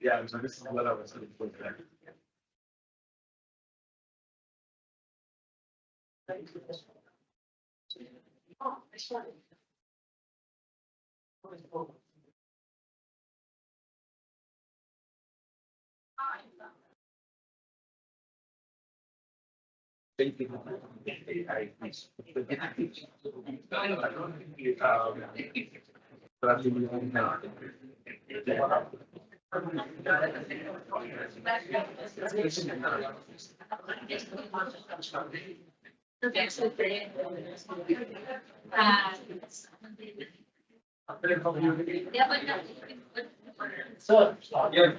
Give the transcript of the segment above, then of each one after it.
Yeah, so this is what I was looking for. So, yeah.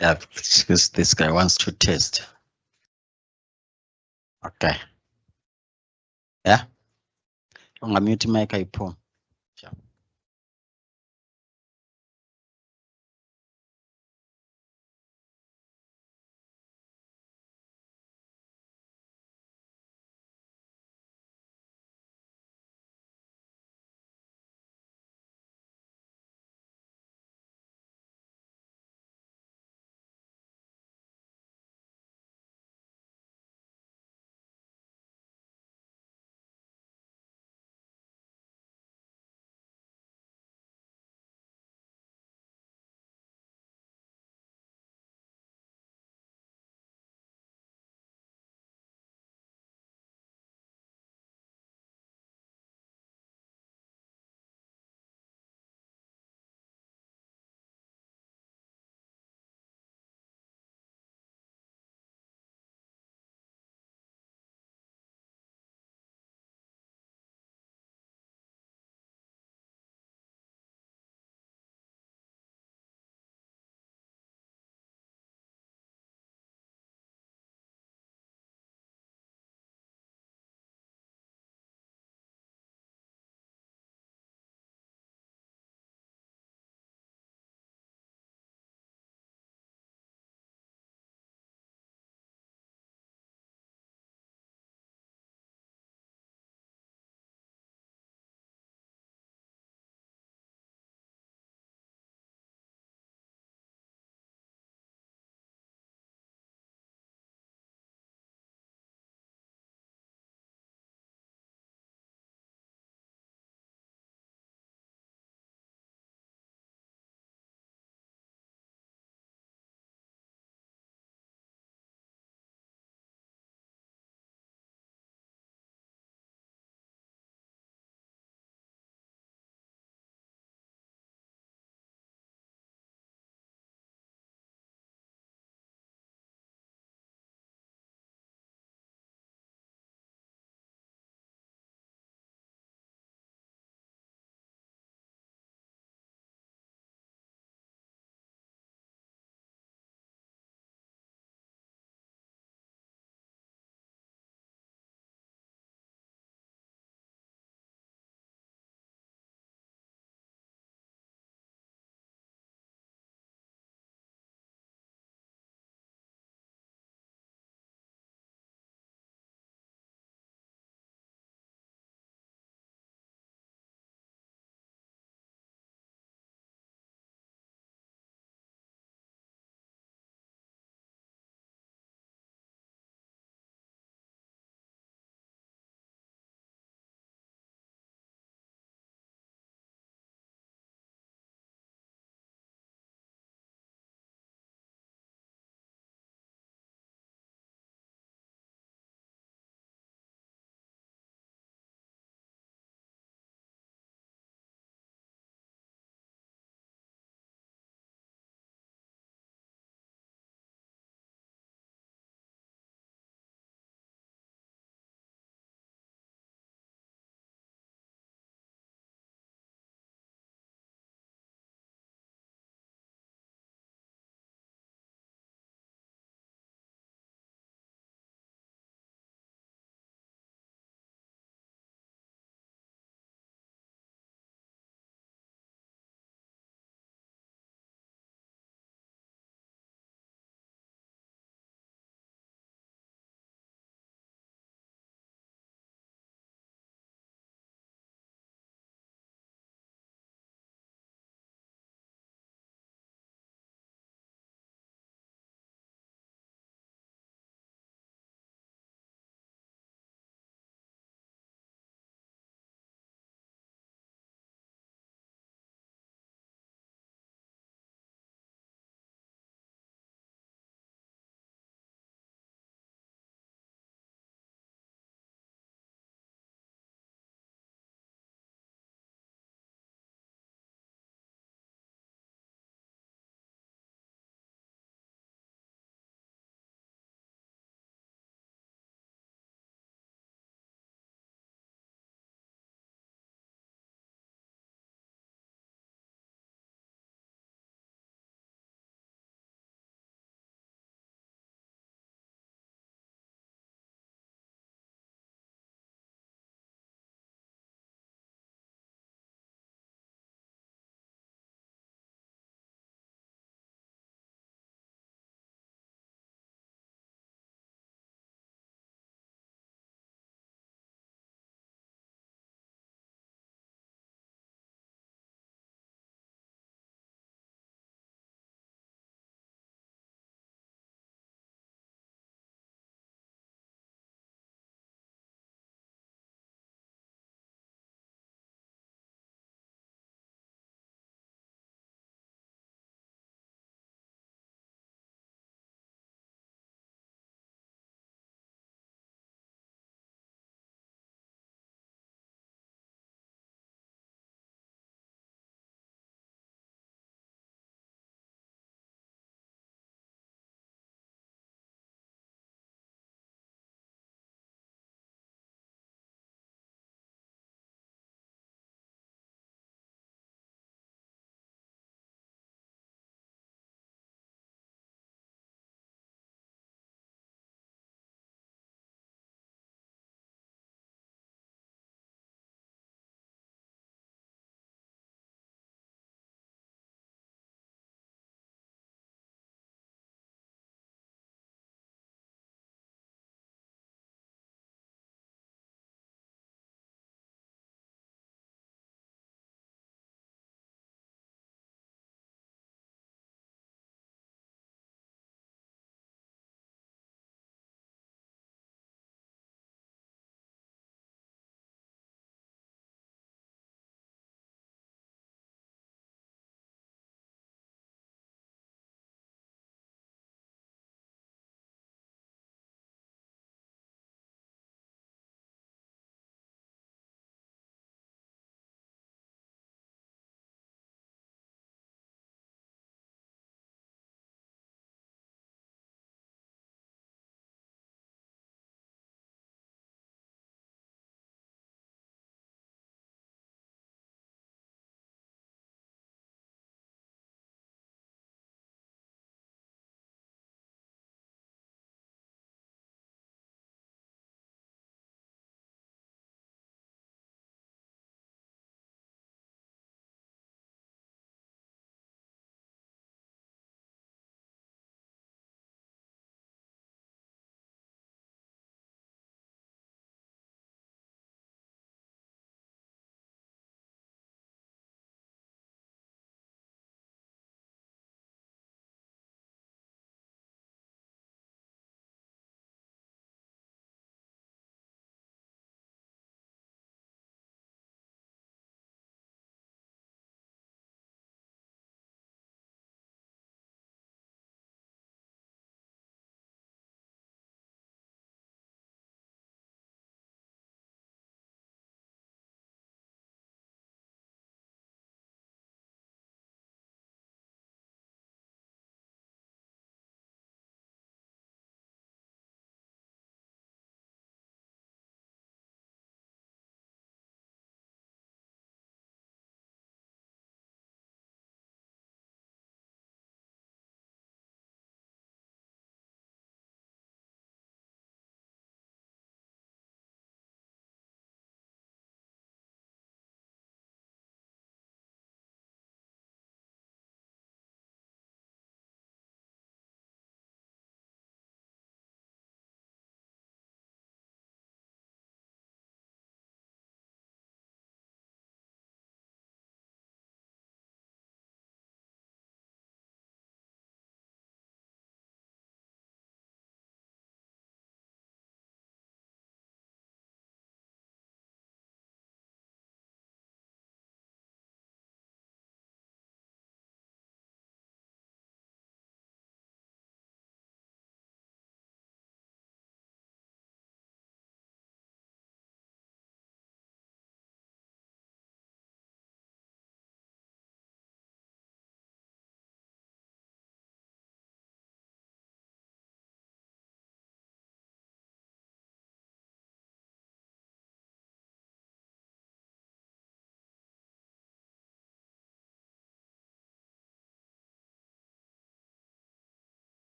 Yeah, because this guy wants to test. Okay. Yeah. Ungamute mic ayipho. Sure.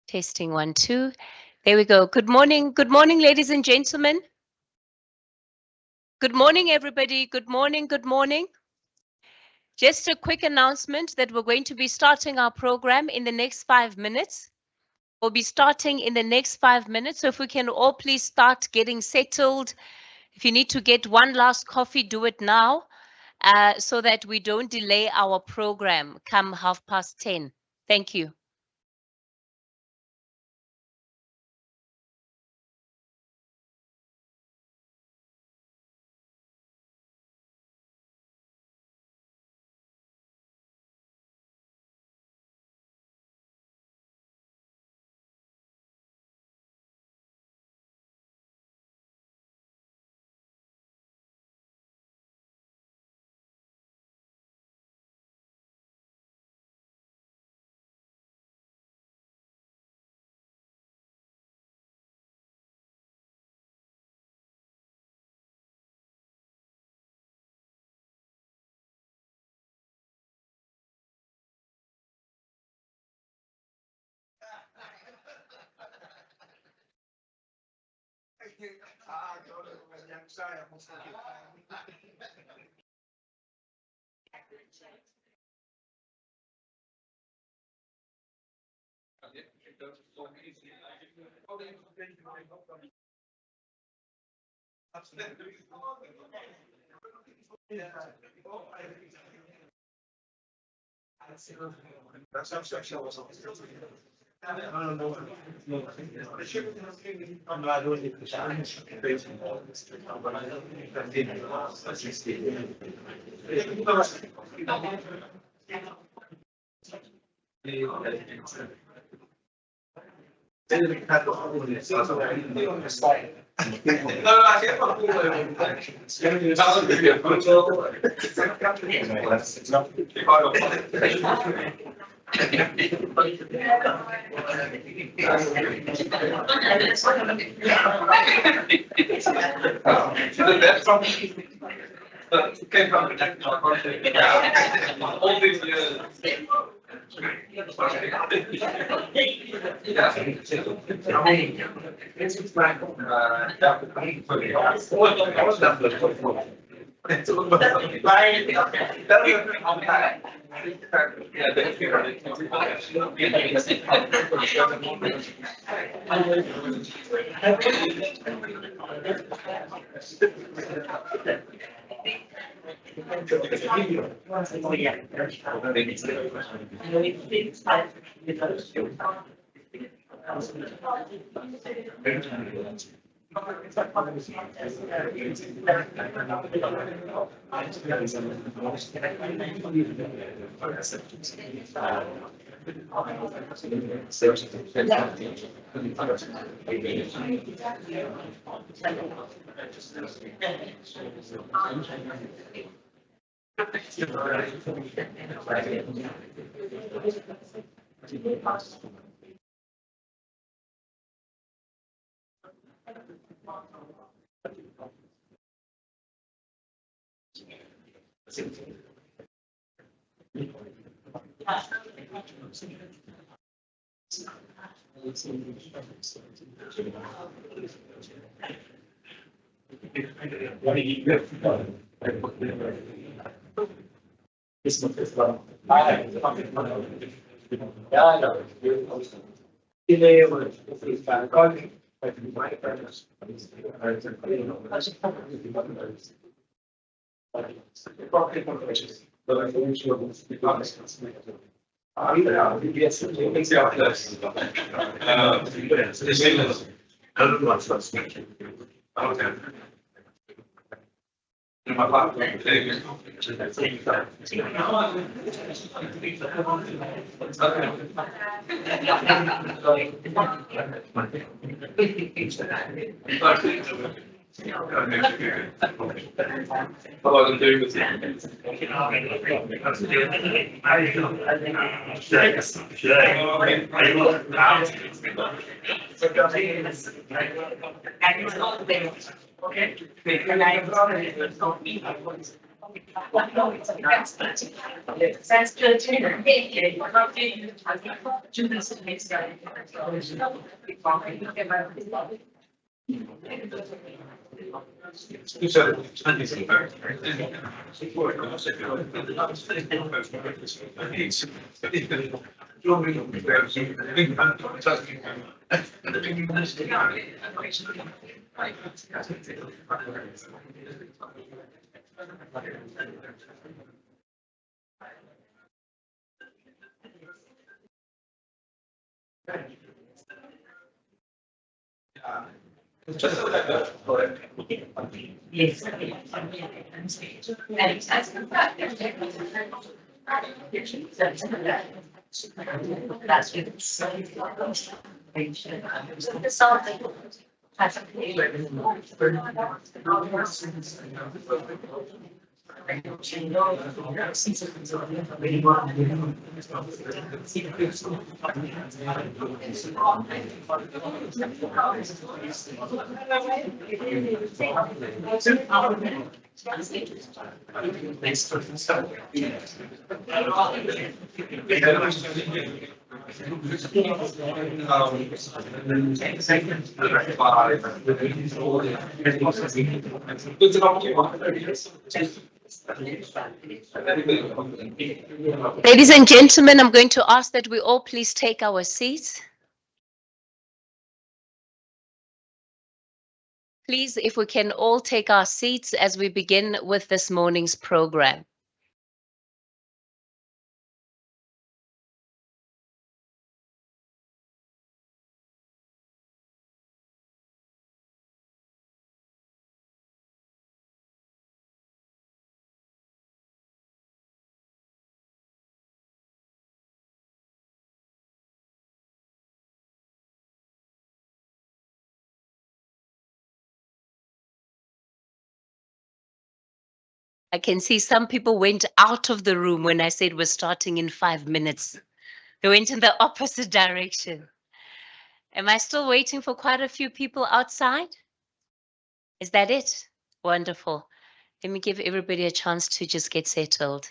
Testing 1, 2. There we go. Good morning, ladies and gentlemen. Good morning, everybody. Good morning, good morning. Just a quick announcement that we're going to be starting our program in the next 5 minutes. We'll be starting in the next 5 minutes. So if we can all please start getting settled. If you need to get one last coffee, do it now, so that we don't delay our program come 10:30. Thank you. Ladies and gentlemen, I'm going to ask that we all please take our seats. Please, if we can all take our seats as we begin with this morning's program. I can see some people went out of the room when I said we're starting in 5 minutes. They went in the opposite direction. Am I still waiting for quite a few people outside? Is that it? Wonderful. Let me give everybody a chance to just get settled.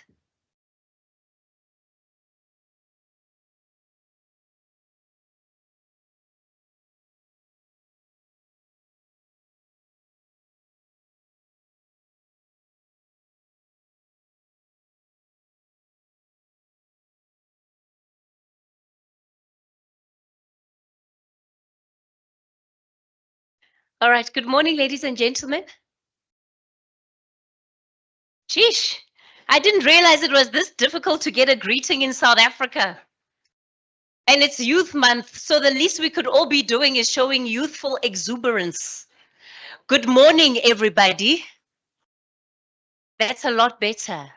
All right. Good morning, ladies and gentlemen. Sheesh. I didn't realize it was this difficult to get a greeting in South Africa. And it's Youth Month, so the least we could all be doing is showing youthful exuberance. Good morning, everybody. That's a lot better.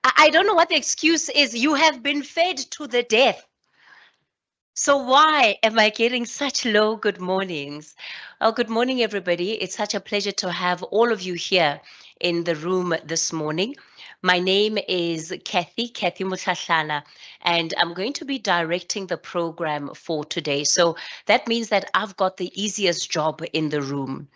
I don't know what the excuse is. You have been fed to the death. So why am I getting such low good mornings? Oh, good morning, everybody. It's such a pleasure to have all of you here in the room this morning. My name is Kathy Mutlahlana, and I'm going to be directing the program for today. So that means that I've got the easiest job in the room.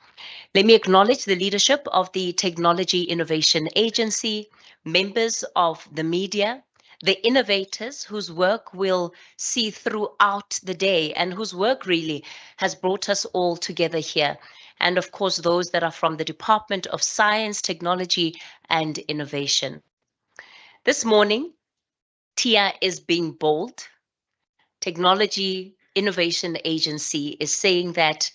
Let me acknowledge the leadership of the Technology Innovation Agency, members of the media, the innovators whose work we'll see throughout the day and whose work really has brought us all together here. And of course, those that are from the Department of Science, Technology and Innovation. This morning, TIA is being bold. Technology Innovation Agency is saying that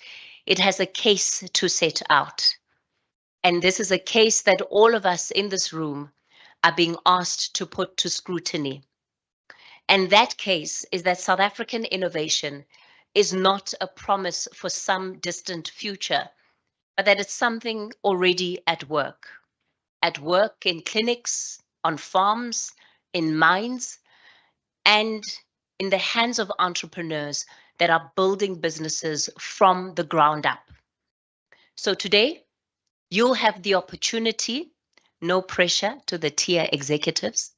it has a case to set out. And this is a case that all of us in this room are being asked to put to scrutiny. And that case is that South African innovation is not a promise for some distant future, but that it's something already at work in clinics, on farms, in mines, and in the hands of entrepreneurs that are building businesses from the ground up. So today, you'll have the opportunity, no pressure to the TIA executives.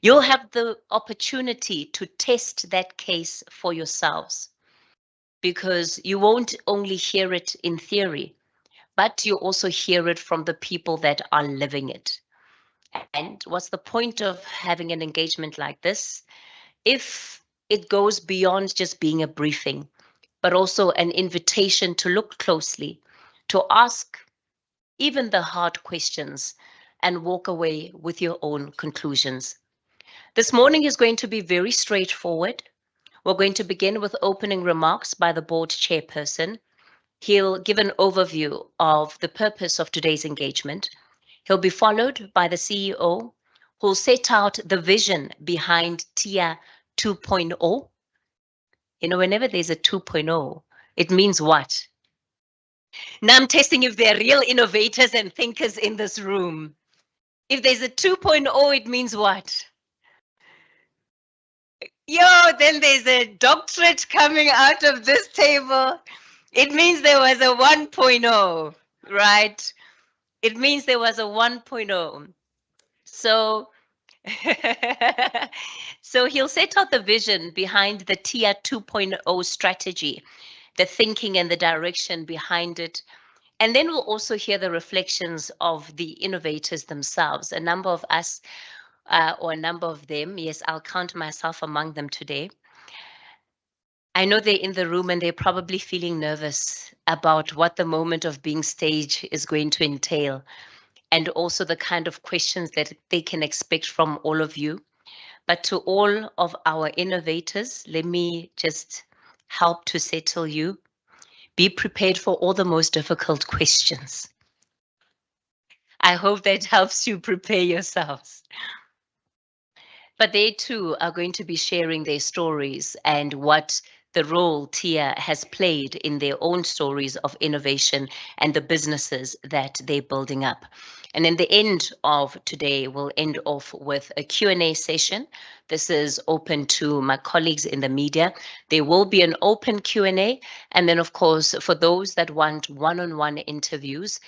You'll have the opportunity to test that case for yourselves because you won't only hear it in theory, but you also hear it from the people that are living it. And what's the point of having an engagement like this if it goes beyond just being a briefing, but also an invitation to look closely, to ask even the hard questions and walk away with your own conclusions. This morning is going to be very straightforward. We're going to begin with opening remarks by the board chairperson. He'll give an overview of the purpose of today's engagement. He'll be followed by the CEO, who'll set out the vision behind TIA 2.0. You know, whenever there's a 2.0, it means what? Now I'm testing if there are real innovators and thinkers in this room. If there's a 2.0, it means what? Yo, then there's a doctorate coming out of this table. It means there was a 1.0, right? It means there was a 1.0. So, so he'll set out the vision behind the TIA 2.0 strategy, the thinking and the direction behind it. And then we'll also hear the reflections of the innovators themselves. A number of us, or a number of them, yes, I'll count myself among them today. I know they're in the room and they're probably feeling nervous about what the moment of being staged is going to entail, and also the kind of questions that they can expect from all of you. But to all of our innovators, let me just help to settle you. Be prepared for all the most difficult questions. I hope that helps you prepare yourselves. But they too are going to be sharing their stories and what the role TIA has played in their own stories of innovation and the businesses that they're building up. And in the end of today, we'll end off with a Q&A session. This is open to my colleagues in the media. There will be an open Q&A. And then, of course, for those that want one-on-one interviews,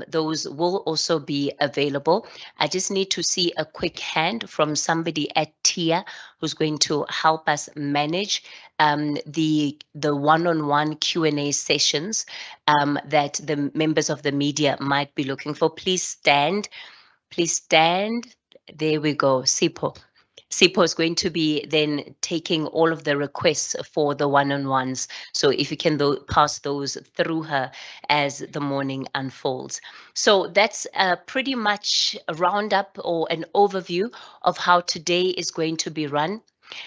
those will also be available. I just need to see a quick hand from somebody at TIA who's going to help us manage the one-on-one Q&A sessions that the members of the media might be looking for. Please stand. Please stand. There we go. Sipho. Sipho is going to be then taking all of the requests for the one-on-ones. So if you can pass those through her as the morning unfolds. So that's pretty much a roundup or an overview of how today is going to be run.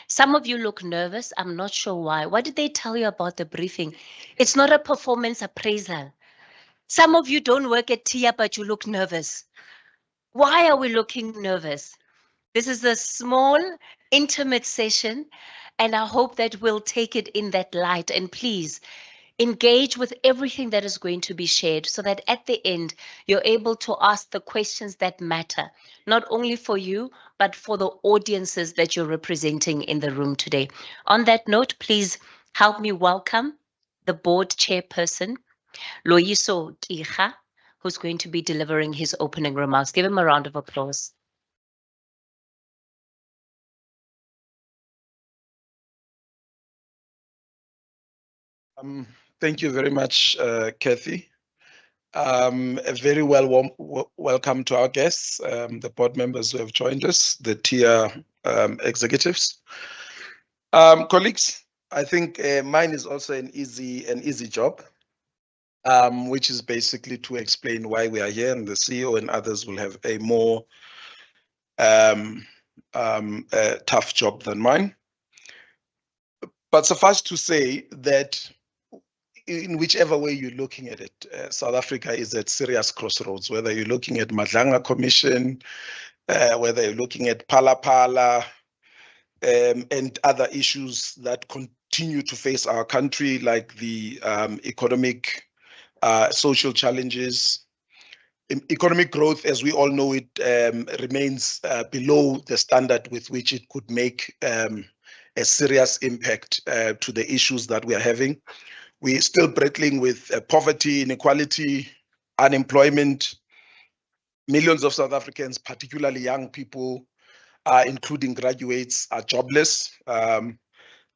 Some of you look nervous. I'm not sure why. What did they tell you about the briefing? It's not a performance appraisal. Some of you don't work at TIA, but you look nervous. Why are we looking nervous? This is a small, intimate session, and I hope that we'll take it in that light. And please engage with everything that is going to be shared so that at the end, you're able to ask the questions that matter, not only for you, but for the audiences that you're representing in the room today. On that note, please help me welcome the board chairperson, Loyiso Kiha, who's going to be delivering his opening remarks. Give him a round of applause. Thank you very much, Kathy. A very welcome to our guests, the board members who have joined us, the TIA executives. Colleagues, I think mine is also an easy job, which is basically to explain why we are here, and the CEO and others will have a more tough job than mine. But suffice to say that in whichever way you're looking at it, South Africa is at serious crossroads, whether you're looking at Madlanga Commission, whether you're looking at Phala, and other issues that continue to face our country, like the economic, social challenges. Economic growth, as we all know it, remains below the standard with which it could make a serious impact to the issues that we are having. We're still battling with poverty, inequality, unemployment. Millions of South Africans, particularly young people, including graduates, are jobless.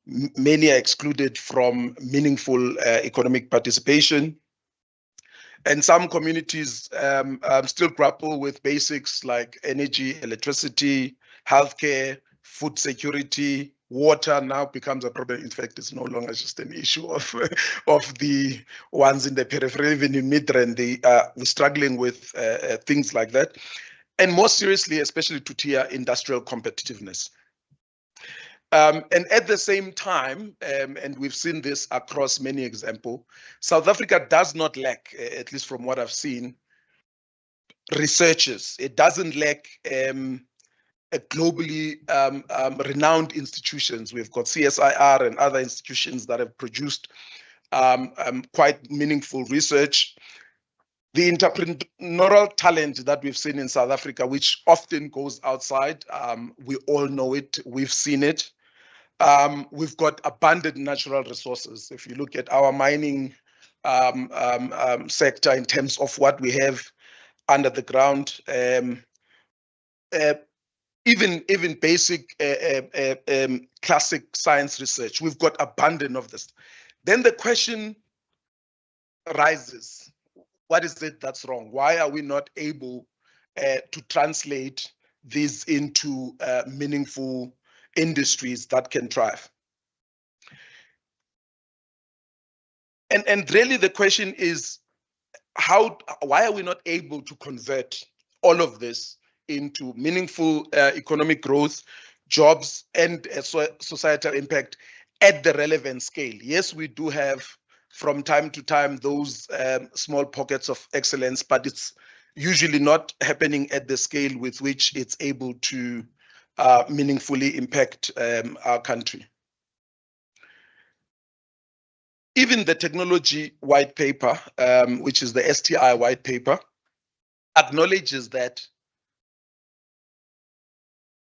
Many are excluded from meaningful economic participation. And some communities still grapple with basics like energy, electricity, healthcare, food security. Water now becomes a problem. In fact, it's no longer just an issue of the ones in the periphery. Even in Midrand, we're struggling with things like that. And more seriously, especially to tier industrial competitiveness. And at the same time, and we've seen this across many examples, South Africa does not lack, at least from what I've seen, researchers. It doesn't lack globally renowned institutions. We've got CSIR and other institutions that have produced quite meaningful research. The entrepreneurial talent that we've seen in South Africa, which often goes outside, we all know it, we've seen it. We've got abundant natural resources. If you look at our mining sector in terms of what we have under the ground, even basic classic science research, we've got abundant of this. Then the question arises, what is it that's wrong? Why are we not able to translate these into meaningful industries that can thrive? And really the question is, why are we not able to convert all of this into meaningful economic growth, jobs, and societal impact at the relevant scale? Yes, we do have from time to time those small pockets of excellence, but it's usually not happening at the scale with which it's able to meaningfully impact our country. Even the technology white paper, which is the STI white paper, acknowledges that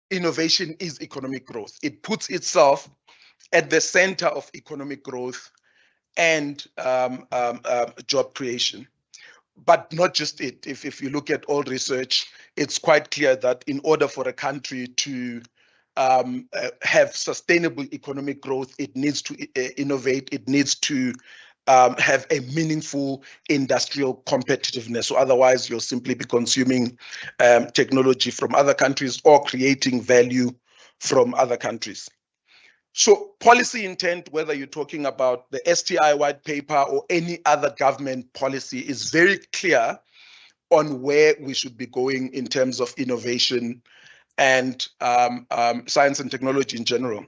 innovation is economic growth. It puts itself at the center of economic growth and job creation. But not just it. If you look at all research, it's quite clear that in order for a country to have sustainable economic growth, it needs to innovate, it needs to have a meaningful industrial competitiveness. So otherwise, you'll simply be consuming technology from other countries or creating value from other countries. So policy intent, whether you're talking about the STI white paper or any other government policy, is very clear on where we should be going in terms of innovation and science and technology in general.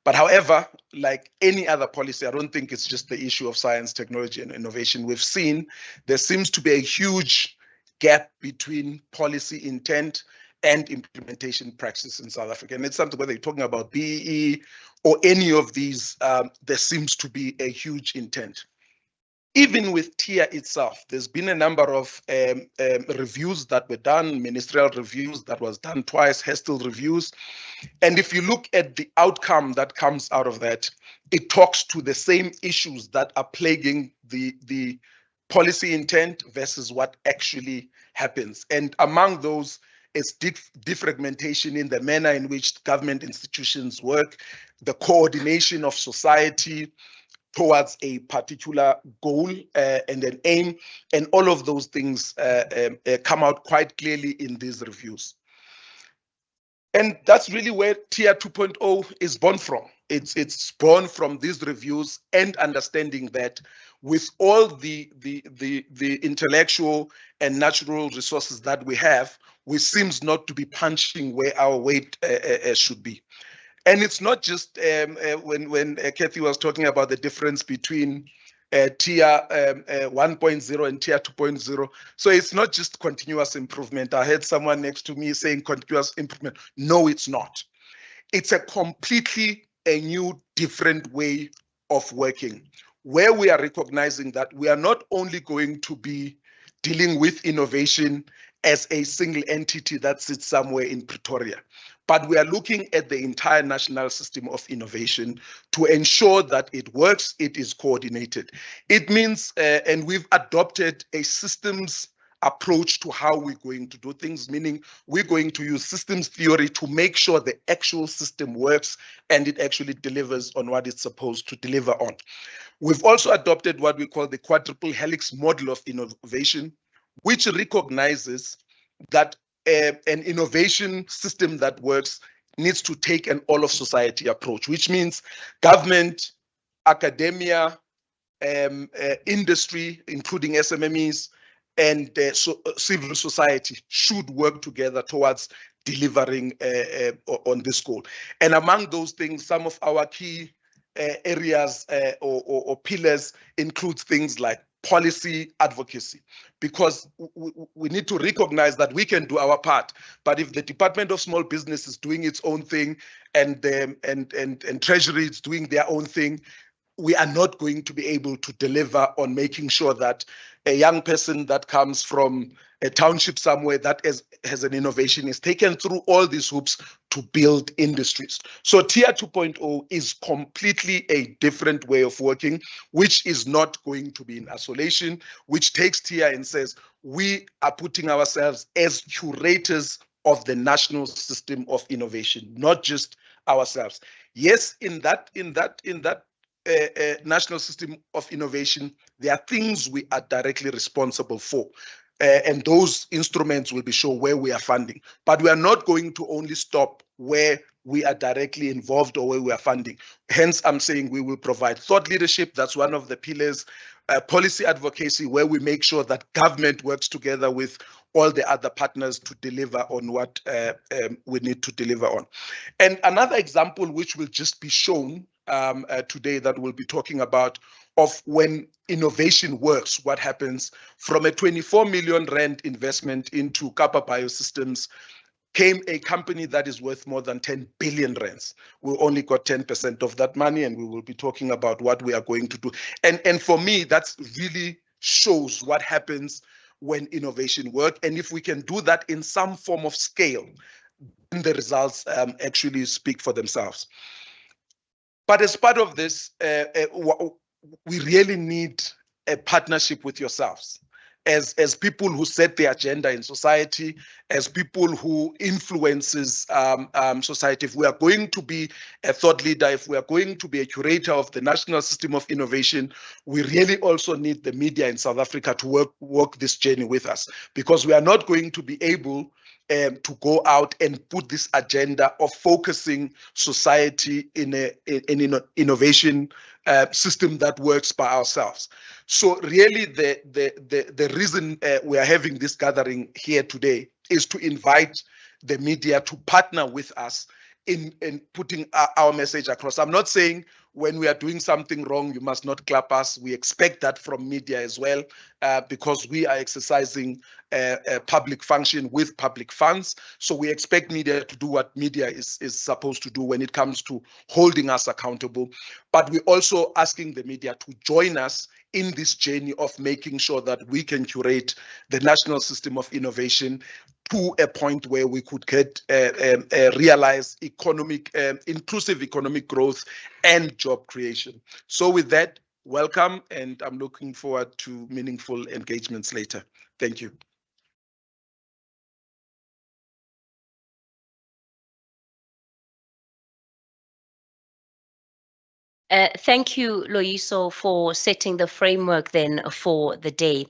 But however, like any other policy, I don't think it's just the issue of science, technology, and innovation. We've seen there seems to be a huge gap between policy intent and implementation practice in South Africa. And it's something, whether you're talking about BEE or any of these, there seems to be a huge intent. Even with TIA itself, there's been a number of reviews that were done, ministerial reviews that was done twice, HESTIL reviews. And if you look at the outcome that comes out of that, it talks to the same issues that are plaguing the policy intent versus what actually happens. And among those is defragmentation in the manner in which government institutions work, the coordination of society towards a particular goal and an aim, and all of those things come out quite clearly in these reviews. And that's really where TIA 2.0 is born from. It's born from these reviews and understanding that with all the intellectual and natural resources that we have, we seems not to be punching where our weight should be. And it's not just when Kathy was talking about the difference between TIA 1.0 and TIA 2.0. So it's not just continuous improvement. I heard someone next to me saying continuous improvement. No, it's not. It's a completely a new, different way of working, where we are recognizing that we are not only going to be dealing with innovation as a single entity that sits somewhere in Pretoria, but we are looking at the entire national system of innovation to ensure that it works, it is coordinated. It means, and we've adopted a systems approach to how we're going to do things, meaning we're going to use systems theory to make sure the actual system works and it actually delivers on what it's supposed to deliver on. We've also adopted what we call the quadruple helix model of innovation, which recognizes that an innovation system that works needs to take an all of society approach, which means government, academia, industry, including SMMEs, and civil society should work together towards delivering on this goal. And among those things, some of our key areas or pillars includes things like policy advocacy, because we need to recognize that we can do our part, but if the Department of Small Business is doing its own thing and Treasury is doing their own thing, we are not going to be able to deliver on making sure that a young person that comes from a township somewhere that has an innovation is taken through all these hoops to build industries. So Tier 2.0 is completely a different way of working, which is not going to be in isolation, which takes Tier and says, we are putting ourselves as curators of the national system of innovation, not just ourselves. Yes, in that national system of innovation, there are things we are directly responsible for. And those instruments will be shown where we are funding. But we are not going to only stop where we are directly involved or where we are funding. Hence, I'm saying we will provide thought leadership. That's one of the pillars. Policy advocacy, where we make sure that government works together with all the other partners to deliver on what we need to deliver on. And another example, which will just be shown today, that we'll be talking about, of when innovation works, what happens from a 24 million rand investment into Kappa Biosystems came a company that is worth more than 10 billion rands. We only got 10% of that money, and we will be talking about what we are going to do. And for me, that's really shows what happens when innovation works. And if we can do that in some form of scale, then the results actually speak for themselves. But as part of this, we really need a partnership with yourselves as people who set the agenda in society, as people who influences society. If we are going to be a thought leader, if we are going to be a curator of the national system of innovation, we really also need the media in South Africa to work this journey with us, because we are not going to be able to go out and put this agenda of focusing society in an innovation system that works by ourselves. So really the reason we are having this gathering here today is to invite the media to partner with us in putting our message across. I'm not saying when we are doing something wrong, you must not clap us. We expect that from media as well, because we are exercising a public function with public funds. So we expect media to do what media is supposed to do when it comes to holding us accountable. But we're also asking the media to join us in this journey of making sure that we can curate the national system of innovation to a point where we could get realize inclusive economic growth and job creation. So with that, welcome, and I'm looking forward to meaningful engagements later. Thank you. Thank you, Loyiso, for setting the framework then for the day.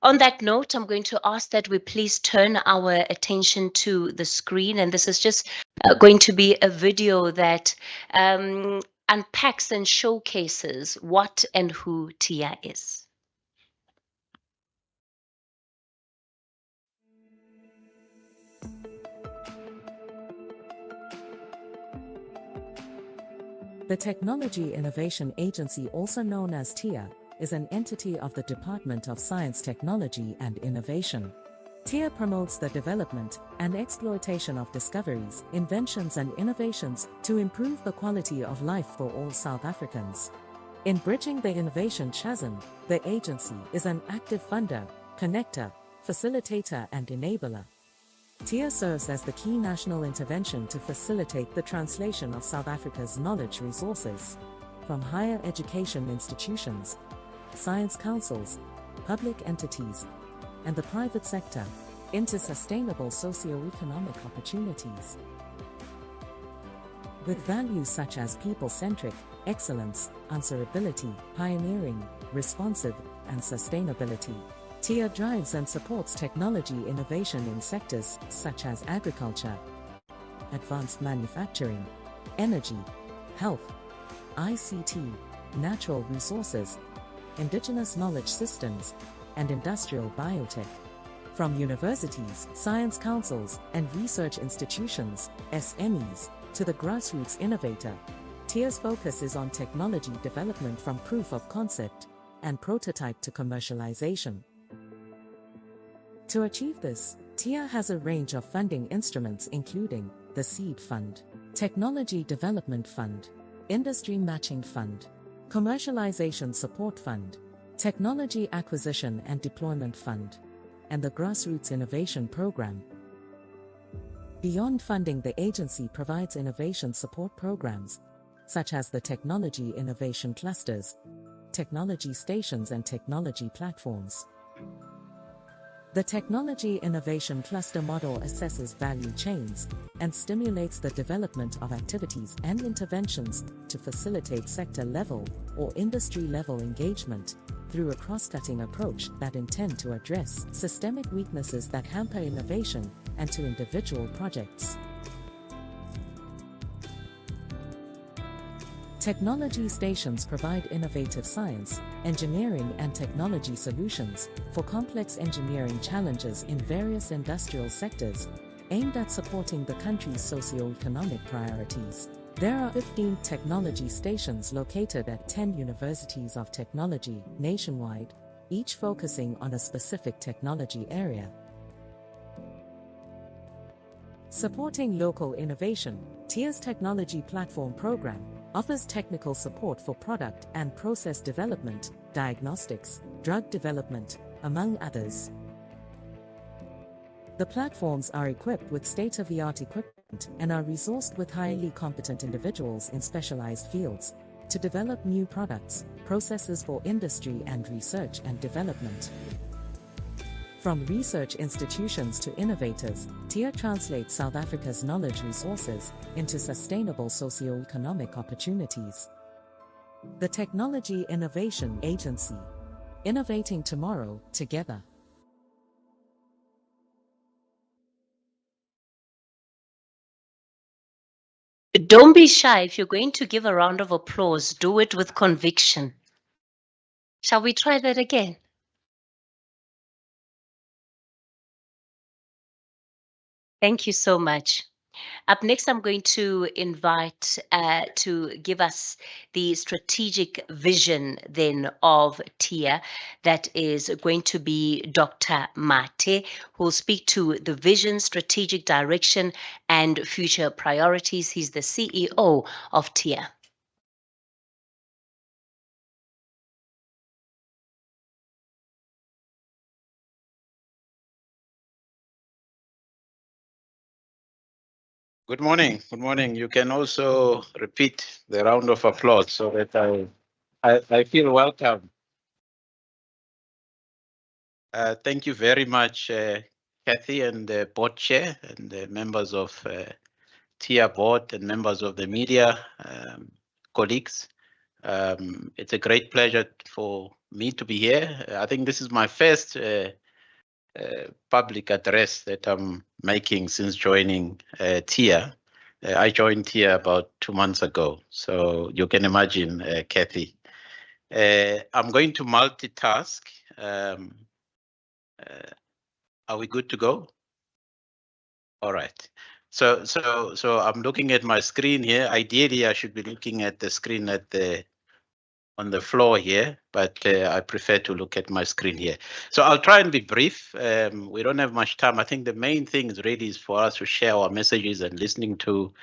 On that note, I'm going to ask that we please turn our attention to the screen, and this is just going to be a video that unpacks and showcases what and who TIA is. The Technology Innovation Agency, also known as TIA, is an entity of the Department of Science, Technology and Innovation. TIA promotes the development and exploitation of discoveries, inventions and innovations to improve the quality of life for all South Africans. In bridging the innovation chasm, the agency is an active funder, connector, facilitator and enabler. TIA serves as the key national intervention to facilitate the translation of South Africa's knowledge resources from higher education institutions, science councils, public entities, and the private sector into sustainable socio-economic opportunities. With values such as people-centric, excellence, answerability, pioneering, responsive, and sustainability, TIA drives and supports technology innovation in sectors such as agriculture, advanced manufacturing, energy, health, ICT, natural resources, indigenous knowledge systems, and industrial biotech. From universities, science councils, and research institutions, SMEs, to the grassroots innovator, TIA's focus is on technology development from proof of concept and prototype to commercialization. To achieve this, TIA has a range of funding instruments including the Seed Fund, Technology Development Fund, Industry Matching Fund, Commercialization Support Fund, Technology Acquisition and Deployment Fund, and the Grassroots Innovation Program. Beyond funding, the agency provides innovation support programs, such as the Technology Innovation Clusters, Technology Stations and Technology Platforms. The Technology Innovation Cluster model assesses value chains and stimulates the development of activities and interventions to facilitate sector-level or industry-level engagement through a cross-cutting approach that intend to address systemic weaknesses that hamper innovation and to individual projects. Technology stations provide innovative science, engineering and technology solutions for complex engineering challenges in various industrial sectors, aimed at supporting the country's socio-economic priorities. There are 15 technology stations located at 10 universities of technology nationwide, each focusing on a specific technology area. Supporting local innovation, TIA's Technology Platform Program offers technical support for product and process development, diagnostics, drug development, among others. The platforms are equipped with state-of-the-art equipment and are resourced with highly competent individuals in specialized fields to develop new products, processes for industry and research and development. From research institutions to innovators, TIA translates South Africa's knowledge resources into sustainable socio-economic opportunities. The Technology Innovation Agency. Innovating tomorrow, together. Don't be shy. If you're going to give a round of applause, do it with conviction. Shall we try that again? Thank you so much. Up next, I'm going to invite to give us the strategic vision then of TIA. That is going to be Dr. Mate, who will speak to the vision, strategic direction, and future priorities. He's the CEO of TIA. Good morning. Good morning. You can also repeat the round of applause so that I feel welcome. Thank you very much, Kathy and the board chair and the members of TIA board and members of the media colleagues. It's a great pleasure for me to be here. I think this is my first public address that I'm making since joining TIA. I joined TIA about 2 months ago, so you can imagine, Kathy. I'm going to multitask. Are we good to go? All right. So I'm looking at my screen here. Ideally, I should be looking at the screen on the floor here, but I prefer to look at my screen here. So I'll try and be brief. We don't have much time. I think the main thing is really for us to share our messages and listening to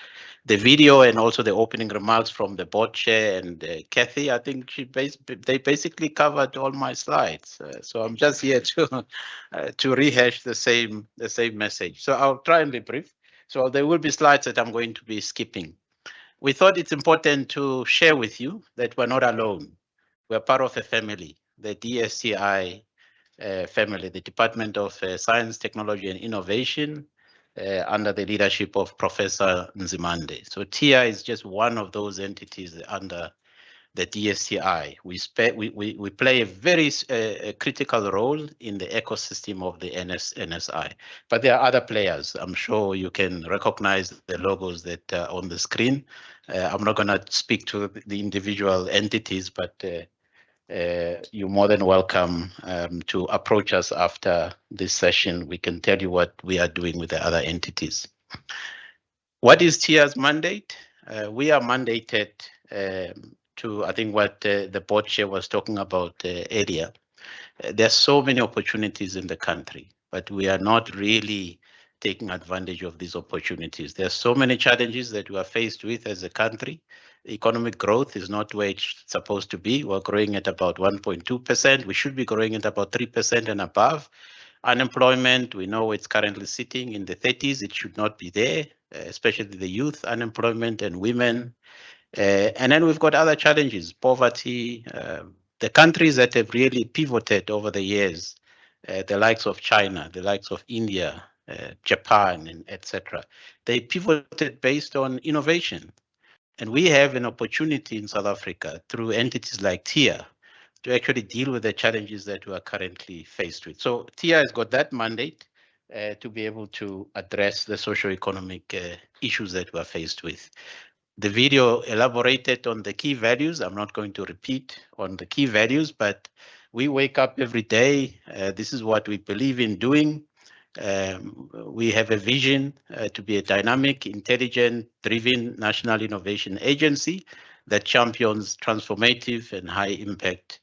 the video and also the opening remarks from the board chair and Kathy. I think they basically covered all my slides. So I'm just here to rehash the same message. So I'll try and be brief. So there will be slides that I'm going to be skipping. We thought it's important to share with you that we're not alone. We're part of a family, the DSTI family, the Department of Science, Technology and Innovation, under the leadership of Professor Nzimande. So TIA is just one of those entities under the DSTI. We play a very critical role in the ecosystem of the NSI. But there are other players. I'm sure you can recognize the logos that are on the screen. I'm not going to speak to the individual entities, but you're more than welcome to approach us after this session. We can tell you what we are doing with the other entities. What is TIA's mandate? We are mandated to, I think what the board chair was talking about earlier. There's so many opportunities in the country, but we are not really taking advantage of these opportunities. There's so many challenges that we are faced with as a country. Economic growth is not where it's supposed to be. We're growing at about 1.2%. We should be growing at about 3% and above. Unemployment, we know it's currently sitting in the 30s. It should not be there, especially the youth unemployment and women. And then we've got other challenges, poverty. The countries that have really pivoted over the years, the likes of China, the likes of India, Japan, and etc. They pivoted based on innovation. And we have an opportunity in South Africa through entities like TIA to actually deal with the challenges that we are currently faced with. So TIA has got that mandate to be able to address the socio-economic issues that we are faced with. The video elaborated on the key values. I'm not going to repeat on the key values, but we wake up every day. This is what we believe in doing. We have a vision to be a dynamic, intelligent, driven national innovation agency that champions transformative and high impact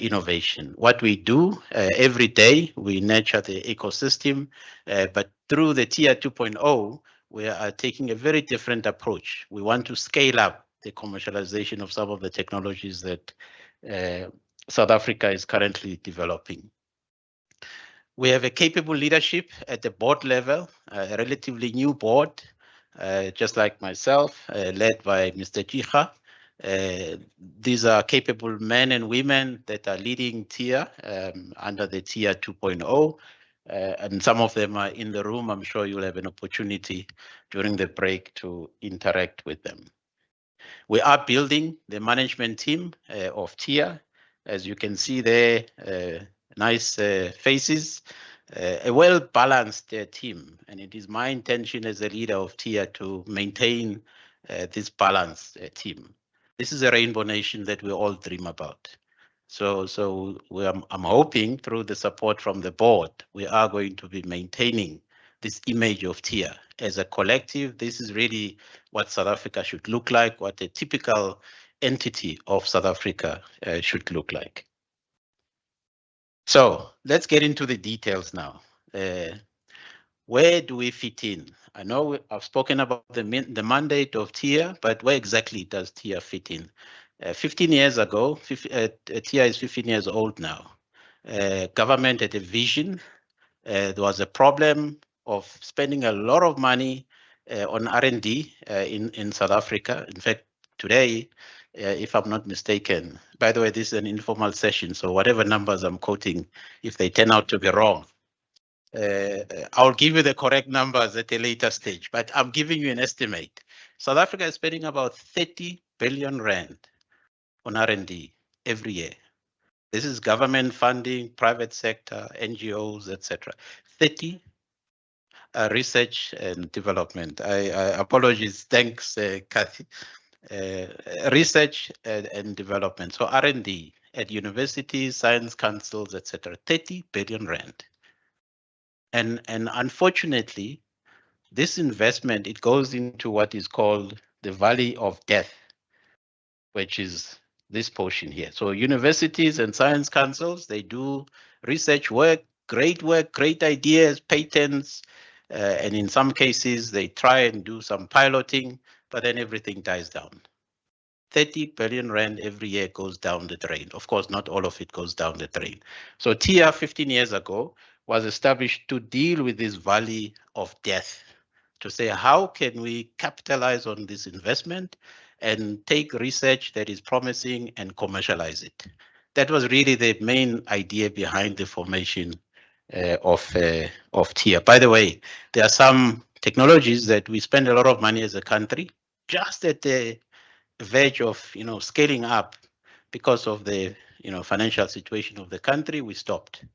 innovation. What we do every day, we nurture the ecosystem, but through the TIA 2.0, we are taking a very different approach. We want to scale up the commercialization of some of the technologies that South Africa is currently developing. We have a capable leadership at the board level, a relatively new board, just like myself, led by Mr. Chiha. These are capable men and women that are leading TIA under the TIA 2.0. And some of them are in the room. I'm sure you'll have an opportunity during the break to interact with them. We are building the management team of TIA. As you can see there, nice faces, a well-balanced team. And it is my intention as a leader of TIA to maintain this balanced team. This is a rainbow nation that we all dream about. So I'm hoping through the support from the board, we are going to be maintaining this image of TIA as a collective. This is really what South Africa should look like, what a typical entity of South Africa should look like. So let's get into the details now. Where do we fit in? I know I've spoken about the mandate of TIA, but where exactly does TIA fit in? 15 years ago, TIA is 15 years old now. Government had a vision. There was a problem of spending a lot of money on R&D in South Africa. In fact, today, if I'm not mistaken, by the way, this is an informal session, so whatever numbers I'm quoting, if they turn out to be wrong, I'll give you the correct numbers at a later stage, but I'm giving you an estimate. South Africa is spending about 30 billion rand on R&D every year. This is government funding, private sector, NGOs, etc. 30 research and development. I apologize. Thanks, Kathy. Research and development. So R&D at universities, science councils, etc. 30 billion rand. And unfortunately, this investment, it goes into what is called the valley of death, which is this portion here. So universities and science councils, they do research work, great ideas, patents, and in some cases they try and do some piloting, but then everything dies down. 30 billion rand every year goes down the drain. Of course, not all of it goes down the drain. So TIA 15 years ago was established to deal with this valley of death, to say how can we capitalize on this investment and take research that is promising and commercialize it. that was really the main idea behind the formation of TIA. By the way, there are some technologies that we spend a lot of money as a country just at the verge of scaling up because of the financial situation of the country. We stopped.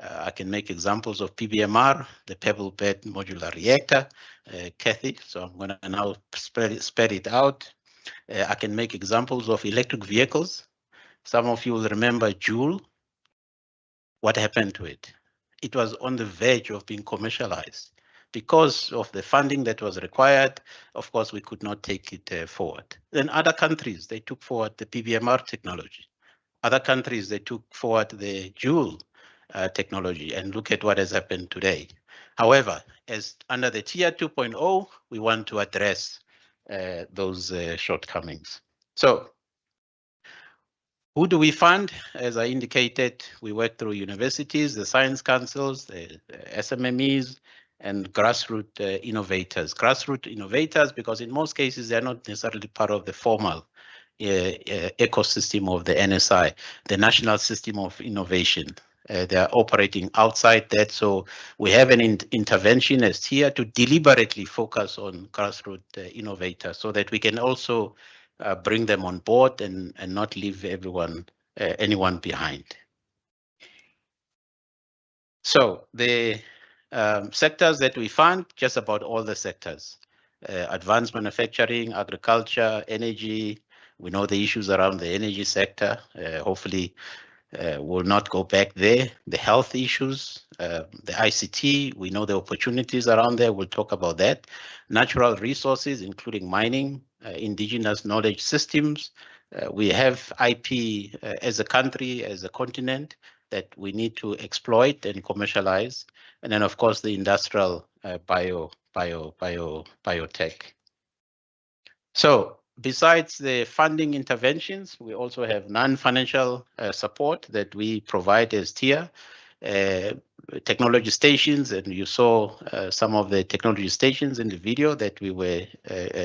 I can make examples of PBMR, the pebble bed modular reactor, Kathy. So I'm going to now spread it out. I can make examples of electric vehicles. Some of you will remember Joule. What happened to it? It was on the verge of being commercialized. Because of the funding that was required, of course, we could not take it forward. Then other countries, they took forward the PBMR technology. Other countries, they took forward the Joule technology, and look at what has happened today. However, as under the TIA 2.0, we want to address those shortcomings. So who do we fund? As I indicated, we work through universities, the science councils, the SMMEs, and grassroots innovators. Grassroots innovators, because in most cases, they're not necessarily part of the formal ecosystem of the NSI, the National System of Innovation. They are operating outside that, so we have an intervention as TIA to deliberately focus on grassroots innovators so that we can also bring them on board and not leave anyone behind. So the sectors that we fund, just about all the sectors, advanced manufacturing, agriculture, energy. We know the issues around the energy sector. Hopefully, we'll not go back there. The health issues, the ICT, we know the opportunities around there. We'll talk about that. Natural resources, including mining, indigenous knowledge systems. We have IP as a country, as a continent, that we need to exploit and commercialize. And then, of course, the industrial biotech. So besides the funding interventions, we also have non-financial support that we provide as TIA. Technology stations, and you saw some of the technology stations in the video that we were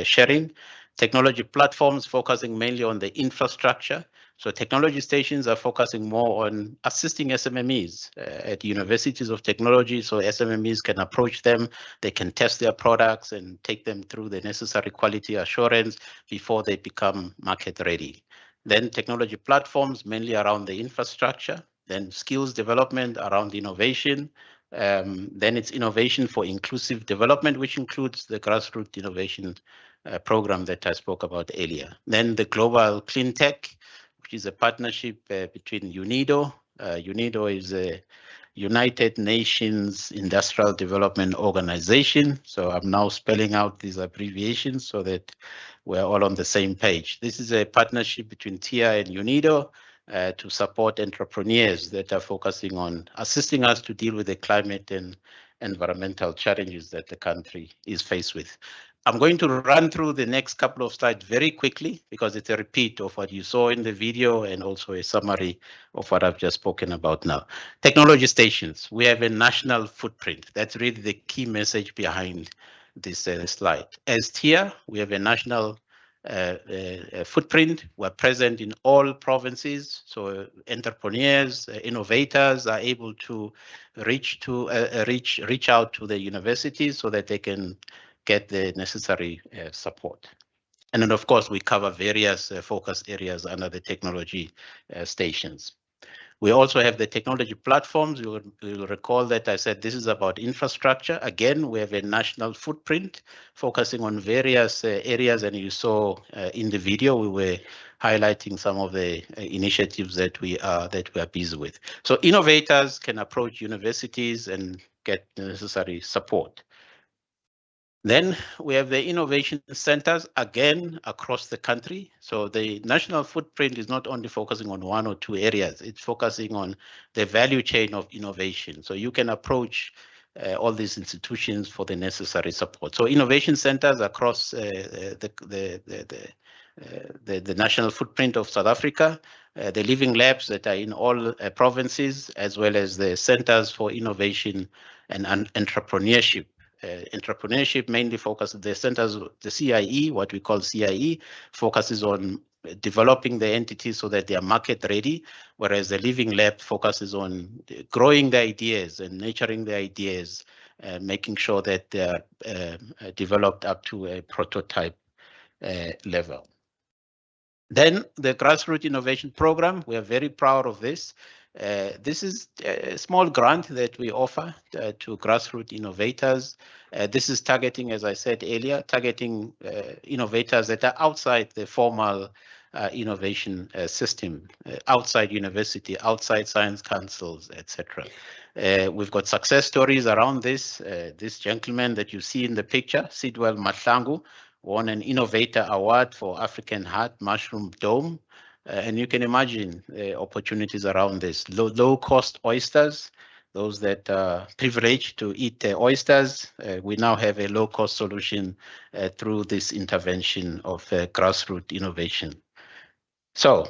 sharing. Technology platforms focusing mainly on the infrastructure. So technology stations are focusing more on assisting SMMEs at universities of technology, so SMMEs can approach them, they can test their products and take them through the necessary quality assurance before they become market ready. Then technology platforms mainly around the infrastructure, then skills development around innovation, then it's innovation for inclusive development, which includes the grassroots innovation program that I spoke about earlier. Then the global clean tech, which is a partnership between UNIDO. UNIDO is a United Nations Industrial Development Organization. So I'm now spelling out these abbreviations so that we're all on the same page. This is a partnership between TIA and UNIDO to support entrepreneurs that are focusing on assisting us to deal with the climate and environmental challenges that the country is faced with. I'm going to run through the next couple of slides very quickly because it's a repeat of what you saw in the video and also a summary of what I've just spoken about now. Technology stations, we have a national footprint. That's really the key message behind this slide. As TIA, we have a national footprint. We're present in all provinces, so entrepreneurs, innovators are able to reach out to the universities so that they can get the necessary support. And then, of course, we cover various focus areas under the technology stations. We also have the technology platforms. You'll recall that I said this is about infrastructure. Again, we have a national footprint focusing on various areas, and you saw in the video we were highlighting some of the initiatives that we are busy with. So innovators can approach universities and get the necessary support. Then we have the innovation centers, again, across the country. So the national footprint is not only focusing on one or two areas, it's focusing on the value chain of innovation. So you can approach all these institutions for the necessary support. So innovation centers across the national footprint of South Africa, the living labs that are in all provinces, as well as the centers for innovation and entrepreneurship. Entrepreneurship mainly focuses, the centers, the CIE, what we call CIE, focuses on developing the entities so that they are market ready, whereas the Living Lab focuses on growing the ideas and nurturing the ideas, making sure that they are developed up to a prototype level. Then the Grassroots Innovation Program, we are very proud of this. This is a small grant that we offer to grassroots innovators. This is targeting, as I said earlier, targeting innovators that are outside the formal innovation system, outside university, outside science councils, etc. We've got success stories around this. This gentleman that you see in the picture, Sidwell Mahlangu, won an Innovator Award for African Heart Mushroom Dome. And you can imagine opportunities around this. Low-cost oysters, those that are privileged to eat oysters. We now have a low-cost solution through this intervention of grassroots innovation. So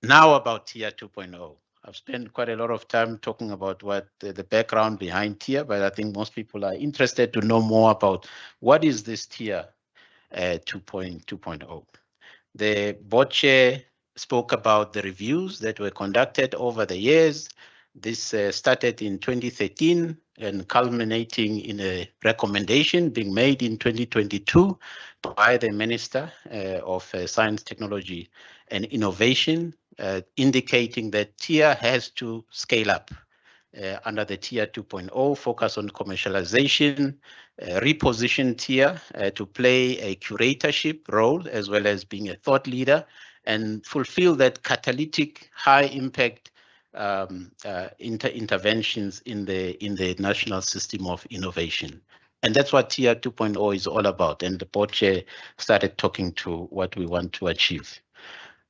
now about TIA 2.0. I've spent quite a lot of time talking about what the background behind TIA, but I think most people are interested to know more about what is this TIA 2.0. The board chair spoke about the reviews that were conducted over the years. This started in 2013 and culminating in a recommendation being made in 2022 by the Minister of Science, Technology and Innovation, indicating that TIA has to scale up. Under the TIA 2.0, focus on commercialization, reposition TIA to play a curatorship role as well as being a thought leader and fulfill that catalytic high impact interventions in the national system of innovation. And that's what TIA 2.0 is all about. And the board chair started talking to what we want to achieve.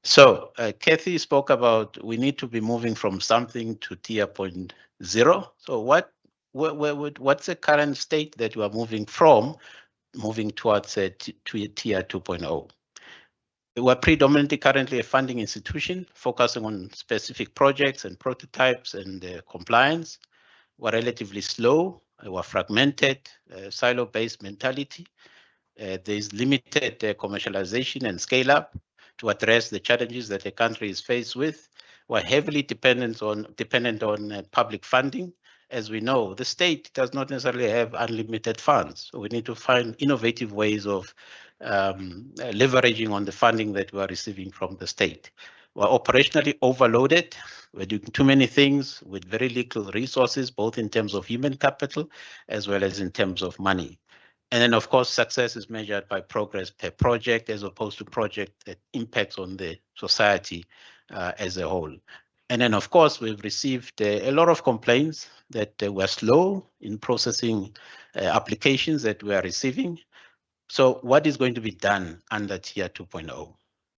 So Kathy spoke about we need to be moving from something to TIA 0.0. So what's the current state that we are moving towards TIA 2.0? We're predominantly currently a funding institution focusing on specific projects and prototypes and compliance. We're relatively slow, we're fragmented, silo-based mentality. There's limited commercialization and scale up to address the challenges that the country is faced with. We're heavily dependent on public funding. As we know, the state does not necessarily have unlimited funds. So we need to find innovative ways of leveraging on the funding that we are receiving from the state. We're operationally overloaded. We're doing too many things with very little resources, both in terms of human capital as well as in terms of money. And then, of course, success is measured by progress per project as opposed to project that impacts on the society as a whole. And then, of course, we've received a lot of complaints that we're slow in processing applications that we are receiving. So what is going to be done under TIA 2.0?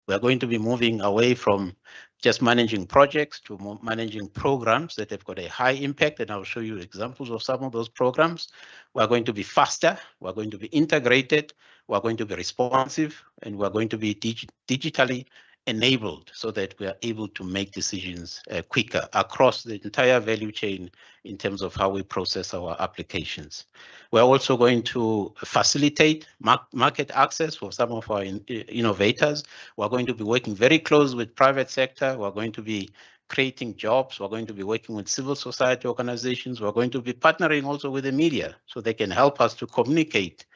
We're going to be moving away from just managing projects to managing programs that have got a high impact, and I'll show you examples of some of those programs. We're going to be faster, we're going to be integrated, we're going to be responsive, and we're going to be digitally enabled so that we are able to make decisions quicker across the entire value chain in terms of how we process our applications. We're also going to facilitate market access for some of our innovators. We're going to be working very close with private sector. We're going to be creating jobs. We're going to be working with civil society organizations. We're going to be partnering also with the media so they can help us to communicate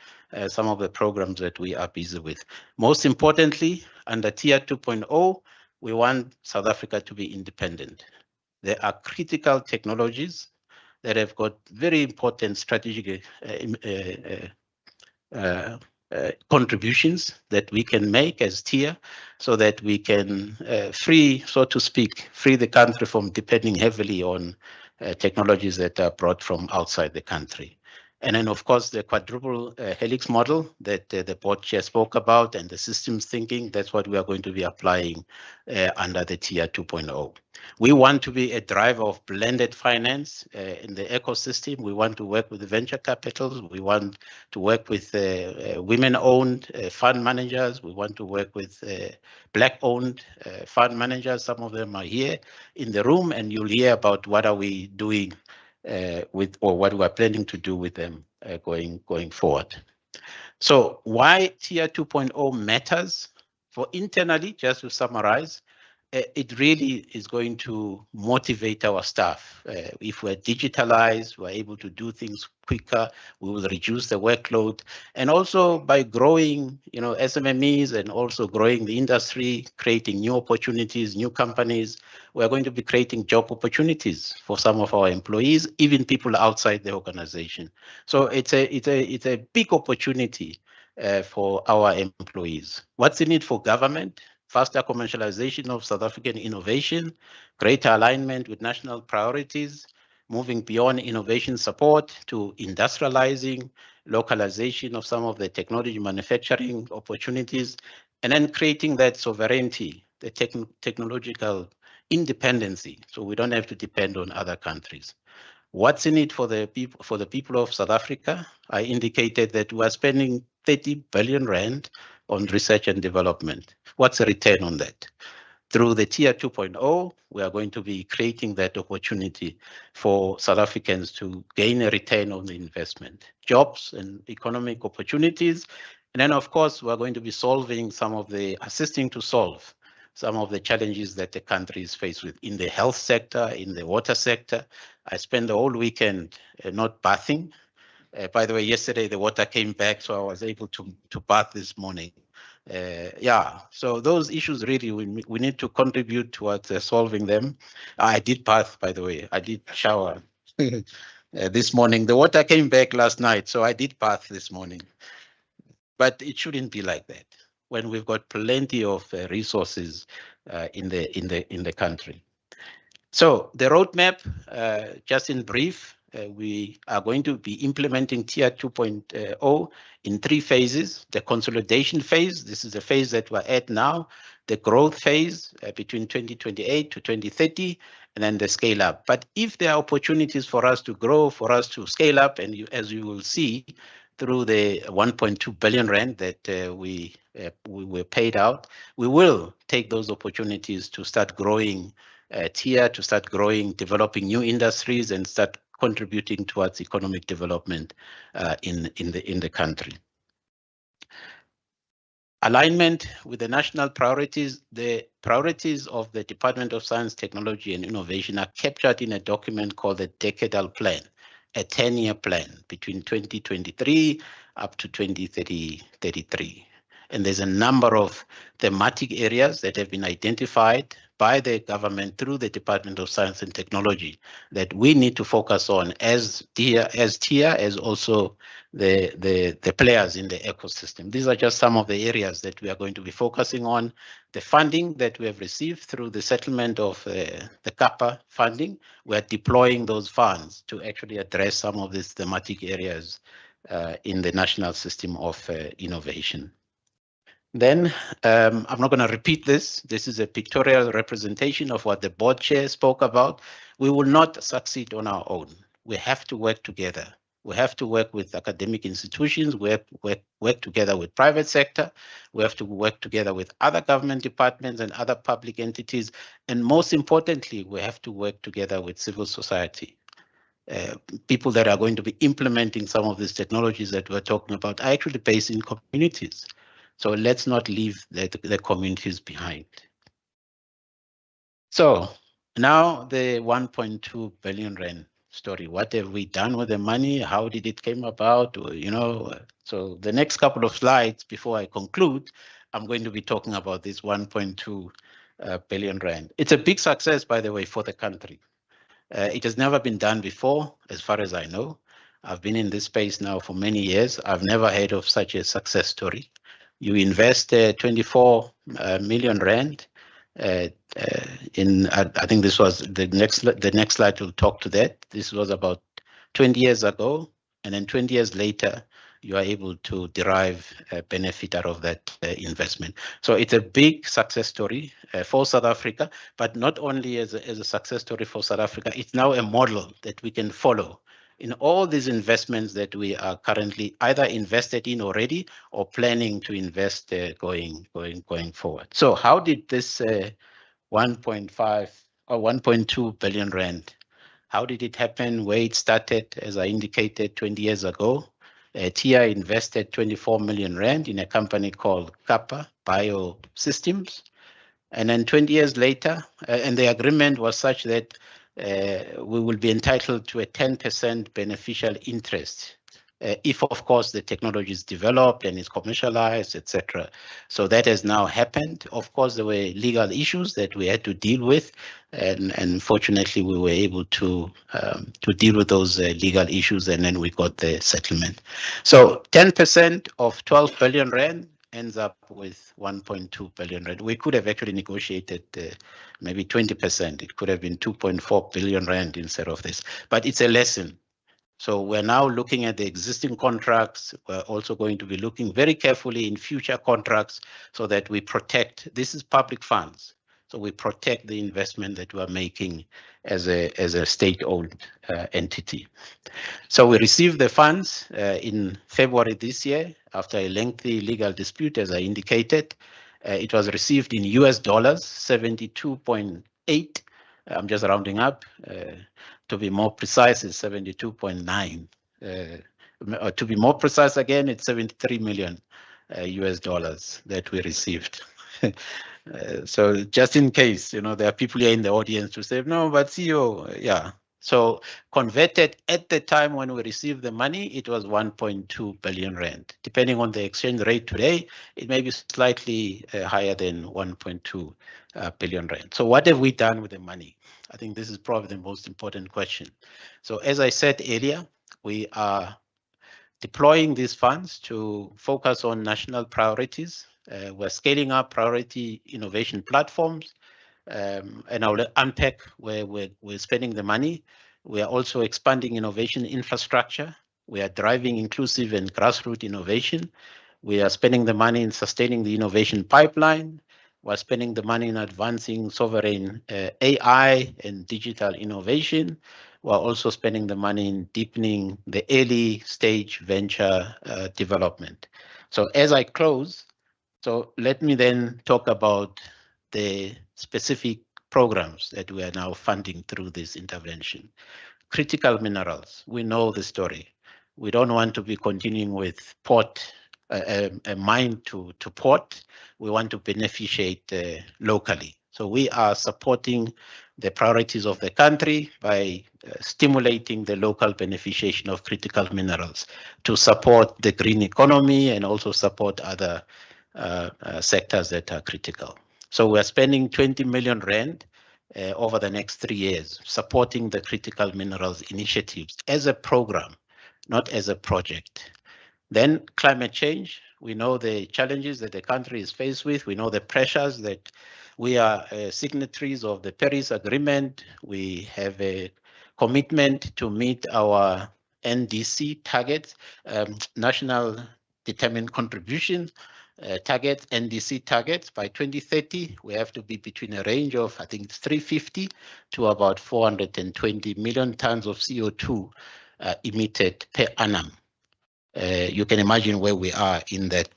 some of the programs that we are busy with. Most importantly, under TIA 2.0, we want South Africa to be independent. There are critical technologies that have got very important strategic contributions that we can make as TIA so that we can free the country from depending heavily on technologies that are brought from outside the country. And then, of course, the quadruple helix model that the board chair spoke about and the systems thinking, that's what we are going to be applying under the TIA 2.0. We want to be a driver of blended finance in the ecosystem. We want to work with the venture capitals. We want to work with women-owned fund managers. We want to work with Black-owned fund managers. Some of them are here in the room, and you'll hear about what are we doing with, or what we're planning to do with them going forward. So why TIA 2.0 matters? For internally, just to summarize, it really is going to motivate our staff. If we're digitalized, we're able to do things quicker, we will reduce the workload. And also by growing, SMMEs and also growing the industry, creating new opportunities, new companies, we're going to be creating job opportunities for some of our employees, even people outside the organization. So it's a big opportunity for our employees. What's in it for government? Faster commercialization of South African innovation, greater alignment with national priorities, moving beyond innovation support to industrializing, localization of some of the technology manufacturing opportunities, and then creating that sovereignty, the technological independency, so we don't have to depend on other countries. What's in it for the people of South Africa? I indicated that we are spending 30 billion rand on research and development. What's the return on that? Through the Tier 2.0, we are going to be creating that opportunity for South Africans to gain a return on the investment, jobs and economic opportunities. And then, of course, we're going to be assisting to solve some of the challenges that the country is faced with in the health sector, in the water sector. I spent the whole weekend not bathing. By the way, yesterday the water came back, so I was able to bath this morning. So those issues really, we need to contribute towards solving them. I did bath, by the way. I did shower this morning. The water came back last night, so I did bath this morning. But it shouldn't be like that when we've got plenty of resources in the country. So the roadmap, just in brief, we are going to be implementing Tier 2.0 in 3 phases. The consolidation phase, this is the phase that we're at now, the growth phase between 2028 to 2030, and then the scale up. But if there are opportunities for us to grow, for us to scale up, and as you will see through the 1.2 billion rand that we were paid out, we will take those opportunities to start growing Tier, to start growing, developing new industries, and start contributing towards economic development in the country. Alignment with the national priorities. The priorities of the Department of Science, Technology and Innovation are captured in a document called the Decadal Plan, a 10-year plan between 2023 up to 2033. And there's a number of thematic areas that have been identified by the government through the Department of Science and Technology that we need to focus on as Tier, as also the players in the ecosystem. These are just some of the areas that we are going to be focusing on. The funding that we have received through the settlement of the CAPA funding, we are deploying those funds to actually address some of these thematic areas in the national system of innovation. Then I'm not going to repeat this. This is a pictorial representation of what the board chair spoke about. We will not succeed on our own. We have to work together. We have to work with academic institutions, we have to work together with private sector, we have to work together with other government departments and other public entities, and most importantly, we have to work together with civil society. People that are going to be implementing some of these technologies that we're talking about are actually based in communities. So let's not leave the communities behind. So now the 1.2 billion rand story. What have we done with the money? How did it came about? So the next couple of slides before I conclude, I'm going to be talking about this 1.2 billion rand. It's a big success, by the way, for the country. It has never been done before, as far as I know. I've been in this space now for many years. I've never heard of such a success story. You invest 24 million rand in, I think this was the next slide will talk to that. This was about 20 years ago, and then 20 years later, you are able to derive a benefit out of that investment. So it's a big success story for South Africa, but not only as a success story for South Africa, it's now a model that we can follow in all these investments that we are currently either invested in already or planning to invest going forward. So how did this 1.5 or 1.2 billion rand, how did it happen? Where it started, as I indicated 20 years ago, TIA invested 24 million rand in a company called CAPA biosystems. And then 20 years later, and the agreement was such that we will be entitled to a 10% beneficial interest if, of course, the technology is developed and is commercialized, etc. So that has now happened. Of course, there were legal issues that we had to deal with, and fortunately, we were able to deal with those legal issues, and then we got the settlement. So 10% of 12 billion rand ends up with 1.2 billion rand. We could have actually negotiated maybe 20%. It could have been 2.4 billion rand instead of this, but it's a lesson. So we're now looking at the existing contracts. We're also going to be looking very carefully in future contracts so that we protect, this is public funds. So we protect the investment that we're making as a state-owned entity. So we received the funds in February this year after a lengthy legal dispute, as I indicated. It was received in US dollars, 72.8. I'm just rounding up. To be more precise, it's 72.9. To be more precise again, it's 73 million US dollars that we received. So just in case, you know, there are people here in the audience who say, no, but CEO, yeah. So converted at the time when we received the money, it was 1.2 billion rand. Depending on the exchange rate today, it may be slightly higher than 1.2 billion rand. So what have we done with the money? I think this is probably the most important question. So as I said earlier, we are deploying these funds to focus on national priorities. We're scaling up priority innovation platforms, and I'll unpack where we're spending the money. We are also expanding innovation infrastructure. We are driving inclusive and grassroots innovation. We are spending the money in sustaining the innovation pipeline. We're spending the money in advancing sovereign AI and digital innovation. We're also spending the money in deepening the early stage venture development. So as I close, so let me then talk about the specific programs that we are now funding through this intervention. Critical minerals, we know the story. We don't want to be continuing with a mine to port. We want to beneficiate locally. So we are supporting the priorities of the country by stimulating the local beneficiation of critical minerals to support the green economy and also support other sectors that are critical. So we're spending 20 million rand over the next 3 years supporting the critical minerals initiatives as a program, not as a project. Then climate change, we know the challenges that the country is faced with. We know the pressures that we are signatories of the Paris Agreement. We have a commitment to meet our NDC targets, National Determined Contribution targets, NDC targets. By 2030, we have to be between a range of, I think it's 350 to about 420 million tons of CO2 emitted per annum. You can imagine where we are in that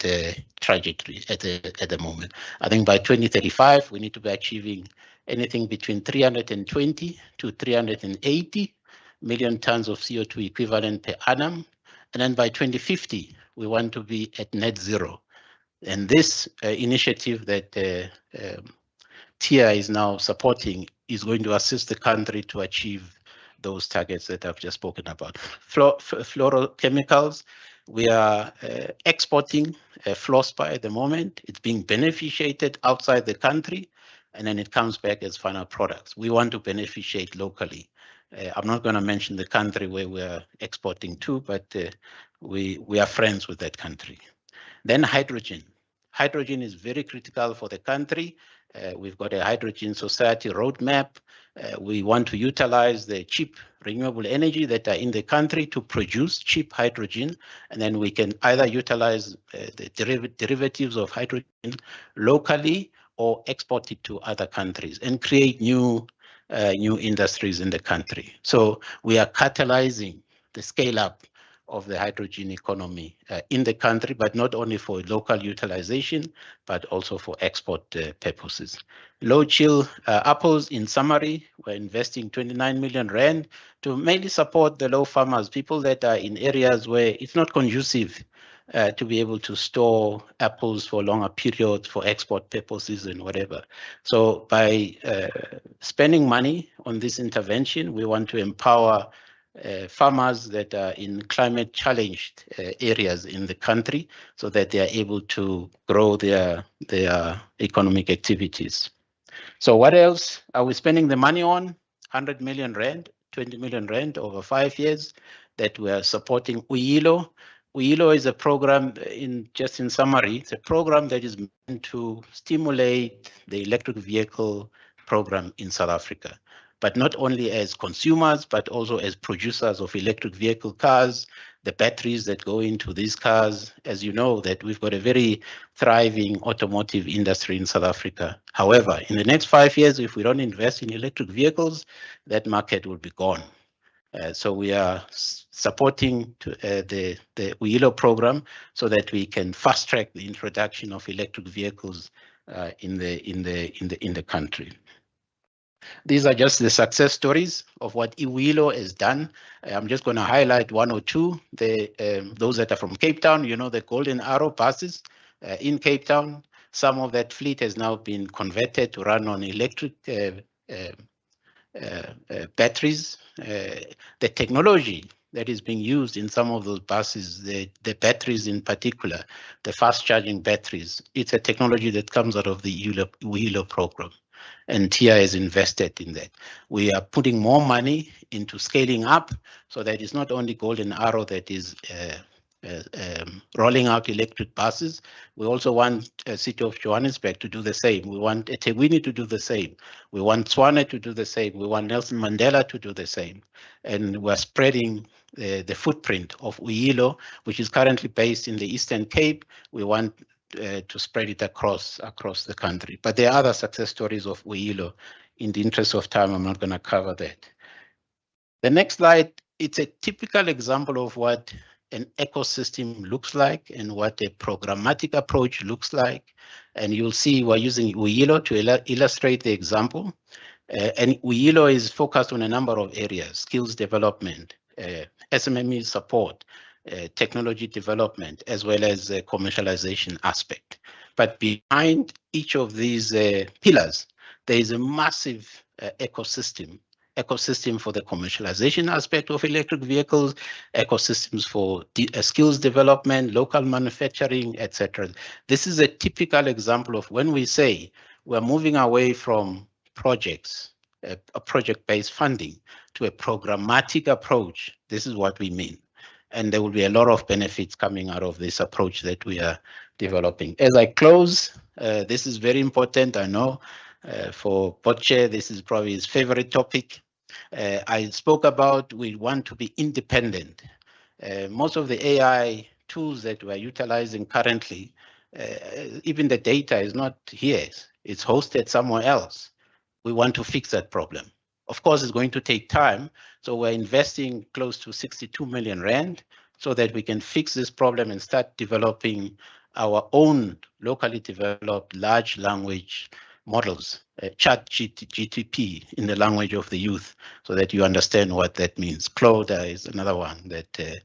trajectory at the moment. I think by 2035, we need to be achieving anything between 320 to 380 million tons of CO2 equivalent per annum. And then by 2050, we want to be at net zero. And this initiative that TIA is now supporting is going to assist the country to achieve those targets that I've just spoken about. Fluorochemicals, we are exporting fluorspar at the moment. It's being beneficiated outside the country, and then it comes back as final products. We want to beneficiate locally. I'm not going to mention the country where we're exporting to, but we are friends with that country. Then hydrogen. Hydrogen is very critical for the country. We've got a hydrogen society roadmap. We want to utilize the cheap renewable energy that are in the country to produce cheap hydrogen, and then we can either utilize the derivatives of hydrogen locally or export it to other countries and create new industries in the country. So we are catalyzing the scale up of the hydrogen economy in the country, but not only for local utilization, but also for export purposes. Low chill apples, in summary, we're investing 29 million rand to mainly support the low farmers, people that are in areas where it's not conducive to be able to store apples for longer periods for export purposes and whatever. So by spending money on this intervention, we want to empower farmers that are in climate challenged areas in the country so that they are able to grow their economic activities. So what else are we spending the money on? 100 million rand, 20 million rand over 5 years that we are supporting Uyilo. Uyilo is a program, just in summary, it's a program that is meant to stimulate the electric vehicle program in South Africa, but not only as consumers, but also as producers of electric vehicle cars, the batteries that go into these cars. As you know, that we've got a very thriving automotive industry in South Africa. However, in the next 5 years, if we don't invest in electric vehicles, that market will be gone. So we are supporting the Uyilo program so that we can fast track the introduction of electric vehicles in the country. These are just the success stories of what Uyilo has done. I'm just going to highlight one or two. Those that are from Cape Town, you know, the Golden Arrow buses in Cape Town. Some of that fleet has now been converted to run on electric batteries. The technology that is being used in some of those buses, the batteries in particular, the fast charging batteries, it's a technology that comes out of the Uyilo program. And TIA has invested in that. We are putting more money into scaling up so that it's not only Golden Arrow that is rolling out electric buses. We also want City of Johannesburg to do the same. We want eThekwini to do the same. We want Tshwane to do the same. We want Nelson Mandela to do the same. And we're spreading the footprint of Uyilo, which is currently based in the Eastern Cape. We want to spread it across the country. But there are other success stories of Uyilo. In the interest of time, I'm not going to cover that. The next slide, it's a typical example of what an ecosystem looks like and what a programmatic approach looks like. And you'll see we're using Uyilo to illustrate the example. And Uyilo is focused on a number of areas: skills development, SMME support, technology development, as well as the commercialization aspect. But behind each of these pillars, there is a massive ecosystem for the commercialization aspect of electric vehicles, ecosystems for skills development, local manufacturing, etc. This is a typical example of when we say we're moving away from projects, a project-based funding, to a programmatic approach. This is what we mean. And there will be a lot of benefits coming out of this approach that we are developing. As I close, this is very important, I know, for Botche, this is probably his favorite topic. I spoke about we want to be independent. Most of the AI tools that we're utilizing currently, even the data is not here, it's hosted somewhere else. We want to fix that problem. Of course, it's going to take time, so we're investing close to 62 million rand so that we can fix this problem and start developing our own locally developed large language models, ChatGTP in the language of the youth, so that you understand what that means. Claude is another one that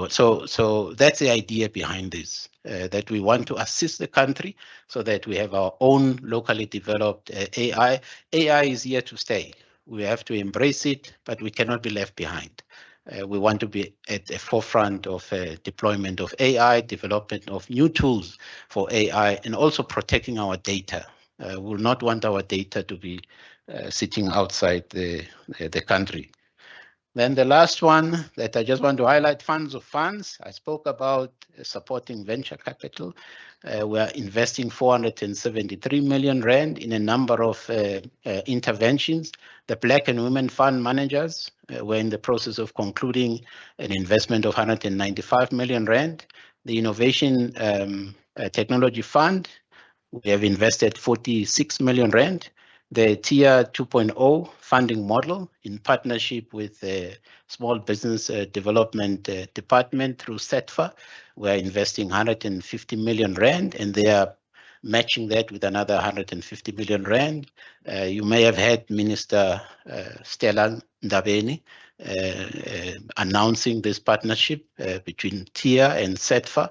so that's the idea behind this, that we want to assist the country so that we have our own locally developed AI. AI is here to stay. We have to embrace it, but we cannot be left behind. We want to be at the forefront of deployment of AI, development of new tools for AI, and also protecting our data. We will not want our data to be sitting outside the country. Then the last one that I just want to highlight, funds of funds. I spoke about supporting venture capital. We are investing 473 million rand in a number of interventions. The Black and Women Fund Managers, we're in the process of concluding an investment of 195 million rand. The Innovation Technology Fund, we have invested 46 million rand. The TIA 2.0 funding model in partnership with the Small Business Development Department through SETFA, we're investing 150 million rand, and they are matching that with another 150 million rand. You may have had Minister Stella Ndabeni announcing this partnership between TIA and SETFA.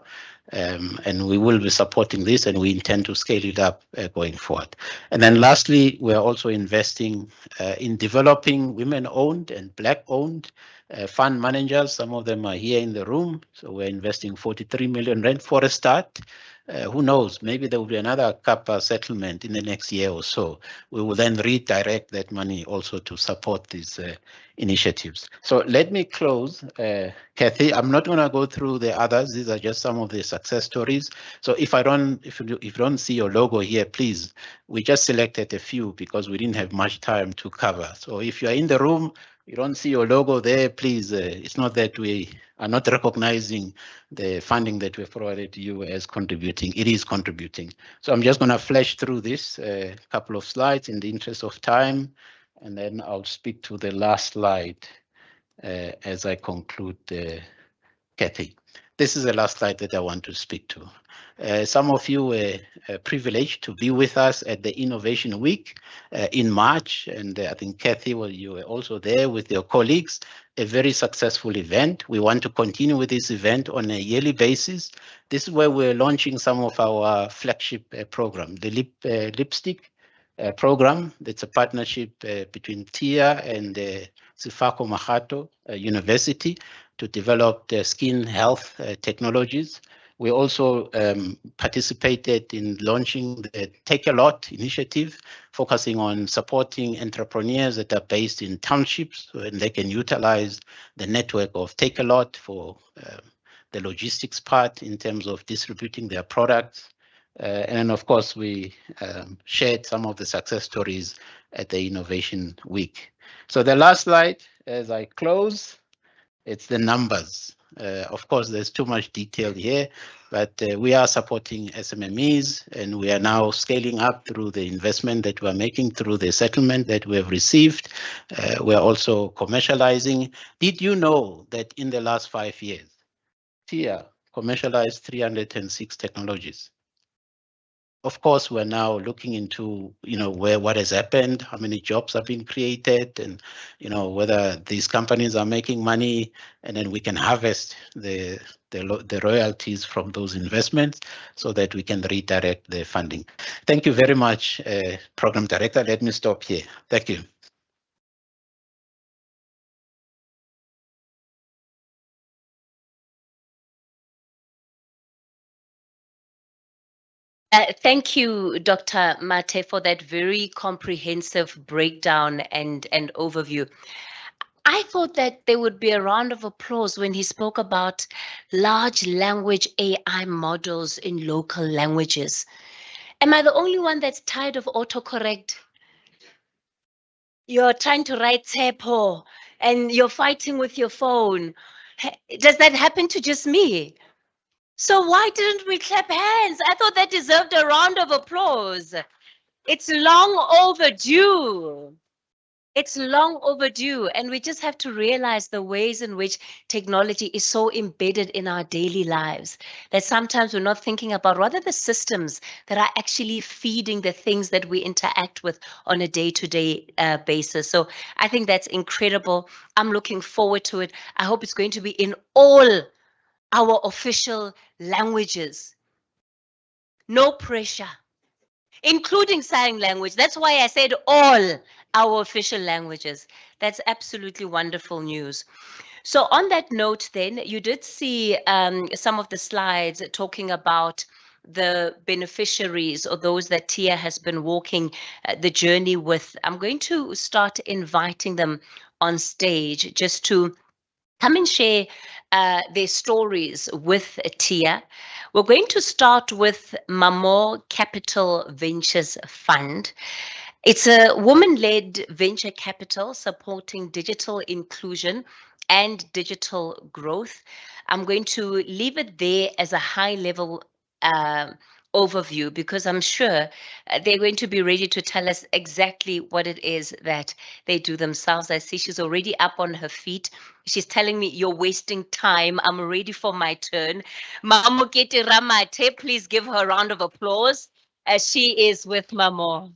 And we will be supporting this, and we intend to scale it up going forward. And then lastly, we're also investing in developing women-owned and Black-owned fund managers. Some of them are here in the room. So we're investing 43 million rand for a start. Who knows, maybe there will be another CAPA settlement in the next year or so. We will then redirect that money also to support these initiatives. So let me close, Kathy. I'm not going to go through the others. These are just some of the success stories. So if you don't see your logo here, please, we just selected a few because we didn't have much time to cover. So if you're in the room, you don't see your logo there, please, it's not that we are not recognizing the funding that we've provided to you as contributing. It is contributing. So I'm just going to flash through this couple of slides in the interest of time, and then I'll speak to the last slide as I conclude, Kathy. This is the last slide that I want to speak to. Some of you were privileged to be with us at the Innovation Week in March, and I think Kathy, well, you were also there with your colleagues. A very successful event. We want to continue with this event on a yearly basis. This is where we're launching some of our flagship program, the lipstick program. That's a partnership between TIA and Sefako Mahato University to develop the skin health technologies. We also participated in launching the Take a Lot initiative, focusing on supporting entrepreneurs that are based in townships, and they can utilize the network of Take a Lot for the logistics part in terms of distributing their products. And of course, we shared some of the success stories at the Innovation Week. So the last slide, as I close, it's the numbers. Of course, there's too much detail here, but we are supporting SMMEs, and we are now scaling up through the investment that we're making through the settlement that we have received. We're also commercializing. Did you know that in the last 5 years, TIA commercialized 306 technologies? Of course, we're now looking into, what has happened, how many jobs have been created, and, whether these companies are making money, and then we can harvest the royalties from those investments so that we can redirect the funding. Thank you very much, Program Director. Let me stop here. Thank you. Thank you, Dr. Mate, for that very comprehensive breakdown and overview. I thought that there would be a round of applause when he spoke about large language AI models in local languages. Am I the only one that's tired of autocorrect? You're trying to write TEPO and you're fighting with your phone. Does that happen to just me? So why didn't we clap hands? I thought that deserved a round of applause. It's long overdue. It's long overdue, and we just have to realize the ways in which technology is so embedded in our daily lives that sometimes we're not thinking about rather the systems that are actually feeding the things that we interact with on a day-to-day basis. So I think that's incredible. I'm looking forward to it. I hope it's going to be in all our official languages. No pressure, including sign language. That's why I said all our official languages. That's absolutely wonderful news. So on that note, then, you did see some of the slides talking about the beneficiaries or those that TIA has been walking the journey with. I'm going to start inviting them on stage just to come and share their stories with TIA. We're going to start with Mamo Capital Ventures Fund. It's a woman-led venture capital supporting digital inclusion and digital growth. I'm going to leave it there as a high-level overview because I'm sure they're going to be ready to tell us exactly what it is that they do themselves. I see she's already up on her feet. She's telling me, you're wasting time. I'm ready for my turn. Mamokete Ramate, please give her a round of applause. as she is with Mamo.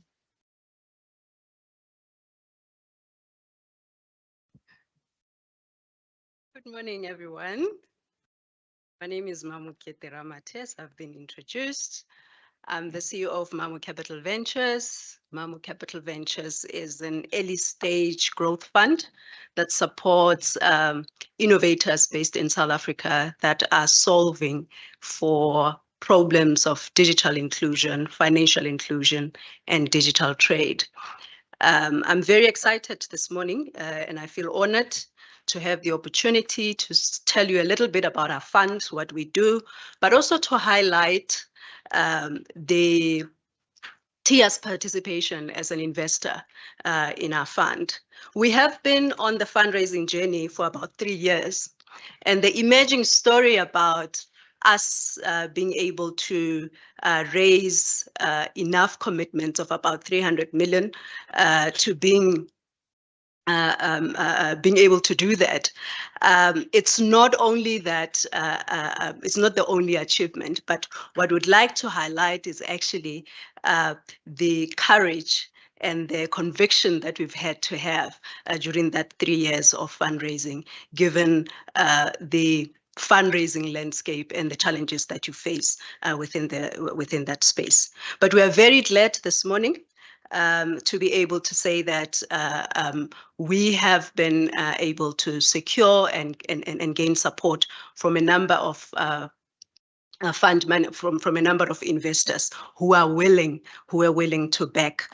Good morning, everyone. My name is Mamu Ramates. I've been introduced. I'm the CEO of Mamu Capital Ventures. Mamu Capital Ventures is an early stage growth fund that supports innovators based in South Africa that are solving for problems of digital inclusion, financial inclusion, and digital trade. I'm very excited this morning and I feel honored to have the opportunity to tell you a little bit about our fund, what we do, but also to highlight the TIA's participation as an investor in our fund. We have been on the fundraising journey for about 3 years, and the emerging story about us being able to raise enough commitments of about 300 million to being able to do that. It's not only that, it's not the only achievement, but what we'd like to highlight is actually the courage and the conviction that we've had to have during that 3 years of fundraising, given the fundraising landscape and the challenges that you face within that space. But we are very glad this morning to be able to say that we have been able to secure and gain support from a number of from a number of investors who are willing to back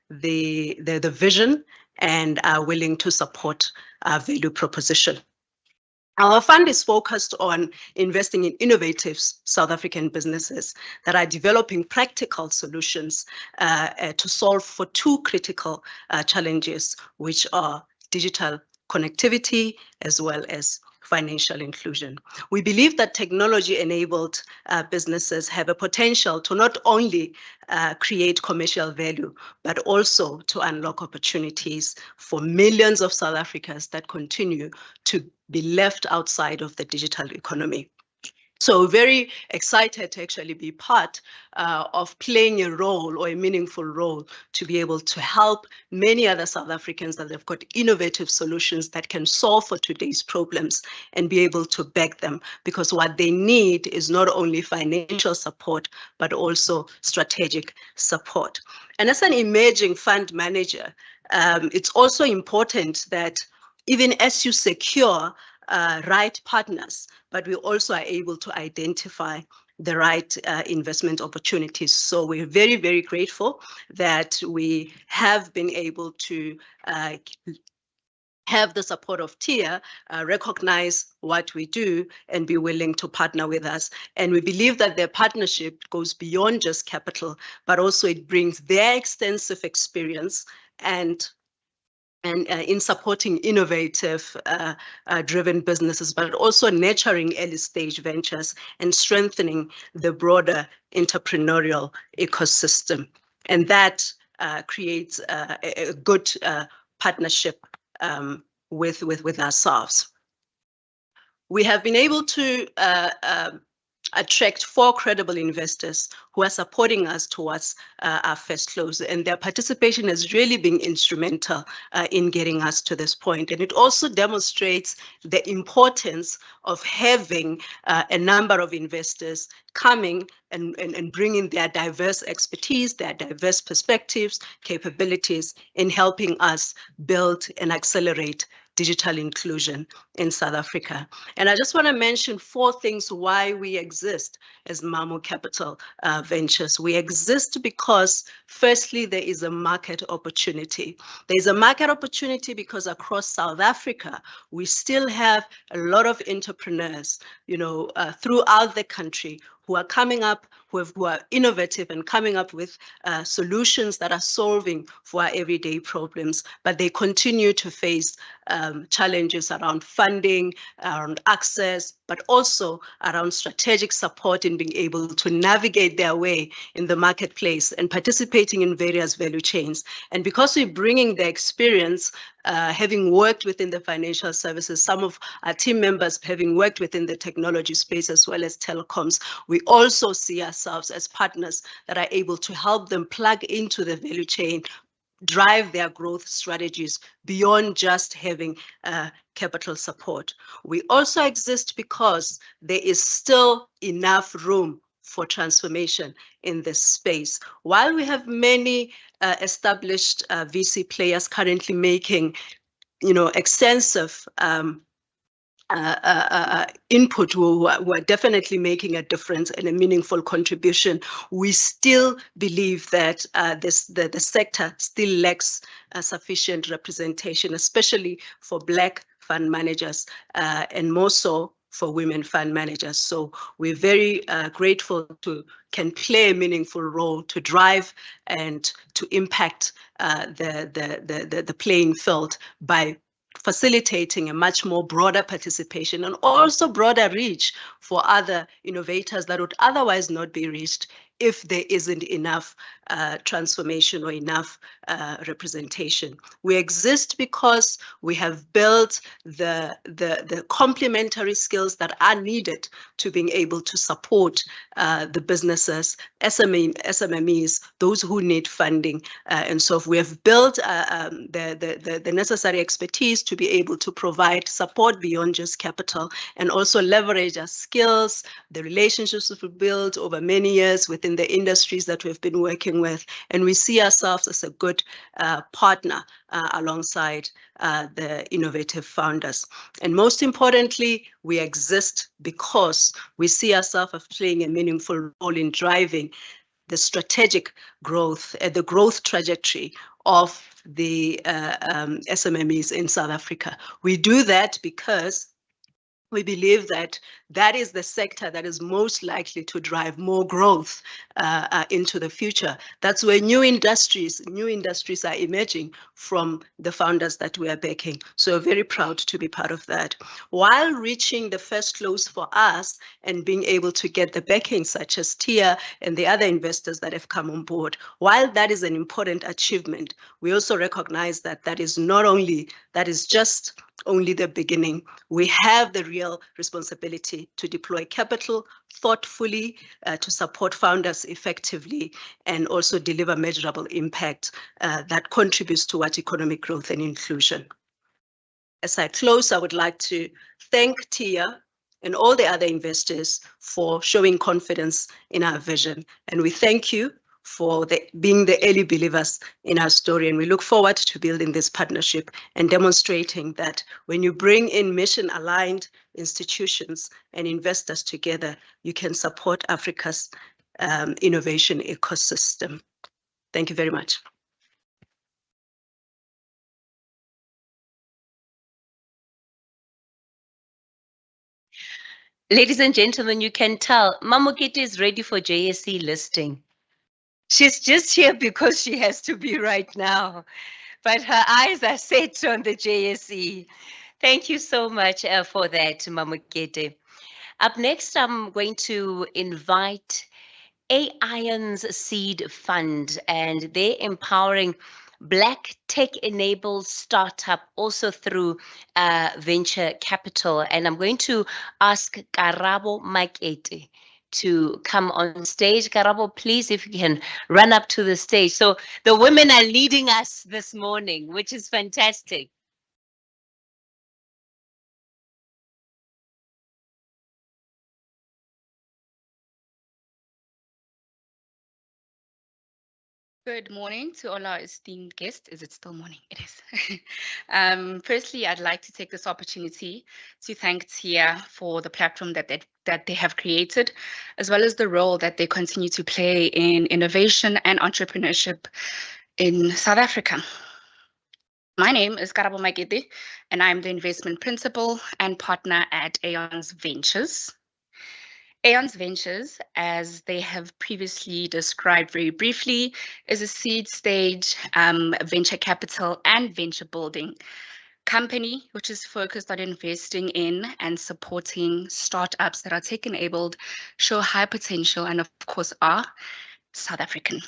the vision and are willing to support our value proposition. Our fund is focused on investing in innovative South African businesses that are developing practical solutions to solve for 2 critical challenges, which are digital connectivity as well as financial inclusion. We believe that technology-enabled businesses have a potential to not only create commercial value, but also to unlock opportunities for millions of South Africans that continue to be left outside of the digital economy. So very excited to actually be part of playing a role or a meaningful role to be able to help many other South Africans that have got innovative solutions that can solve for today's problems and be able to back them, because what they need is not only financial support, but also strategic support. And as an emerging fund manager, it's also important that even as you secure right partners, but we also are able to identify the right investment opportunities. So we're very, very grateful that we have been able to have the support of TIA, recognize what we do and be willing to partner with us. And we believe that their partnership goes beyond just capital, but also it brings their extensive experience and in supporting innovative driven businesses, but also nurturing early stage ventures and strengthening the broader entrepreneurial ecosystem. And that creates a good partnership with ourselves. We have been able to attract 4 credible investors who are supporting us towards our first close, and their participation has really been instrumental in getting us to this point. And it also demonstrates the importance of having a number of investors coming and bringing their diverse expertise, their diverse perspectives, capabilities in helping us build and accelerate digital inclusion in South Africa. And I just want to mention 4 things why we exist as Mamu Capital Ventures. We exist because, firstly, there is a market opportunity. There is a market opportunity because across South Africa, we still have a lot of entrepreneurs, throughout the country who are coming up, who are innovative and coming up with solutions that are solving for our everyday problems, but they continue to face challenges around funding, around access, but also around strategic support in being able to navigate their way in the marketplace and participating in various value chains. And because we're bringing the experience having worked within the financial services, some of our team members having worked within the technology space as well as telecoms, we also see ourselves as partners that are able to help them plug into the value chain, drive their growth strategies beyond just having capital support. We also exist because there is still enough room for transformation in this space. While we have many established VC players currently making, extensive input who are definitely making a difference and a meaningful contribution, we still believe that the sector still lacks sufficient representation, especially for Black fund managers and more so for women fund managers. So we're very grateful to can play a meaningful role to drive and to impact the playing field by facilitating a much more broader participation and also broader reach for other innovators that would otherwise not be reached if there isn't enough transformation or enough representation. We exist because we have built the complementary skills that are needed to being able to support the businesses, SMMEs, those who need funding. And so we have built the necessary expertise to be able to provide support beyond just capital and also leverage our skills, the relationships we've built over many years within the industries that we've been working with. And we see ourselves as a good partner alongside the innovative founders. And most importantly, we exist because we see ourselves as playing a meaningful role in driving the strategic growth, the growth trajectory of the SMMEs in South Africa. We do that because we believe that that is the sector that is most likely to drive more growth into the future. That's where new industries are emerging from the founders that we are backing. So very proud to be part of that. While reaching the first close for us and being able to get the backing such as TIA and the other investors that have come on board, while that is an important achievement, we also recognize that that is just only the beginning. We have the real responsibility to deploy capital thoughtfully, to support founders effectively, and also deliver measurable impact that contributes towards economic growth and inclusion. As I close, I would like to thank TIA and all the other investors for showing confidence in our vision. And we thank you for being the early believers in our story. And we look forward to building this partnership and demonstrating that when you bring in mission-aligned institutions and investors together, you can support Africa's innovation ecosystem. Thank you very much. Ladies and gentlemen, you can tell Mamokete is ready for JSE listing. She's just here because she has to be right now, but her eyes are set on the JSE. Thank you so much for that, Mamokete. Up next, I'm going to invite AION's Seed Fund, and they're empowering Black tech-enabled startup also through venture capital. And I'm going to ask Karabo Makete to come on stage. Karabo, please, if you can run up to the stage. So the women are leading us this morning, which is fantastic. Good morning to all our esteemed guests. Is it still morning? It is. Firstly, I'd like to take this opportunity to thank TIA for the platform that they have created, as well as the role that they continue to play in innovation and entrepreneurship in South Africa. My name is Karabo Makete, and I'm the investment principal and partner at AION's Ventures. AION's Ventures, as they have previously described very briefly, is a seed stage venture capital and venture building company, which is focused on investing in and supporting startups that are tech-enabled, show high potential, and of course are South African.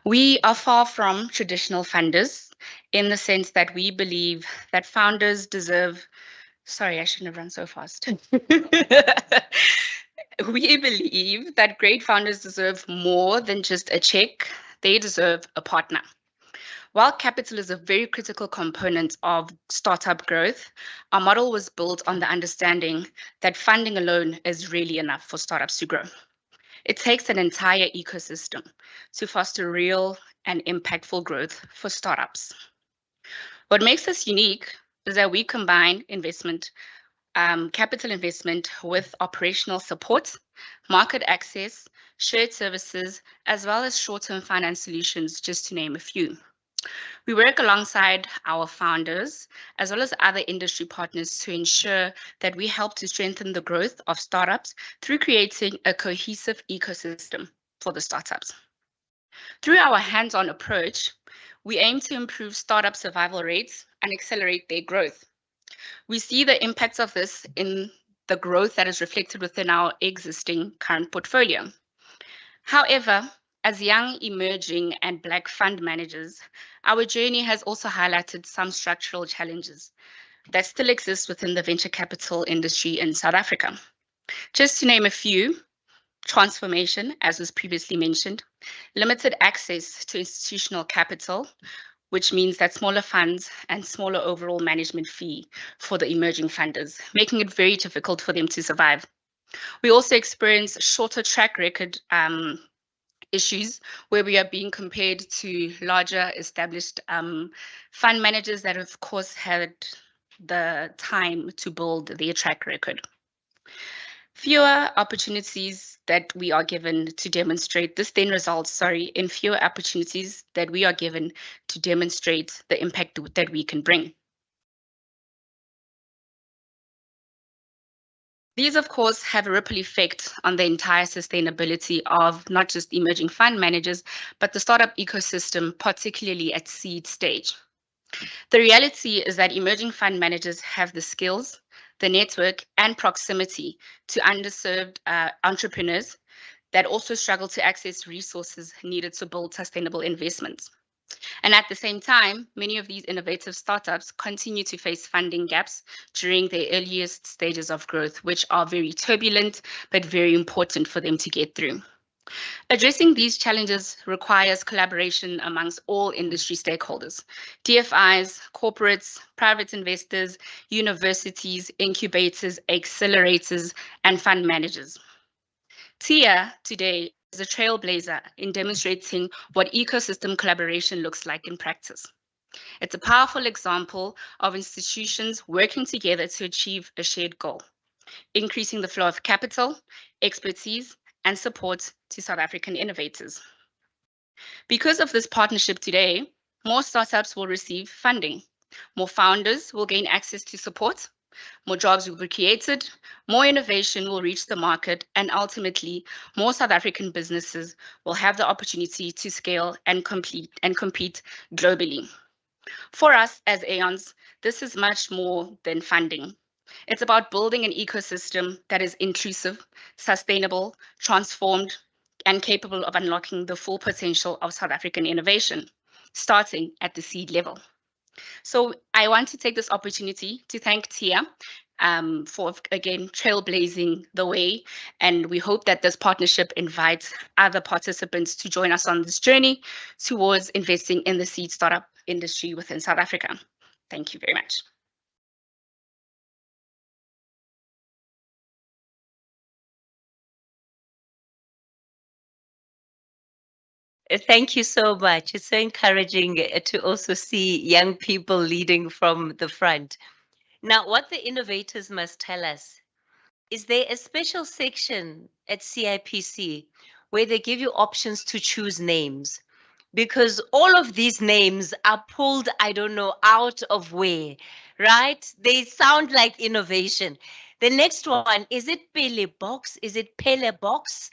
We are far from traditional funders, in the sense that we believe that founders deserve, sorry, I shouldn't have run so fast. We believe that great founders deserve more than just a check, they deserve a partner. While capital is a very critical component of startup growth, our model was built on the understanding that funding alone is really enough for startups to grow. It takes an entire ecosystem to foster real and impactful growth for startups. What makes us unique is that we combine investment, capital investment with operational support, market access, shared services, as well as short-term finance solutions, just to name a few. We work alongside our founders as well as other industry partners to ensure that we help to strengthen the growth of startups through creating a cohesive ecosystem for the startups. Through our hands-on approach, we aim to improve startup survival rates and accelerate their growth. We see the impacts of this in the growth that is reflected within our existing current portfolio. However, as young, emerging, and Black fund managers, our journey has also highlighted some structural challenges that still exist within the venture capital industry in South Africa. Just to name a few, transformation, as was previously mentioned, limited access to institutional capital, which means that smaller funds and smaller overall management fee for the emerging funders, making it very difficult for them to survive. We also experience shorter track record issues where we are being compared to larger established fund managers that of course had the time to build their track record. Fewer opportunities that we are given to demonstrate, this then results, in fewer opportunities that we are given to demonstrate the impact that we can bring. These, of course, have a ripple effect on the entire sustainability of not just emerging fund managers, but the startup ecosystem, particularly at seed stage. The reality is that emerging fund managers have the skills, the network, and proximity to underserved entrepreneurs that also struggle to access resources needed to build sustainable investments. And at the same time, many of these innovative startups continue to face funding gaps during their earliest stages of growth, which are very turbulent, but very important for them to get through. Addressing these challenges requires collaboration amongst all industry stakeholders, DFIs, corporates, private investors, universities, incubators, accelerators, and fund managers. TIA today is a trailblazer in demonstrating what ecosystem collaboration looks like in practice. It's a powerful example of institutions working together to achieve a shared goal, increasing the flow of capital, expertise, and support to South African innovators. Because of this partnership today, more startups will receive funding, more founders will gain access to support, more jobs will be created, more innovation will reach the market, and ultimately, more South African businesses will have the opportunity to scale and compete globally. For us as Aeons, this is much more than funding. It's about building an ecosystem that is inclusive, sustainable, transformed, and capable of unlocking the full potential of South African innovation, starting at the seed level. So I want to take this opportunity to thank TIA for, again, trailblazing the way. And we hope that this partnership invites other participants to join us on this journey towards investing in the seed startup industry within South Africa. Thank you very much. Thank you so much. It's so encouraging to also see young people leading from the front. Now, what the innovators must tell us, is there a special section at CIPC where they give you options to choose names? Because all of these names are pulled, I don't know, out of where, right? They sound like innovation. The next one, is it Pele Box? Is it Pele Box?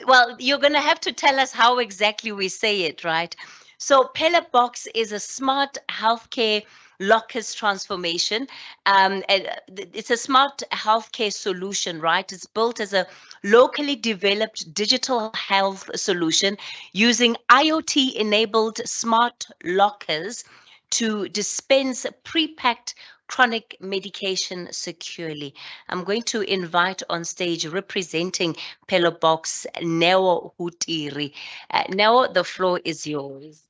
Well, you're going to have to tell us how exactly we say it, right? So Pele Box is a smart healthcare lockers transformation. It's a smart healthcare solution, right? It's built as a locally developed digital health solution using IoT-enabled smart lockers to dispense pre-packed chronic medication securely. I'm going to invite on stage representing Pelobox, Neo Hutiri. Neo, the floor is yours.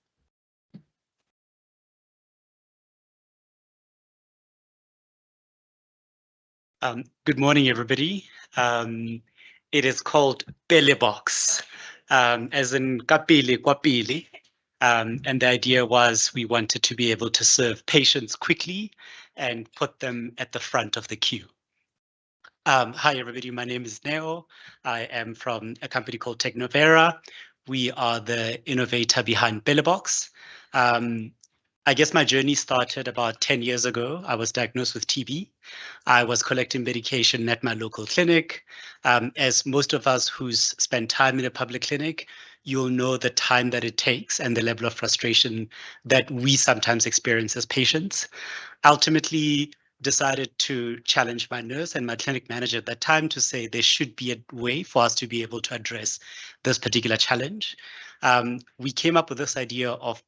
Good morning, everybody. It is called Belly Box, as in kapili kwapili. And the idea was we wanted to be able to serve patients quickly and put them at the front of the queue. Hi, everybody. My name is Neo. I am from a company called Technovera. We are the innovator behind Belly Box. I guess my journey started about 10 years ago. I was diagnosed with TB. I was collecting medication at my local clinic. As most of us who's spent time in a public clinic, you'll know the time that it takes and the level of frustration that we sometimes experience as patients. Ultimately, decided to challenge my nurse and my clinic manager at that time to say there should be a way for us to be able to address this particular challenge. We came up with this idea of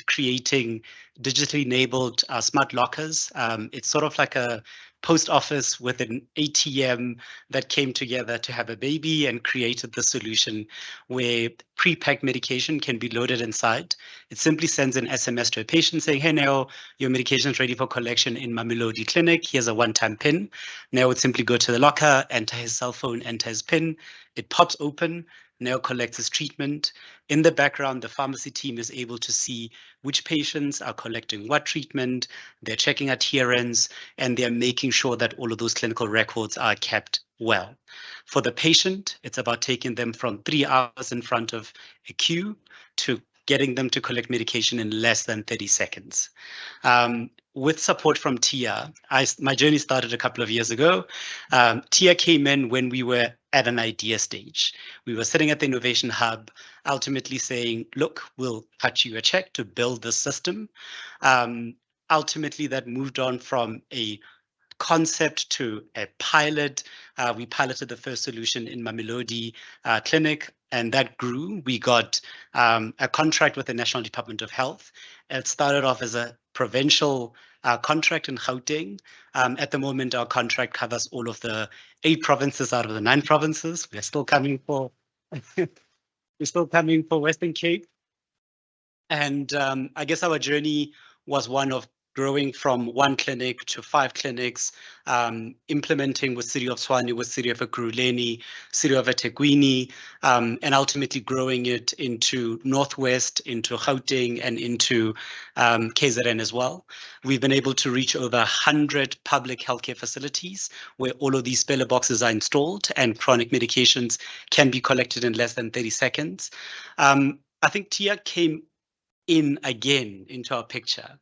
creating digitally enabled smart lockers. It's sort of like a post office with an ATM that came together to have a baby and created the solution where pre-packed medication can be loaded inside. It simply sends an SMS to a patient saying, hey, Neo, your medication is ready for collection in Mamelodi Clinic. Here's a one-time PIN. Neo would simply go to the locker, enter his cell phone, enter his PIN. It pops open. Neo collects his treatment. In the background, the pharmacy team is able to see which patients are collecting what treatment, they're checking adherence, and they're making sure that all of those clinical records are kept well. For the patient, it's about taking them from 3 hours in front of a queue to getting them to collect medication in less than 30 seconds. With support from TIA, my journey started a couple of years ago. TIA came in when we were at an idea stage. We were sitting at the Innovation Hub, ultimately saying, look, we'll cut you a check to build this system. Ultimately, that moved on from a concept to a pilot. We piloted the first solution in Mamelodi Clinic, and that grew. We got a contract with the National Department of Health. It started off as a provincial contract in Gauteng. At the moment, our contract covers all of the 8 provinces out of the 9 provinces. We're still coming for Western Cape. And I guess our journey was one of growing from 1 clinic to 5 clinics, implementing with City of Tshwane, with City of Ekurhuleni, City of eThekwini, and ultimately growing it into Northwest, into Gauteng, and into KZN as well. We've been able to reach over 100 public healthcare facilities where all of these spiller boxes are installed and chronic medications can be collected in less than 30 seconds. I think TIA came in again into our picture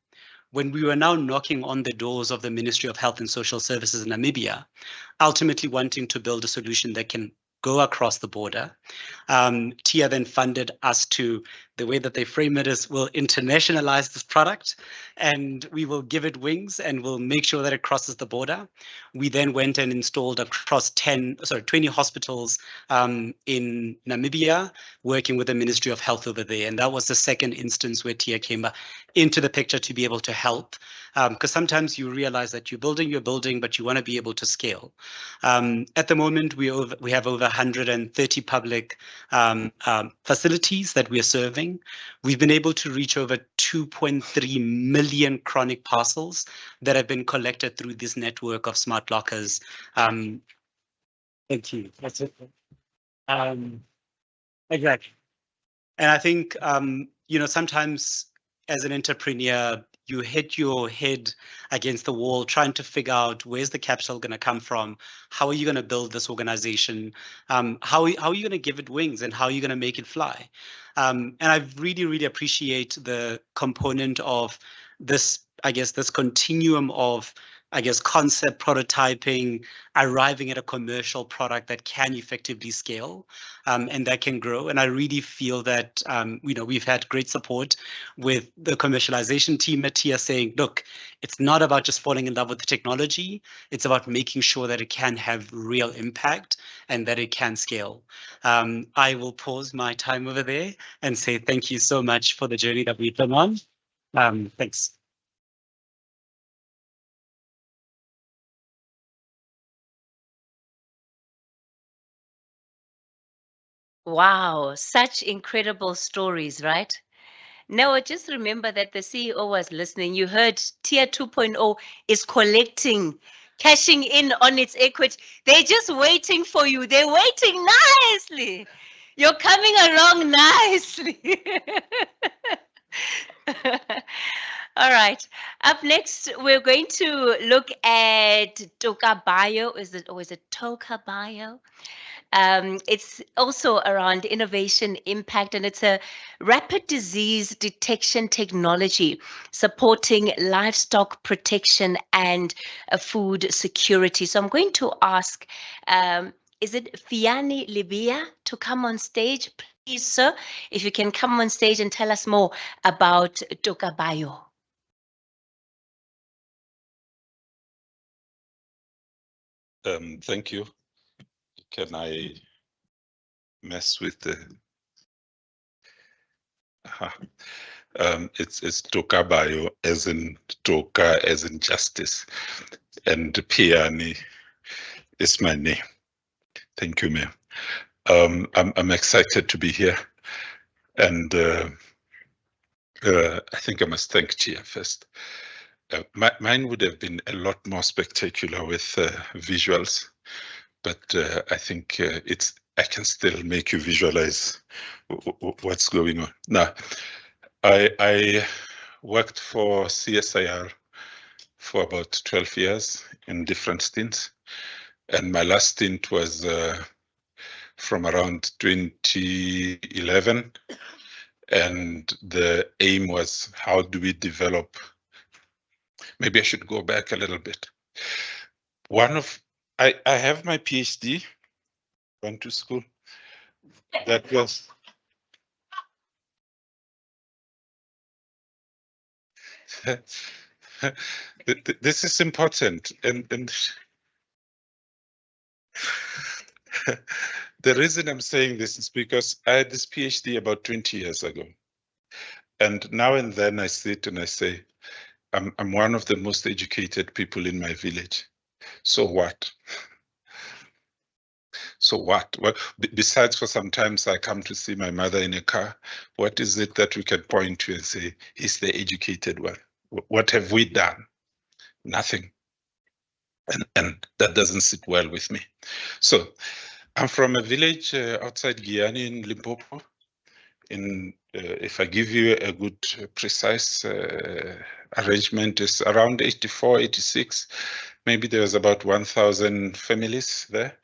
when we were now knocking on the doors of the Ministry of Health and Social Services in Namibia, ultimately wanting to build a solution that can go across the border. TIA then funded us to, the way that they frame it is, we'll internationalize this product and we will give it wings and we'll make sure that it crosses the border. We then went and installed across 20 hospitals in Namibia, working with the Ministry of Health over there. And that was the second instance where TIA came into the picture to be able to help. Because sometimes you realize that you're building, but you want to be able to scale. At the moment, we have over 130 public facilities that we are serving. We've been able to reach over 2.3 million chronic parcels that have been collected through this network of smart lockers. Thank you. That's it. Exactly. And I think, sometimes as an entrepreneur, you hit your head against the wall trying to figure out where's the capital going to come from? How are you going to build this organization? How are you going to give it wings and how are you going to make it fly? And I really, really appreciate the component of this, this continuum of, concept prototyping, arriving at a commercial product that can effectively scale and that can grow. And I really feel that, we've had great support with the commercialization team at TIA saying, look, it's not about just falling in love with the technology. It's about making sure that it can have real impact and that it can scale. I will pause my time over there and say thank you so much for the journey that we've been on. Thanks. Wow, such incredible stories, right? Now, just remember that the CEO was listening. You heard Tier 2.0 is collecting, cashing in on its equity. They're just waiting for you. They're waiting nicely. You're coming along nicely. All right. Up next, we're going to look at Toka Bio. Is it, or is it Toka Bio? It's also around innovation impact, and it's a rapid disease detection technology supporting livestock protection and food security. So I'm going to ask, is it Fiani Libya to come on stage? Please, sir, if you can come on stage and tell us more about Toka Bio. Thank you. Can I mess with the? It's Toka Bio, as in Toka, as in justice, and Piani is my name. Thank you, ma'am. I'm excited to be here, and I think I must thank Tia first. Mine would have been a lot more spectacular with visuals, but I think I can still make you visualize what's going on. Now, I worked for CSIR for about 12 years in different stints, and my last stint was from around 2011, and the aim was, how do we develop? Maybe I should go back a little bit. I have my PhD, went to school. That was this is important, and the reason I'm saying this is because I had this PhD about 20 years ago, and now and then I sit and I say, I'm one of the most educated people in my village. So what? So what? Well, besides, for sometimes I come to see my mother in a car. What is it that we can point to and say, he's the educated one? What have we done? Nothing. And that doesn't sit well with me. So I'm from a village outside Guyana in Limpopo. If I give you a good precise arrangement, is around 84, 86. Maybe there was about 1,000 families there,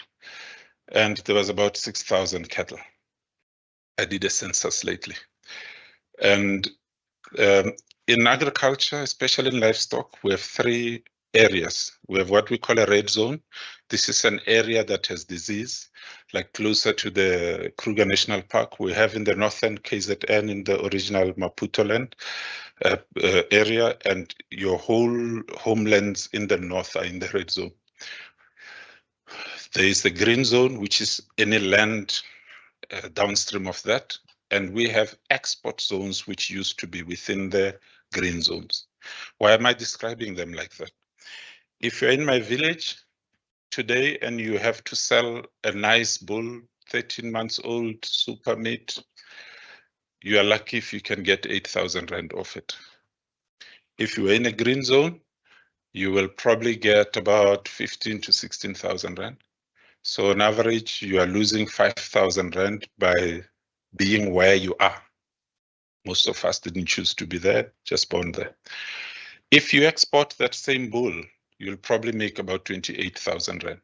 and there was about 6,000 cattle. I did a census lately. And in agriculture, especially in livestock, we have 3 areas. We have what we call a red zone. This is an area that has disease, like closer to the Kruger National Park. We have in the northern KZN, in the original Maputo land area, and your whole homelands in the north are in the red zone. There is the green zone, which is any land downstream of that. And we have export zones, which used to be within the green zones. Why am I describing them like that? If you're in my village today and you have to sell a nice bull, 13 months old, super meat, you are lucky if you can get 8,000 Rand off it. If you are in a green zone, you will probably get about 15 to 16,000 Rand. So on average, you are losing 5,000 Rand by being where you are. Most of us didn't choose to be there, just born there. If you export that same bull, you'll probably make about 28,000 Rand.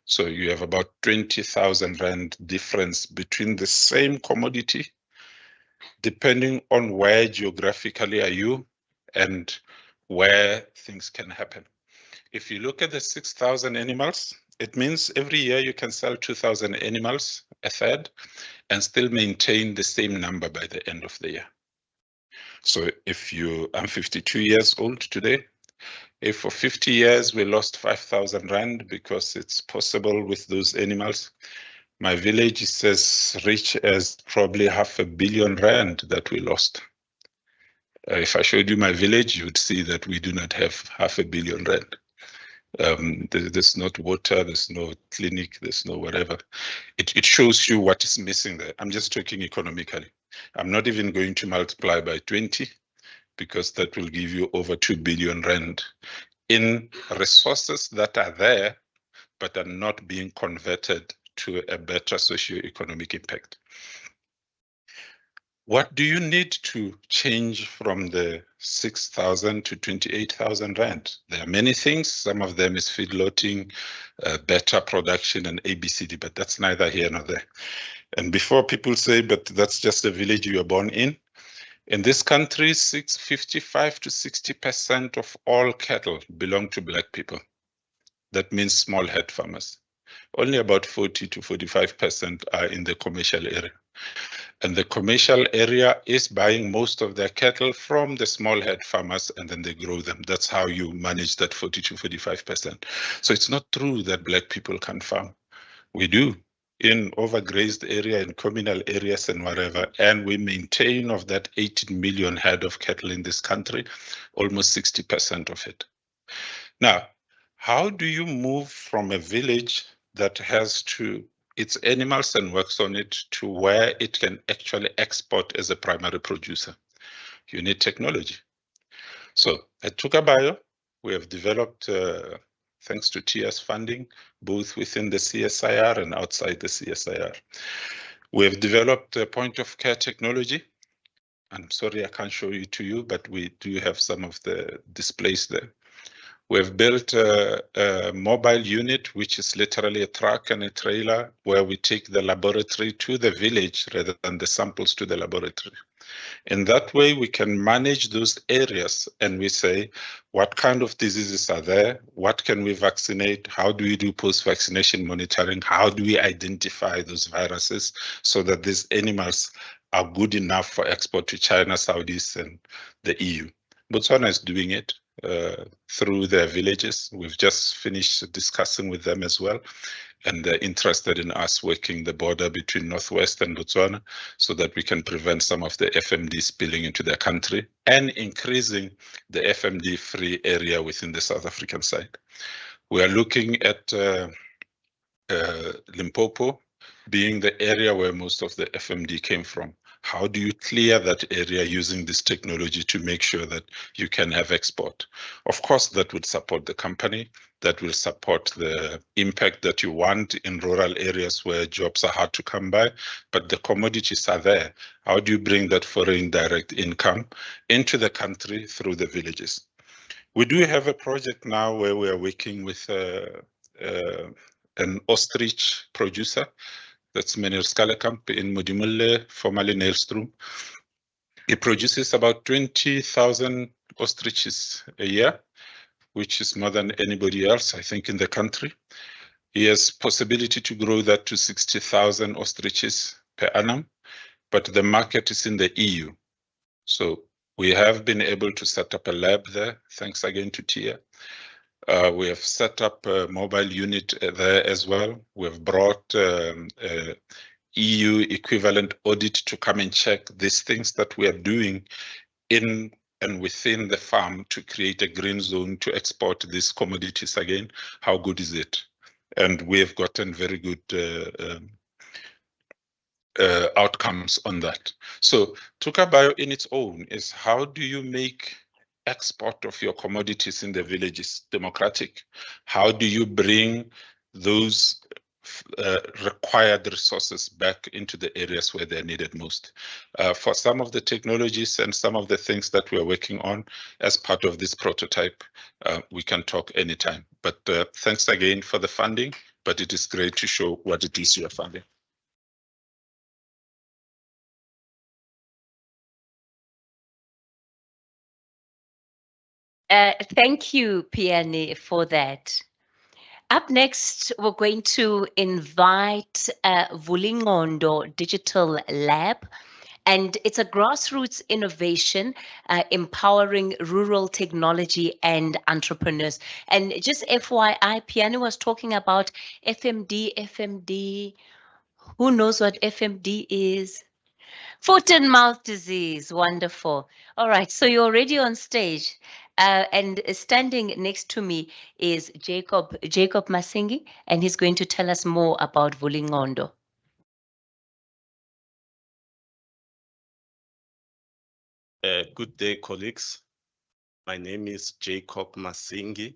So you have about 20,000 Rand difference between the same commodity, depending on where geographically are you and where things can happen. If you look at the 6,000 animals, it means every year you can sell 2,000 animals, a third, and still maintain the same number by the end of the year. So I'm 52 years old today. If for 50 years we lost 5,000 Rand because it's possible with those animals, my village is as rich as probably 500 million Rand that we lost. If I showed you my village, you would see that we do not have 500 million Rand. There's not water, there's no clinic, there's no whatever. It shows you what is missing there. I'm just talking economically. I'm not even going to multiply by 20 because that will give you over 2 billion rand in resources that are there but are not being converted to a better socio-economic impact. What do you need to change from the 6,000 to 28,000 rand? There are many things. Some of them is feedlotting, better production and ABCD, but that's neither here nor there. And before people say, but that's just the village you were born in this country, 55 to 60% of all cattle belong to black people. That means small head farmers. Only about 40 to 45% are in the commercial area. And the commercial area is buying most of their cattle from the small head farmers, and then they grow them. That's how you manage that 40 to 45%. So it's not true that black people can farm. We do in overgrazed area, in communal areas and whatever, and we maintain of that 18 million head of cattle in this country, almost 60% of it. Now, how do you move from a village that has its animals and works on it to where it can actually export as a primary producer? You need technology. So at Tukabayo, we have developed, thanks to TIA's funding, both within the CSIR and outside the CSIR. We have developed a point of care technology. I'm sorry I can't show it to you, but we do have some of the displays there. We've built a mobile unit, which is literally a truck and a trailer, where we take the laboratory to the village rather than the samples to the laboratory. In that way, we can manage those areas and we say, what kind of diseases are there? What can we vaccinate? How do we do post-vaccination monitoring? How do we identify those viruses so that these animals are good enough for export to China, Saudis, and the EU? Botswana is doing it through their villages. We've just finished discussing with them as well, and they're interested in us working the border between Northwest and Botswana so that we can prevent some of the FMD spilling into their country and increasing the FMD-free area within the South African side. We are looking at Limpopo being the area where most of the FMD came from. How do you clear that area using this technology to make sure that you can have export? Of course, that would support the company, that will support the impact that you want in rural areas where jobs are hard to come by, but the commodities are there. How do you bring that foreign direct income into the country through the villages? We do have a project now where we are working with an ostrich producer. That's Meneer Skalekamp in Modimolle, formerly Nelstroom. He produces about 20,000 ostriches a year, which is more than anybody else, I think, in the country. He has possibility to grow that to 60,000 ostriches per annum, but the market is in the EU. So we have been able to set up a lab there, thanks again to TIA. We have set up a mobile unit there as well. We have brought EU equivalent audit to come and check these things that we are doing in and within the farm to create a green zone to export these commodities again. How good is it? And we have gotten very good outcomes on that. So Tukabayo in its own is how do you make export of your commodities in the villages democratic? How do you bring those required resources back into the areas where they're needed most? For some of the technologies and some of the things that we're working on as part of this prototype, we can talk anytime. But thanks again for the funding, but it is great to show what it is you're funding. Thank you, Piani, for that. Up next, we're going to invite Vulingondo Digital Lab, and it's a grassroots innovation empowering rural technology and entrepreneurs. And just FYI, Piani was talking about FMD. Who knows what FMD is? Foot and mouth disease, wonderful. All right, so you're already on stage, and standing next to me is Jacob Masingi, and he's going to tell us more about Vulingondo. Good day, colleagues. My name is Jacob Masingi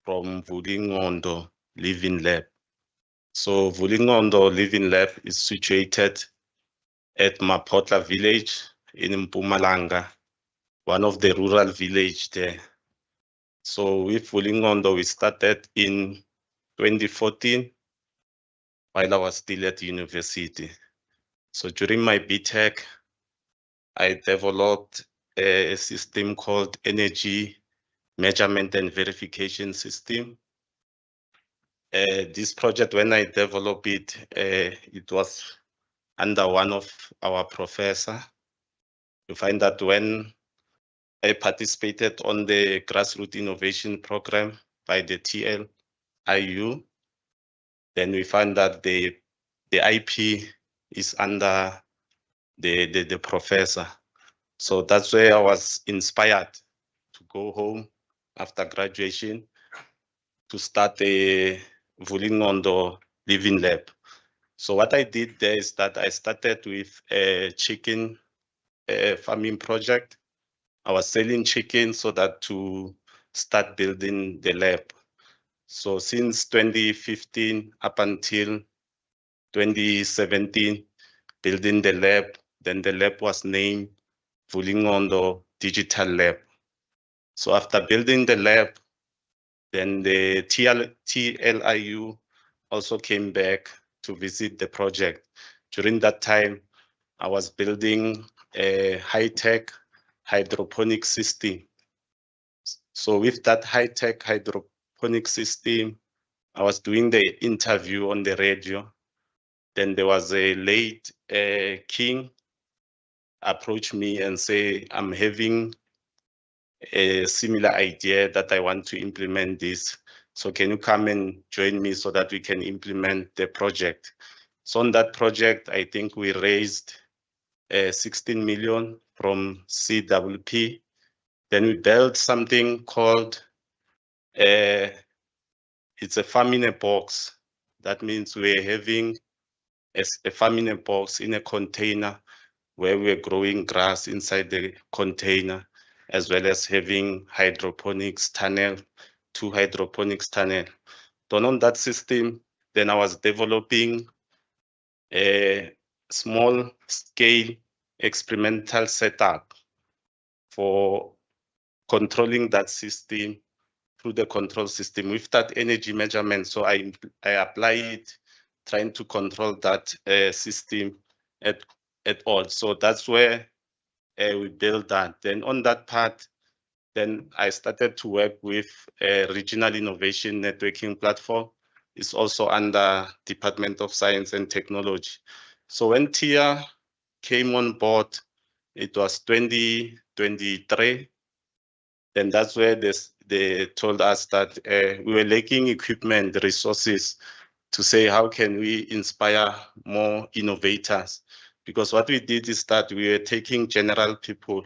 from Vulingondo Living Lab. So Vulingondo Living Lab is situated at Mapotla village in Mpumalanga, one of the rural village there. So with Vulingondo, we started in 2014 while I was still at university. So during my BTech, I developed a system called Energy Measurement and Verification System. This project, when I developed it, it was under one of our professor. You find that when I participated on the grassroots innovation program by the TLIU, then we find that the IP is under the professor. So that's where I was inspired to go home after graduation to start a Vulingondo Living Lab. So what I did there is that I started with a chicken farming project. I was selling chicken so that to start building the lab. So since 2015 up until 2017, building the lab, then the lab was named Vulingondo Digital Lab. So after building the lab, then the TLIU also came back to visit the project. During that time, I was building a high-tech hydroponic system. So with that high-tech hydroponic system, I was doing the interview on the radio. Then there was a late king approach me and say, I'm having a similar idea that I want to implement this. So can you come and join me so that we can implement the project? So on that project, I think we raised 16 million from CWP. Then we built something called, it's a farm in a box. That means we're having a farm in a box in a container where we're growing grass inside the container, as well as having hydroponics tunnel, 2 hydroponics tunnel. Then on that system, then I was developing a small scale experimental setup for controlling that system through the control system with that energy measurement. So I apply it, trying to control that system at all. So that's where we build that. Then on that part, then I started to work with a regional innovation networking platform. It's also under Department of Science and Technology. So when TIA came on board, it was 2023. Then that's where they told us that we were lacking equipment, resources to say, how can we inspire more innovators? Because what we did is that we were taking general people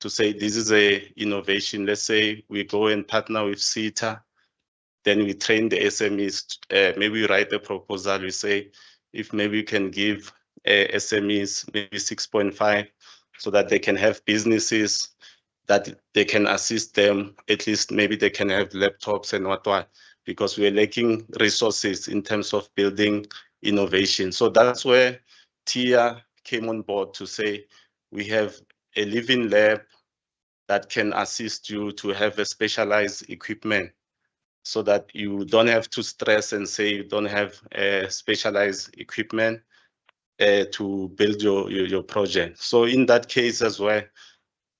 to say, this is a innovation. Let's say we go and partner with CETA, then we train the SMEs, maybe we write a proposal, we say, if maybe we can give SMEs maybe 6.5 so that they can have businesses that they can assist them, at least maybe they can have laptops and what, because we're lacking resources in terms of building innovation. So that's where TIA came on board to say, we have a living lab that can assist you to have a specialized equipment so that you don't have to stress and say you don't have specialized equipment to build your project. So in that case as well,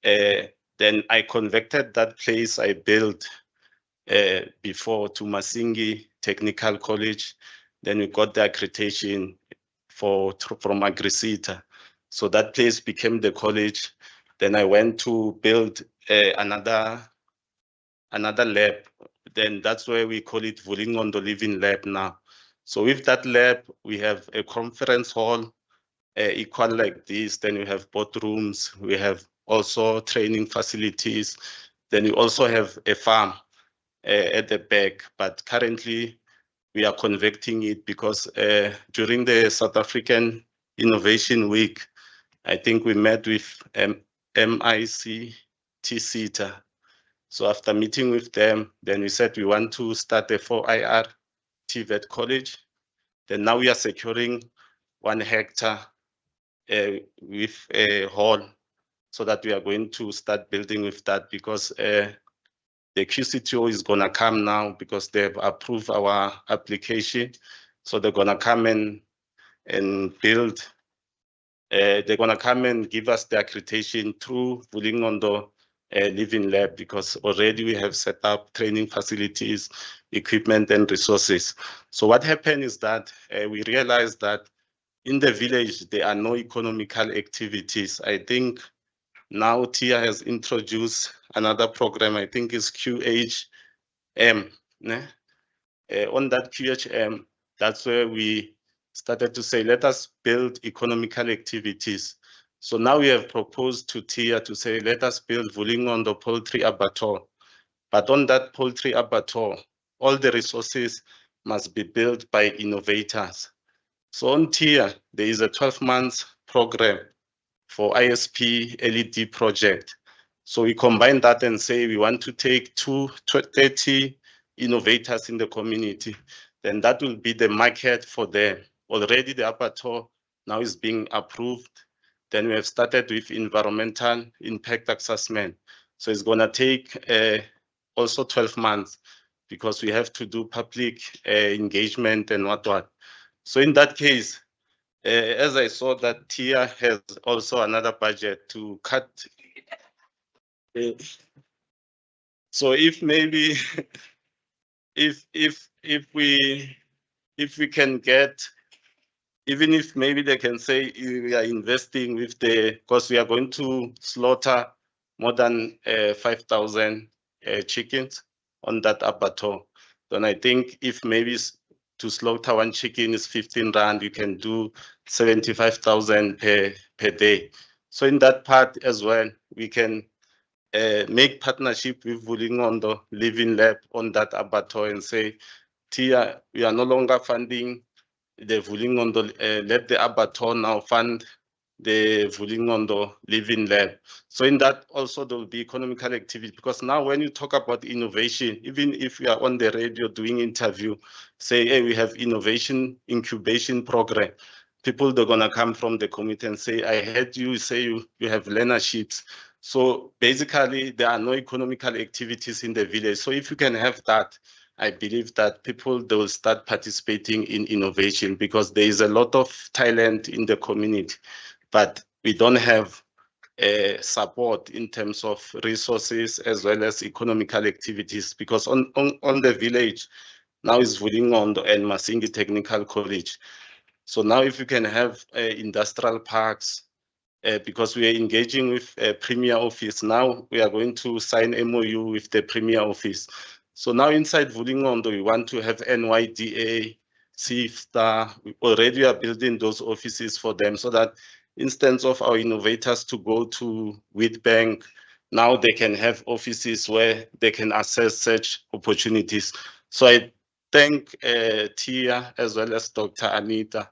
then I converted that place I built before to Masingi Technical College. Then we got the accreditation from AgriSeta. So that place became the college. Then I went to build another lab. Then that's where we call it Vulingondo Living Lab now. So with that lab, we have a conference hall equal like this. Then we have boardrooms, we have also training facilities. Then we also have a farm at the back, but currently we are converting it because during the South African Innovation Week, I think we met with MIC TCTA. So after meeting with them, then we said we want to start a 4IR TVET college. Then now we are securing 1 hectare with a hall so that we are going to start building with that because the QCTO is gonna come now because they've approved our application. So they're gonna come and build. They're gonna come and give us the accreditation through Vulingondo Living Lab because already we have set up training facilities, equipment and resources. So what happened is that we realized that in the village, there are no economical activities. I think now TIA has introduced another program, I think it's QHM. On that QHM, that's where we started to say, let us build economical activities. So now we have proposed to TIA to say, let us build Vulingondo poultry abattoir. But on that poultry abattoir, all the resources must be built by innovators. So on TIA, there is a 12-month program for ISP LED project. So we combine that and say we want to take 30 innovators in the community. Then that will be the market for them. Already the abattoir now is being approved. Then we have started with environmental impact assessment. So it's gonna take also 12 months because we have to do public engagement and what. So in that case, as I saw that TIA has also another budget to cut. So if maybe if we can get, even if maybe they can say we are investing with the, because we are going to slaughter more than 5,000 chickens on that abattoir, then I think if maybe to slaughter 1 chicken is 15 rand, you can do 75,000 per day. So in that part as well, we can make partnership with Vulingondo Living Lab on that abattoir and say, TIA, we are no longer funding the Vulingondo, let the abattoir now fund the Vulingondo Living Lab. So in that also there will be economical activity, because now when you talk about innovation, even if you are on the radio doing interview, say, hey, we have innovation incubation program, people they're gonna come from the community and say, I heard you say you have learnerships. So basically there are no economical activities in the village. So if you can have that, I believe that people, they will start participating in innovation because there is a lot of talent in the community, but we don't have support in terms of resources as well as economical activities, because on the village now is Vulingondo and Masingi Technical College. So now if you can have industrial parks, because we are engaging with Premier Office. Now we are going to sign MOU with the Premier Office. So now inside Vulingondo, we want to have NYDA, CIFTA. We already are building those offices for them so that instead of our innovators to go to Wheatbank, now they can have offices where they can access such opportunities. So I thank Tia as well as Dr. Anita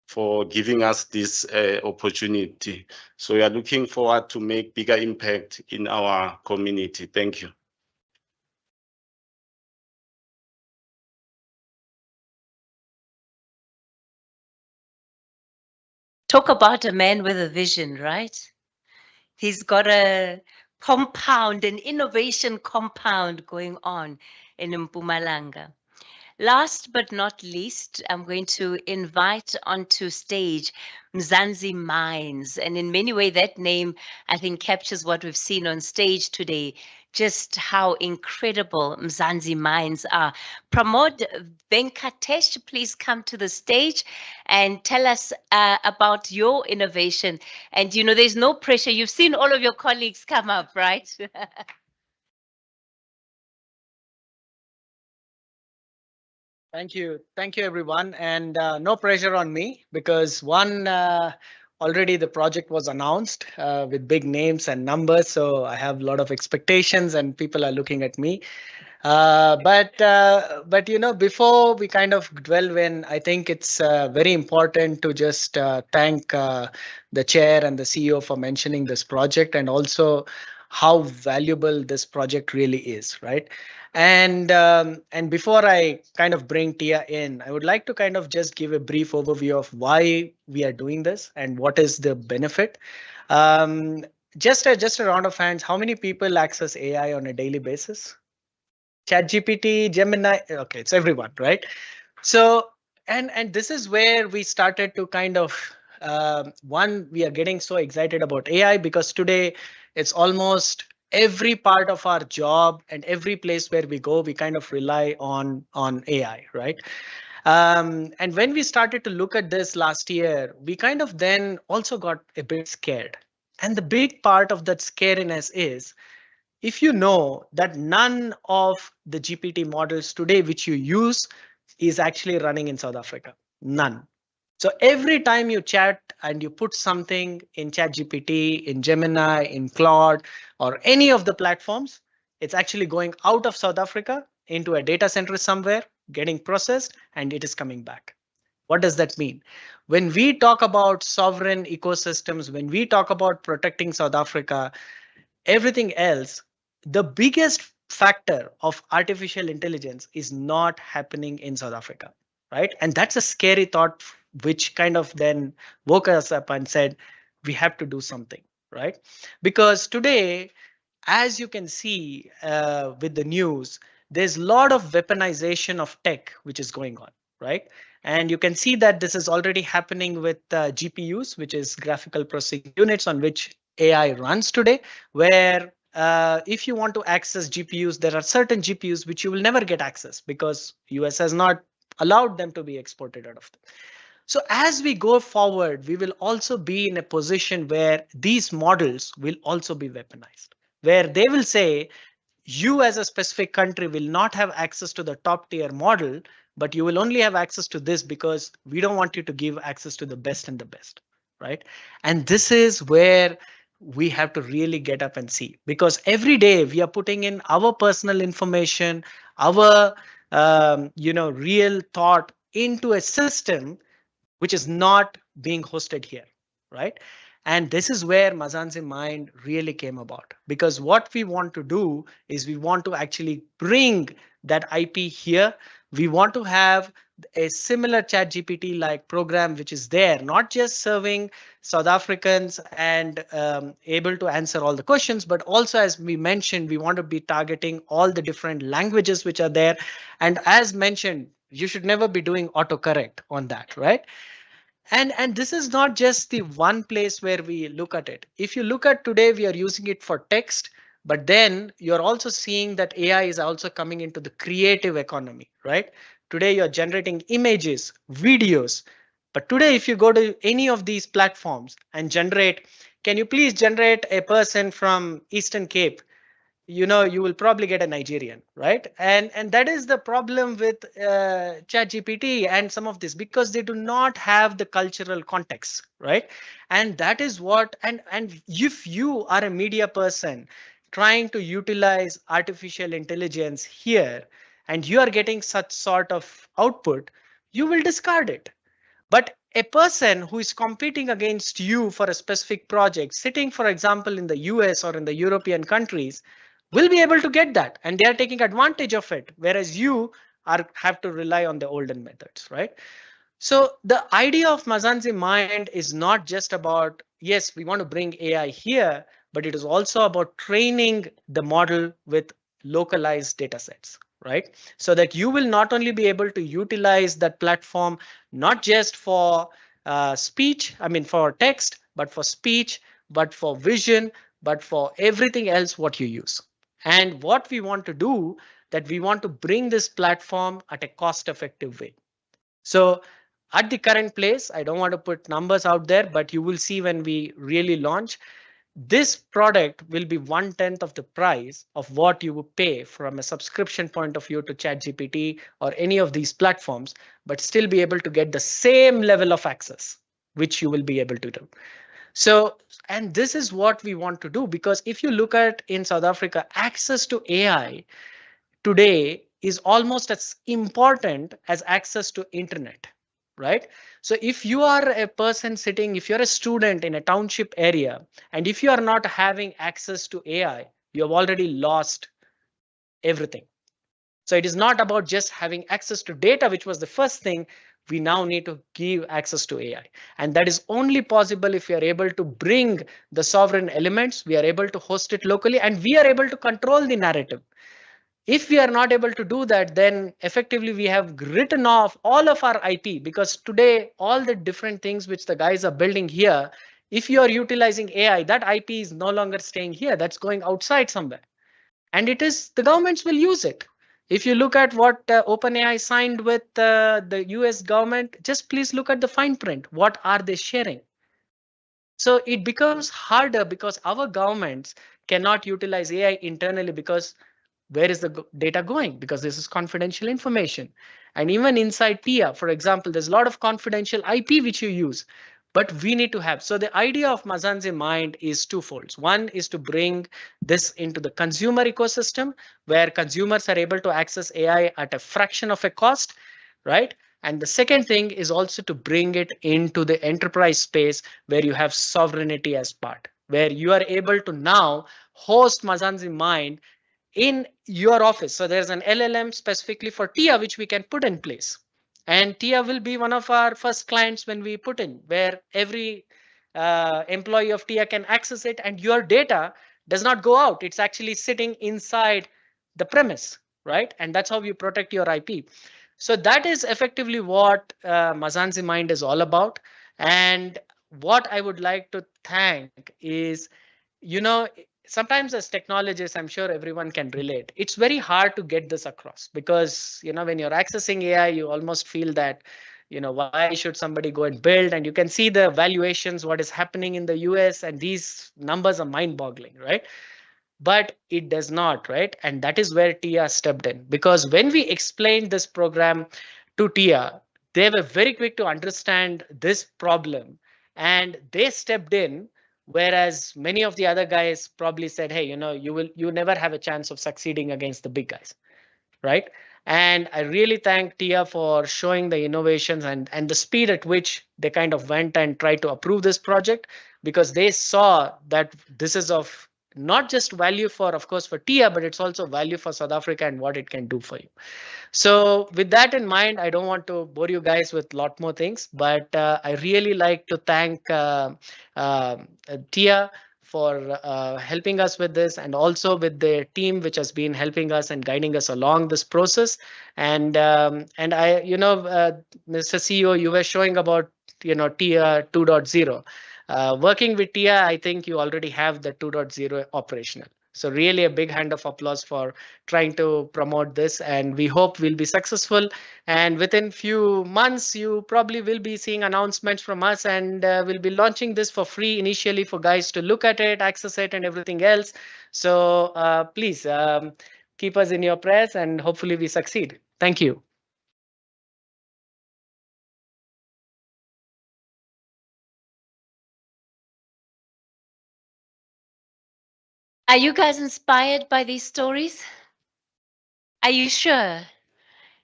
for giving us this opportunity. So we are looking forward to make bigger impact in our community. Thank you. Talk about a man with a vision, right? He's got a compound, an innovation compound going on in Mpumalanga. Last but not least, I'm going to invite onto stage Mzansi Mines. And in many ways, that name, I think, captures what we've seen on stage today, just how incredible Mzansi Mines are. Pramod Venkatesh, please come to the stage and tell us about your innovation. And, you know, there's no pressure. You've seen all of your colleagues come up, right? Thank you. Thank you, everyone. And no pressure on me because already the project was announced with big names and numbers. So I have a lot of expectations and people are looking at me. But before we kind of dwell in, I think it's very important to just thank the chair and the CEO for mentioning this project and also how valuable this project really is, right? And before I kind of bring Tia in, I would like to kind of just give a brief overview of why we are doing this and what is the benefit. Um, just a round of hands. How many people access AI on a daily basis? ChatGPT, Gemini. Okay, it's everyone, right? So, and this is where we started to kind of we are getting so excited about AI because today it's almost every part of our job and every place where we go, we kind of rely on AI, right? And when we started to look at this last year, we kind of then also got a bit scared. And the big part of that scariness is if you know that none of the GPT models today which you use is actually running in South Africa, none. So every time you chat and you put something in ChatGPT, in Gemini, in Claude, or any of the platforms, it's actually going out of South Africa into a data center somewhere, getting processed, and it is coming back. What does that mean? When we talk about sovereign ecosystems, when we talk about protecting South Africa, everything else, the biggest factor of artificial intelligence is not happening in South Africa, right? And that's a scary thought, which kind of then woke us up and said, we have to do something, right? Because today, as you can see with the news, there's a lot of weaponization of tech which is going on, right? And you can see that this is already happening with GPUs, which is graphical processing units on which AI runs today, where if you want to access GPUs, there are certain GPUs which you will never get access because US has not allowed them to be exported out of them. So as we go forward, we will also be in a position where these models will also be weaponized, where they will say, you as a specific country will not have access to the top tier model, but you will only have access to this because we don't want you to give access to the best and the best, right? And this is where we have to really get up and see, because every day we are putting in our personal information, our real thought into a system which is not being hosted here, right? And this is where Mazan's Mind really came about, because what we want to do is we want to actually bring that IP here. We want to have a similar chat GPT like program which is there, not just serving South Africans and able to answer all the questions, but also, as we mentioned, we want to be targeting all the different languages which are there. And as mentioned, you should never be doing autocorrect on that, right? And this is not just the one place where we look at it. If you look at today, we are using it for text, but then you're also seeing that AI is also coming into the creative economy, right? Today you're generating images, videos, but today if you go to any of these platforms and generate, can you please generate a person from Eastern Cape? You will probably get a Nigerian, right? And that is the problem with ChatGPT and some of this, because they do not have the cultural context, right? And that is what, and if you are a media person trying to utilize artificial intelligence here and you are getting such sort of output, you will discard it. But a person who is competing against you for a specific project, sitting, for example, in the US or in the European countries, will be able to get that, and they are taking advantage of it, whereas you have to rely on the olden methods, right? So the idea of Mazan's Mind is not just about, yes, we want to bring AI here, but it is also about training the model with localized data sets, right? So that you will not only be able to utilize that platform, not just for speech, I mean, for text, but for speech, but for vision, but for everything else what you use. And what we want to do, that we want to bring this platform at a cost effective way. So at the current place, I don't want to put numbers out there, but you will see when we really launch, this product will be 1/10 of the price of what you would pay from a subscription point of view to ChatGPT or any of these platforms, but still be able to get the same level of access, which you will be able to do. So, and this is what we want to do, because if you look at in South Africa, access to AI today is almost as important as access to internet, right? So if you are a person sitting, if you're a student in a township area, and if you are not having access to AI, you have already lost everything. So it is not about just having access to data, which was the first thing. We now need to give access to AI. And that is only possible if we are able to bring the sovereign elements, we are able to host it locally, and we are able to control the narrative. If we are not able to do that, then effectively we have written off all of our IP, because today all the different things which the guys are building here, if you are utilizing AI, that IP is no longer staying here, that's going outside somewhere. And it is the governments will use it. If you look at what OpenAI signed with the US government, just please look at the fine print. What are they sharing? So it becomes harder because our governments cannot utilize AI internally, because where is the data going? Because this is confidential information. And even inside TIA, for example, there's a lot of confidential IP which you use, but we need to have. So the idea of Mazanzi Mind is twofold. One is to bring this into the consumer ecosystem where consumers are able to access AI at a fraction of a cost, right? And the second thing is also to bring it into the enterprise space where you have sovereignty as part, where you are able to now host Mazanzi Mind in your office. So there's an LLM specifically for TIA, which we can put in place. And TIA will be one of our first clients when we put in, where every employee of TIA can access it, and your data does not go out. It's actually sitting inside the premise, right? And that's how you protect your IP. So that is effectively what Mazanzi Mind is all about. And what I would like to thank is, you know, sometimes as technologists, I'm sure everyone can relate. It's very hard to get this across because, you know, when you're accessing AI, you almost feel that, you know, why should somebody go and build? And you can see the valuations, what is happening in the US, and these numbers are mind boggling, right? But it does not, right? And that is where TIA stepped in, because when we explained this program to TIA, they were very quick to understand this problem and they stepped in, whereas many of the other guys probably said, hey, you know, you never have a chance of succeeding against the big guys, right? And I really thank TIA for showing the innovations and the speed at which they kind of went and tried to approve this project, because they saw that this is of not just value for, of course, for TIA, but it's also value for South Africa and what it can do for you. So with that in mind, I don't want to bore you guys with a lot more things, but I really like to thank Tia for helping us with this, and also with the team which has been helping us and guiding us along this process. And I, you know, Mr. CEO, you were showing about, you know, TIA 2.0. Working with TIA, I think you already have the 2.0 operational. So really a big hand of applause for trying to promote this, and we hope we'll be successful. And within few months, you probably will be seeing announcements from us, and we'll be launching this for free initially for guys to look at it, access it, and everything else. So please keep us in your prayers, and hopefully we succeed. Thank you. Are you guys inspired by these stories? Are you sure?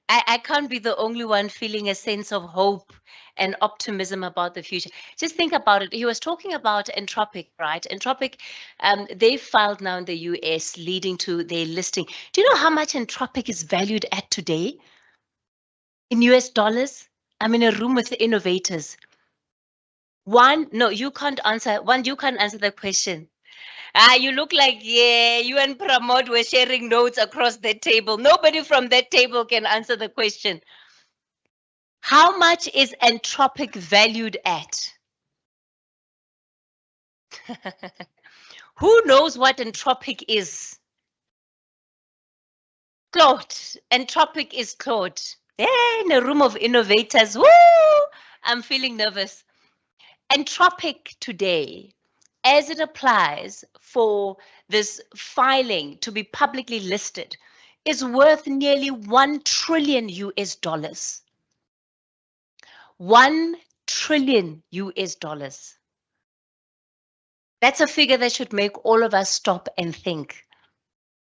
I can't be the only one feeling a sense of hope and optimism about the future. Just think about it. He was talking about Entropic, right? Entropic, they filed now in the US, leading to their listing. Do you know how much Entropic is valued at today? In US dollars? I'm in a room with the innovators. No, you can't answer. You can't answer the question. You look like, yeah, you and Pramod were sharing notes across the table. Nobody from that table can answer the question. How much is Entropic valued at? Who knows what Entropic is? Claude. Entropic is Claude. Yeah, in a room of innovators. Woo! I'm feeling nervous. Entropic today as it applies for this filing to be publicly listed is worth nearly 1 trillion US dollars. 1 trillion US dollars. That's a figure that should make all of us stop and think.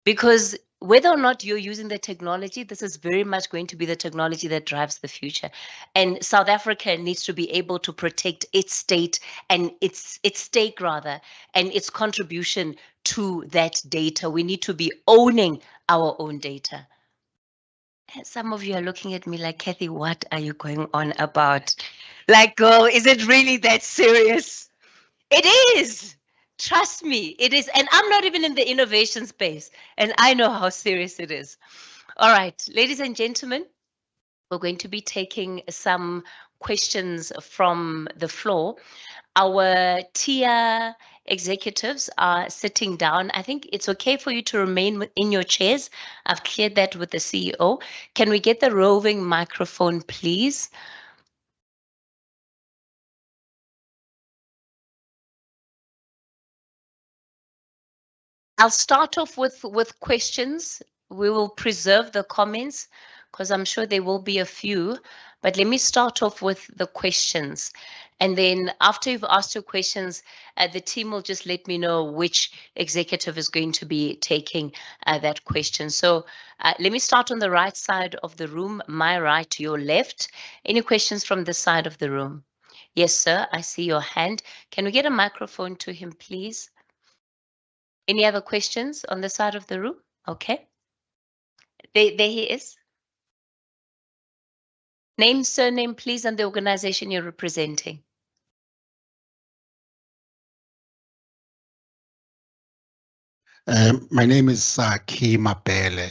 Because whether or not you're using the technology, this is very much going to be the technology that drives the future. And South Africa needs to be able to protect its state and its stake rather, and its contribution to that data. We need to be owning our own data. And some of you are looking at me like, Kathy, what are you going on about? Like, girl, is it really that serious? It is. Trust me, it is. And I'm not even in the innovation space, and I know how serious it is. All right, ladies and gentlemen, we're going to be taking some questions from the floor. Our TIA executives are sitting down. I think it's okay for you to remain in your chairs. I've cleared that with the CEO. Can we get the roving microphone, please? I'll start off with questions. We will preserve the comments because I'm sure there will be a few, but let me start off with the questions. And then after you've asked your questions, the team will just let me know which executive is going to be taking that question. So let me start on the right side of the room, my right, your left. Any questions from this side of the room? Yes, sir, I see your hand. Can we get a microphone to him, please? Any other questions on the side of the room? Okay. There he is. Name, surname, please, and the organization you're representing. My name is Kima Bele.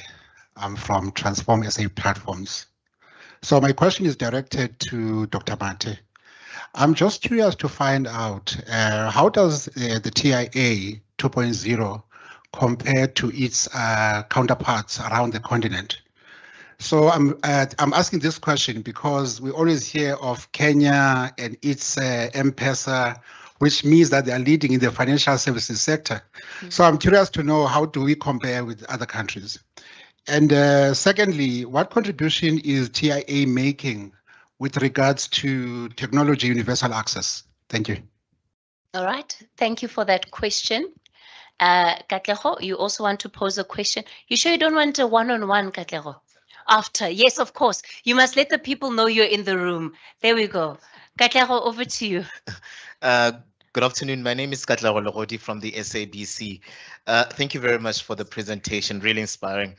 I'm from Transform SA Platforms. So my question is directed to Dr. Mate. I'm just curious to find out how does the TIA 2.0 compare to its counterparts around the continent? So I'm asking this question because we always hear of Kenya and its M-Pesa, which means that they are leading in the financial services sector. Mm-hmm. So I'm curious to know, how do we compare with other countries? And secondly, what contribution is TIA making with regards to technology universal access? Thank you. All right, thank you for that question. Katlego, you also want to pose a question? You sure you don't want a one-on-one, Katlego? After, yes, of course. You must let the people know you're in the room. There we go. Katlego, over to you. Good afternoon. My name is Katlego Logodi from the SABC. Thank you very much for the presentation, really inspiring.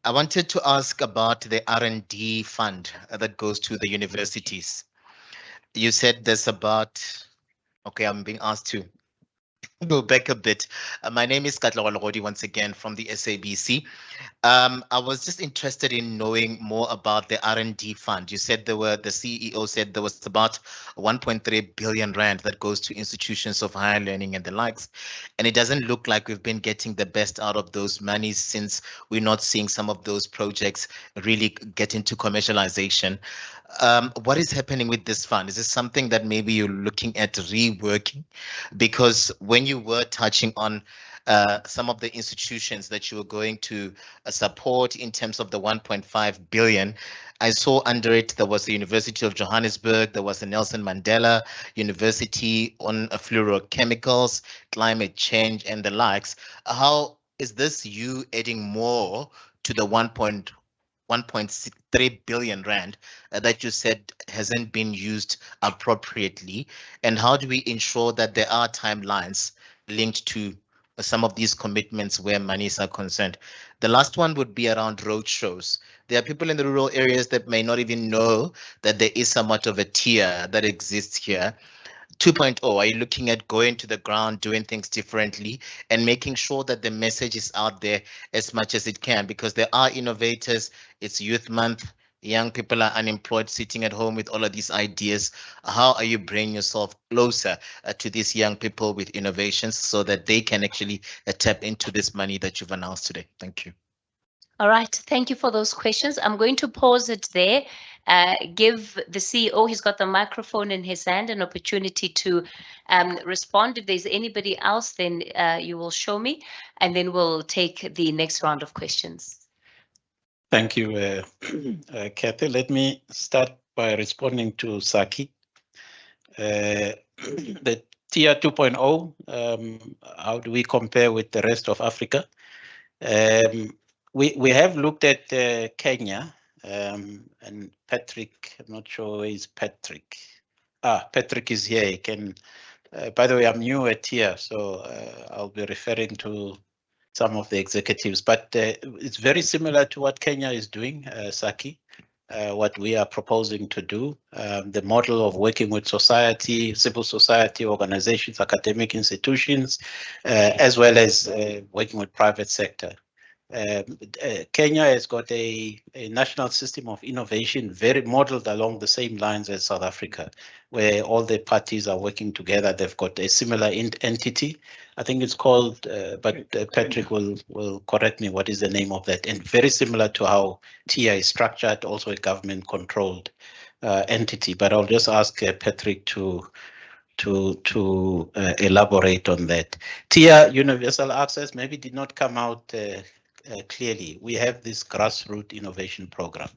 I wanted to ask about the R&D fund that goes to the universities. You said there's about, okay, I'm being asked to go back a bit. My name is Katlego Logodi once again from the SABC. I was just interested in knowing more about the R&D fund. You said the CEO said there was about 1.3 billion rand that goes to institutions of higher learning and the likes. And it doesn't look like we've been getting the best out of those monies since we're not seeing some of those projects really get into commercialization. What is happening with this fund? Is this something that maybe you're looking at reworking? Because when you were touching on some of the institutions that you were going to support in terms of the 1.5 billion, I saw under it there was the University of Johannesburg, there was the Nelson Mandela University on fluorochemicals, climate change and the likes. How is this you adding more to the 1.3 billion rand that you said hasn't been used appropriately? And how do we ensure that there are timelines linked to some of these commitments where monies are concerned? The last one would be around road shows. There are people in the rural areas that may not even know that there is somewhat of a tier that exists here. 2.0, are you looking at going to the ground, doing things differently and making sure that the message is out there as much as it can? Because there are innovators, it's Youth Month, young people are unemployed, sitting at home with all of these ideas. How are you bringing yourself closer to these young people with innovations so that they can actually tap into this money that you've announced today? Thank you. All right, thank you for those questions. I'm going to pause it there give the CEO, he's got the microphone in his hand, an opportunity to respond. If there's anybody else, then you will show me, and then we'll take the next round of questions. Thank you, Kathy. Let me start by responding to Saki. The Tier 2.0, how do we compare with the rest of Africa? We have looked at Kenya, and Patrick, I'm not sure where is Patrick. Patrick is here. He can, by the way, I'm new at Tier, so I'll be referring to some of the executives, but it's very similar to what Kenya is doing, Saki, what we are proposing to do, the model of working with society, civil society organizations, academic institutions, as well as working with private sector. Kenya has got a national system of innovation very modeled along the same lines as South Africa, where all the parties are working together. They've got a similar entity. I think it's called, but Patrick will correct me, what is the name of that? And very similar to how TIA is structured, also a government-controlled entity. But I'll just ask Patrick to elaborate on that. TIA Universal Access maybe did not come out clearly. We have this grassroots innovation program.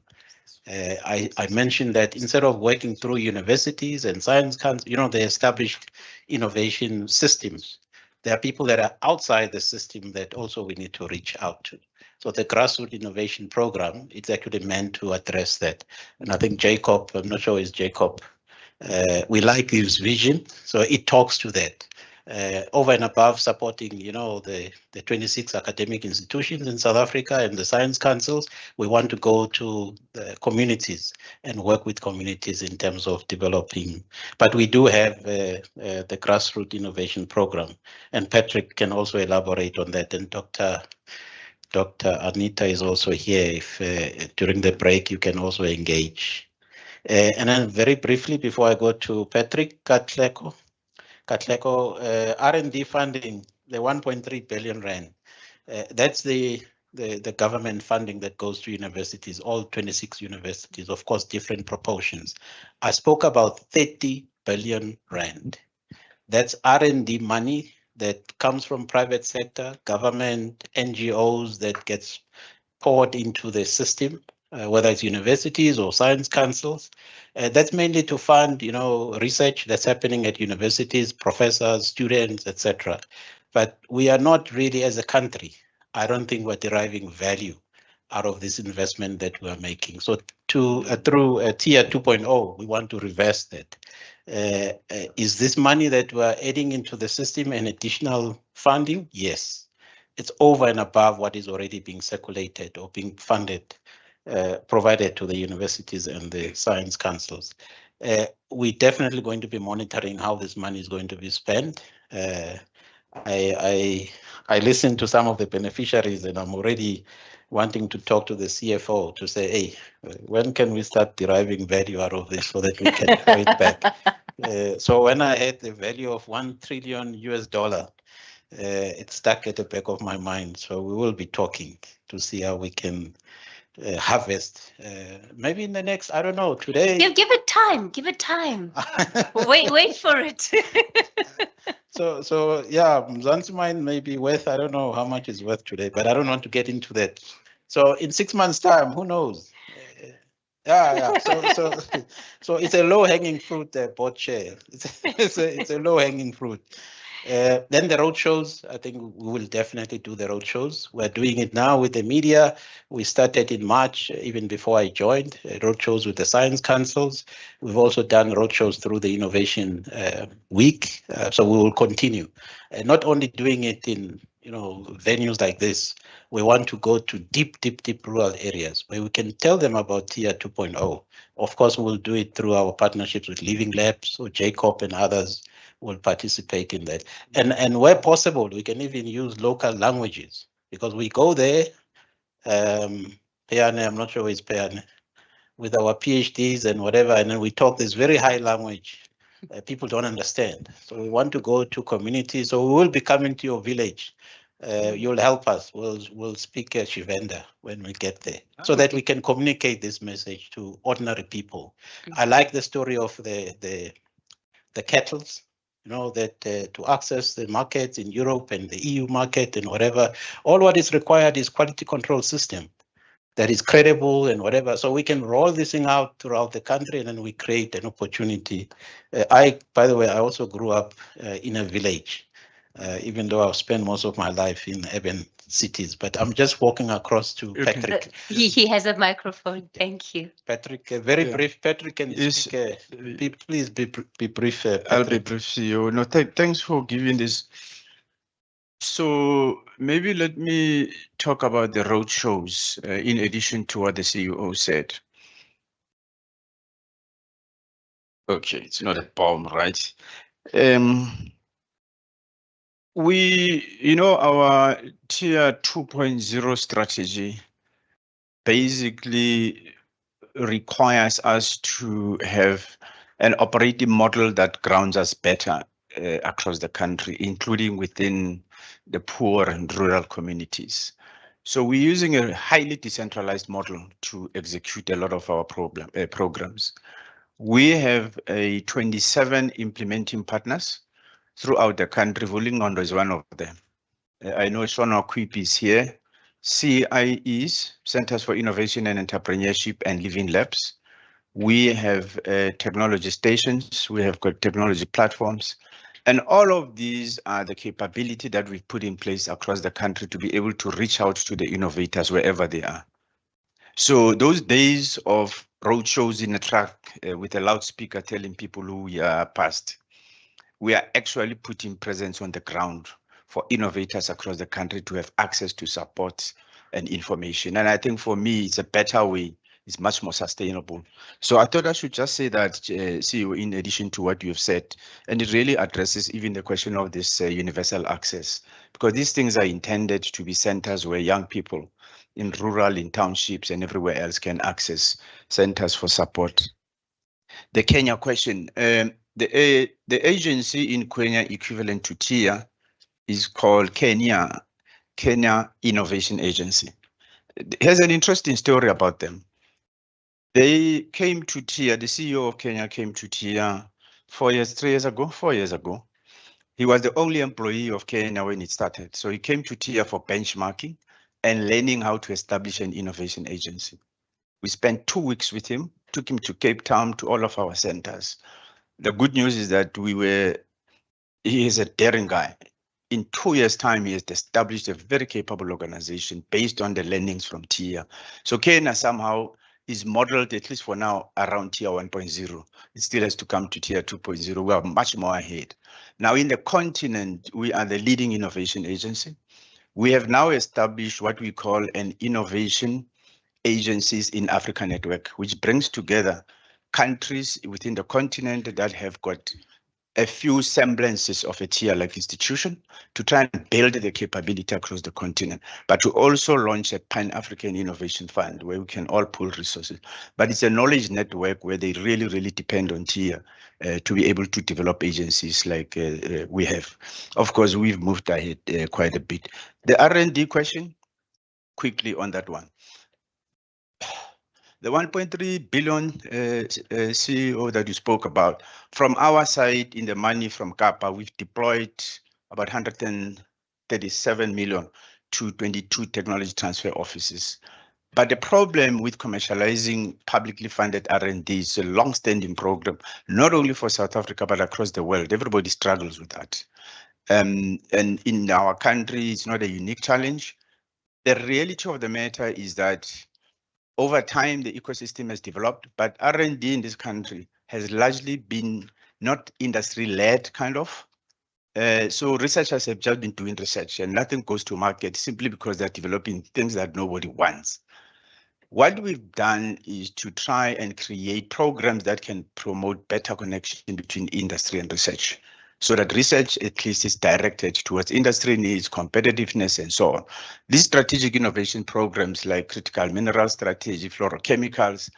I mentioned that instead of working through universities and science councils, they established innovation systems. There are people that are outside the system that also we need to reach out to. So the grassroots innovation program, it's actually meant to address that. And I think Jacob, I'm not sure it's Jacob, we like his vision, so it talks to that. Over and above supporting, the 26 academic institutions in South Africa and the science councils, we want to go to the communities and work with communities in terms of developing. But we do have the grassroots innovation program, and Patrick can also elaborate on that. And Dr. Anita is also here. If during the break you can also engage. And then very briefly before I go to Patrick, Katleko, R&D funding, the 1.3 billion rand, that's the government funding that goes to universities, all 26 universities, of course, different proportions. I spoke about 30 billion rand. That's R&D money that comes from private sector, government, NGOs that gets poured into the system, whether it's universities or science councils. That's mainly to fund, research that's happening at universities, professors, students, etc. But we are not really, as a country, I don't think we're deriving value out of this investment that we're making. So through Tier 2.0, we want to reverse that. Is this money that we're adding into the system an additional funding? Yes. It's over and above what is already being circulated or being funded, provided to the universities and the science councils. We're definitely going to be monitoring how this money is going to be spent. I listened to some of the beneficiaries, and I'm already wanting to talk to the CFO to say, hey, when can we start deriving value out of this so that we can throw it back? So when I had the value of $1 trillion US, it stuck at the back of my mind. So we will be talking to see how we can harvest. Maybe in the next, I don't know, today. Give it time. Give it time. wait for it. So yeah, Mzansi may be worth, I don't know how much it's worth today, but I don't want to get into that. So in 6 months' time, who knows? Yeah. So it's a low-hanging fruit, board chair. It's a low-hanging fruit. Then the road shows, I think we will definitely do the road shows. We're doing it now with the media. We started in March, even before I joined, road shows with the science councils. We've also done road shows through the Innovation Week. So we will continue. Not only doing it in venues like this, we want to go to deep rural areas where we can tell them about Tier 2.0. Of course, we'll do it through our partnerships with Living Labs, or Jacob and others will participate in that. And where possible, we can even use local languages, because we go there, Peane, I'm not sure it's Peane, with our PhDs and whatever, and then we talk this very high language people don't understand. So we want to go to communities. So we will be coming to your village you'll help us. We'll speak Shivenda when we get there, so that we can communicate this message to ordinary people. I like the story of the kettles, you know, that to access the markets in Europe and the EU market and whatever, all what is required is quality control system that is credible and whatever. So we can roll this thing out throughout the country, and then we create an opportunity. By the way, I also grew up in a village, even though I've spent most of my life in urban cities, but I'm just walking across to Patrick. He has a microphone. Thank you. Patrick, very brief. Patrick, can you speak? Please be brief. Patrick. I'll be brief, CEO. No, thanks for giving this. So maybe let me talk about the road shows in addition to what the CEO said. Okay, it's not a bomb, right? Our tier 2.0 strategy basically requires us to have an operating model that grounds us better across the country, including within the poor and rural communities. So we're using a highly decentralized model to execute a lot of our programs. We have 27 implementing partners throughout the country. Vulingondo is one of them. I know Shona Kwip is here. CIEs, Centers for Innovation and Entrepreneurship, and Living Labs. We have technology stations, we have got technology platforms, and all of these are the capability that we've put in place across the country to be able to reach out to the innovators wherever they are. So those days of roadshows in a truck with a loudspeaker telling people who we are past, we are actually putting presence on the ground for innovators across the country to have access to support and information. And I think for me, it's a better way. It's much more sustainable. So I thought I should just say that, CEO, in addition to what you have said, and it really addresses even the question of this universal access, because these things are intended to be centers where young people in rural, in townships and everywhere else can access centers for support. The Kenya question, the agency in Kenya equivalent to TIA is called Kenya Innovation Agency. Here's an interesting story about them. They came to TIA, the CEO of Kenya came to TIA 4 years ago. He was the only employee of Kenya when it started. So he came to TIA for benchmarking and learning how to establish an innovation agency. We spent 2 weeks with him, took him to Cape Town, to all of our centers. The good news is that he is a daring guy. In 2 years' time, he has established a very capable organization based on the learnings from TIA. So Kenya somehow is modeled, at least for now, around TIA 1.0. It still has to come to TIA 2.0. We are much more ahead. Now, in the continent, we are the leading innovation agency. We have now established what we call an innovation agencies in Africa network, which brings together countries within the continent that have got a few semblances of a TIA-like institution to try and build the capability across the continent, but to also launch a Pan-African Innovation Fund where we can all pool resources. But it's a knowledge network where they really, really depend on TIA to be able to develop agencies like we have. Of course, we've moved ahead quite a bit. The R&D question, quickly on that one. The 1.3 billion CEO that you spoke about, from our side in the money from CAPA, we've deployed about 137 million to 22 technology transfer offices. But the problem with commercializing publicly funded R&D is a long-standing program, not only for South Africa, but across the world. Everybody struggles with that. And in our country, it's not a unique challenge. The reality of the matter is that over time, the ecosystem has developed, but R&D in this country has largely been not industry-led kind of. So researchers have just been doing research and nothing goes to market simply because they're developing things that nobody wants. What we've done is to try and create programs that can promote better connection between industry and research, so that research at least is directed towards industry needs, competitiveness, and so on. These strategic innovation programs like critical mineral strategy, fluorochemicals,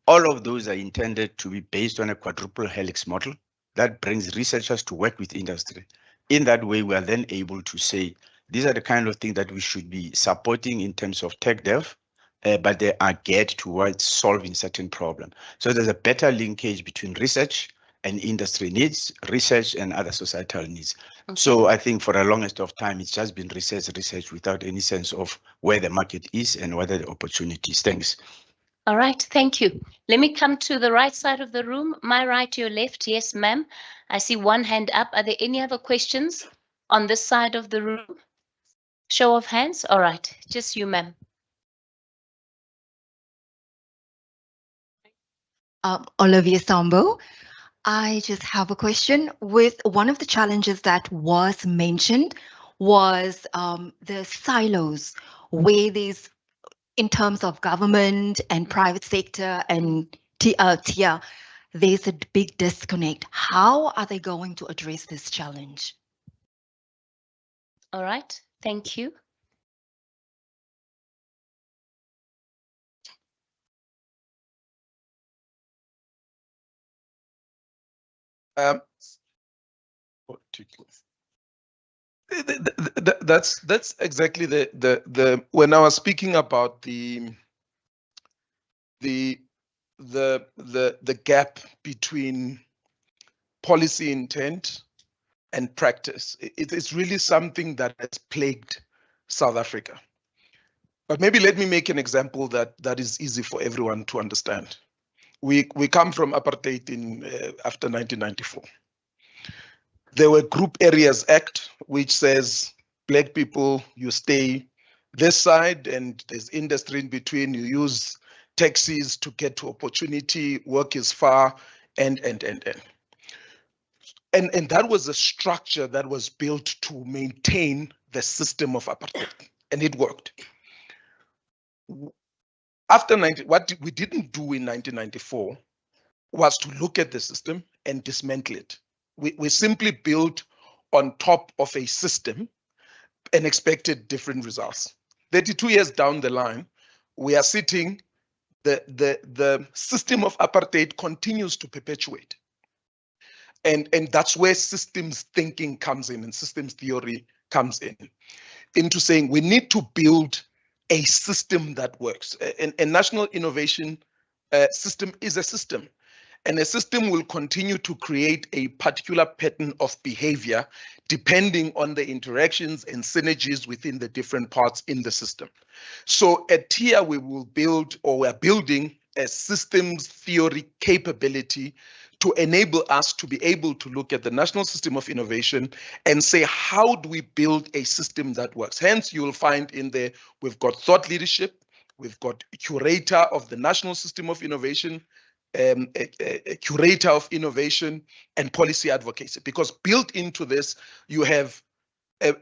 all of those are intended to be based on a quadruple helix model that brings researchers to work with industry. In that way, we are then able to say, These are the kind of things that we should be supporting in terms of tech dev, but they are geared towards solving certain problems. So there's a better linkage between research and industry needs, research and other societal needs. So I think for the longest of time, it's just been research without any sense of where the market is and whether the opportunities. Thanks. All right, thank you. Let me come to the right side of the room. My right, your left. Yes, ma'am. I see one hand up. Are there any other questions on this side of the room? Show of hands. All right, just you, ma'am. Olivia Sambo. I just have a question. With one of the challenges that was mentioned was the silos where there's, in terms of government and private sector and TIA, there's a big disconnect. How are they going to address this challenge? All right, thank you. That's exactly the when I was speaking about the gap between policy intent and practice. It's really something that has plagued South Africa. But maybe let me make an example that is easy for everyone to understand. We come from apartheid in after 1994. There were Group Areas Act, which says black people, you stay this side and there's industry in between, you use taxis to get to opportunity, work is far, and that was a structure that was built to maintain the system of apartheid, and it worked. What we didn't do in 1994 was to look at the system and dismantle it. We simply built on top of a system and expected different results. 32 years down the line, we are sitting, the system of apartheid continues to perpetuate. And that's where systems thinking comes in and systems theory comes in, into saying we need to build a system that works. A national innovation system is a system. And a system will continue to create a particular pattern of behavior depending on the interactions and synergies within the different parts in the system. So at TIA, we will build, or we're building, a systems theory capability to enable us to be able to look at the national system of innovation and say, how do we build a system that works? Hence, you will find in there, we've got thought leadership, we've got a curator of the national system of innovation, a curator of innovation, and policy advocacy. Because built into this, you have a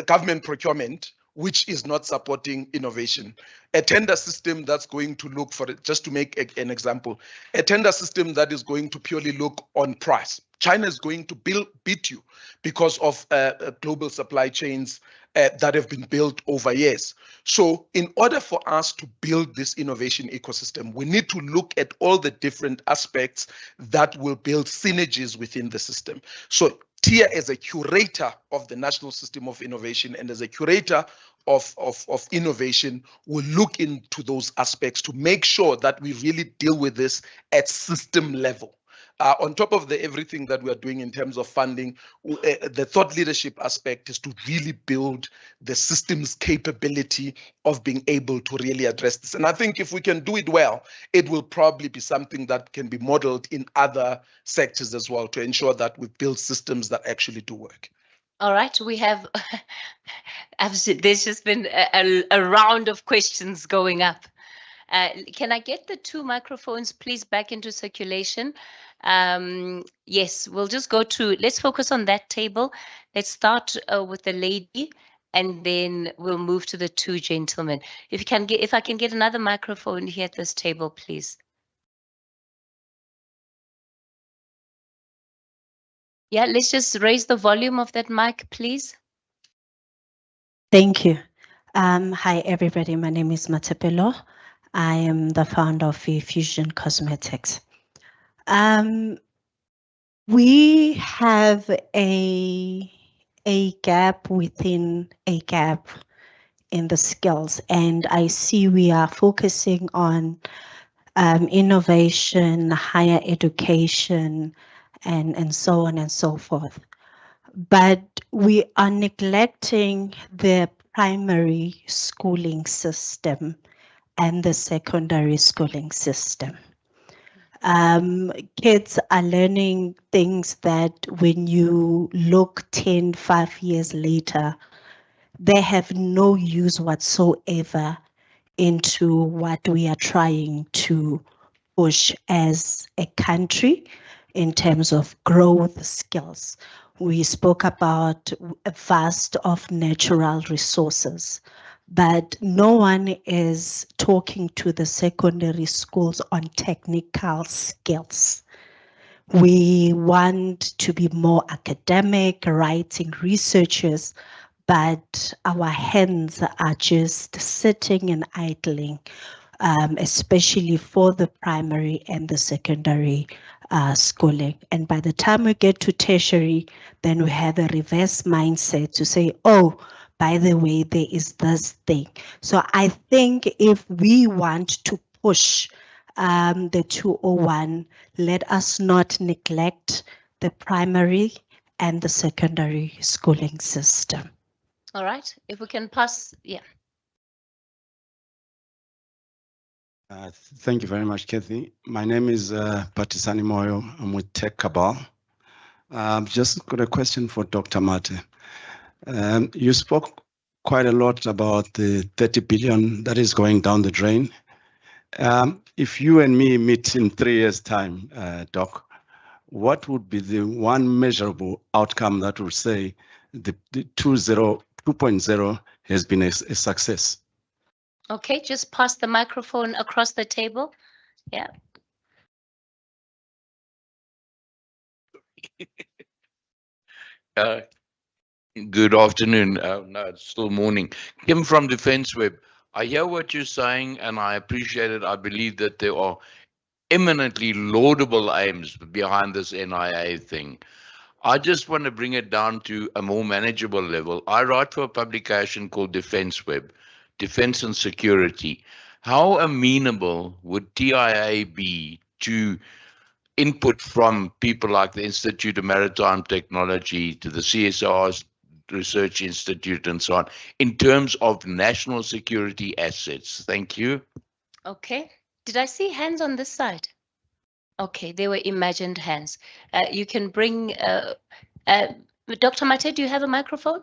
government procurement, which is not supporting innovation. A tender system that's going to look for it, just to make an example, a tender system that is going to purely look on price. China is going to beat you because of global supply chains that have been built over years. So in order for us to build this innovation ecosystem, we need to look at all the different aspects that will build synergies within the system. So TIA as a curator of the national system of innovation and as a curator of innovation will look into those aspects to make sure that we really deal with this at system level. On top of everything that we are doing in terms of funding, the thought leadership aspect is to really build the system's capability of being able to really address this. And I think if we can do it well, it will probably be something that can be modeled in other sectors as well to ensure that we build systems that actually do work. All right, we have, there's just been a round of questions going up. Can I get the two microphones, please, back into circulation? Yes, we'll just go to, let's focus on that table. Let's start with the lady, and then we'll move to the two gentlemen. If I can get another microphone here at this table, please. Yeah, let's just raise the volume of that mic, please. Thank you. Hi, everybody. My name is Matepelo. I am the founder of Fusion Cosmetics. We have a a gap within a gap in the skills. And I see we are focusing on innovation, higher education, and so on and so forth. But we are neglecting the primary schooling system and the secondary schooling system. Kids are learning things that when you look 10, 5 years later, they have no use whatsoever into what we are trying to push as a country in terms of growth skills. We spoke about a vast of natural resources, but no one is talking to the secondary schools on technical skills. We want to be more academic, writing researchers, but our hands are just sitting and idling, especially for the primary and the secondary schooling. And by the time we get to tertiary, then we have a reverse mindset to say, oh, by the way, there is this thing. So I think if we want to push the 201, let us not neglect the primary and the secondary schooling system. All right, if we can pass, yeah. Thank you very much, Kathy. My name is Patisani Moyo. I'm with Tech Cabal. Just got a question for Dr. Mate. You spoke quite a lot about the 30 billion that is going down the drain. If you and me meet in 3 years' time, Doc, what would be the one measurable outcome that would say the 2.0 has been a success? Okay, just pass the microphone across the table. Yeah. Good afternoon. No, it's still morning. Kim from Defence Web. I hear what you're saying and I appreciate it. I believe that there are eminently laudable aims behind this NIA thing. I just want to bring it down to a more manageable level. I write for a publication called Defence Web, Defence and Security. How amenable would TIA be to input from people like the Institute of Maritime Technology, to the CSR's Research Institute and so on, in terms of national security assets? Thank you. Okay. Did I see hands on this side? Okay, they were imagined hands. You can bring, Dr. Mate, do you have a microphone?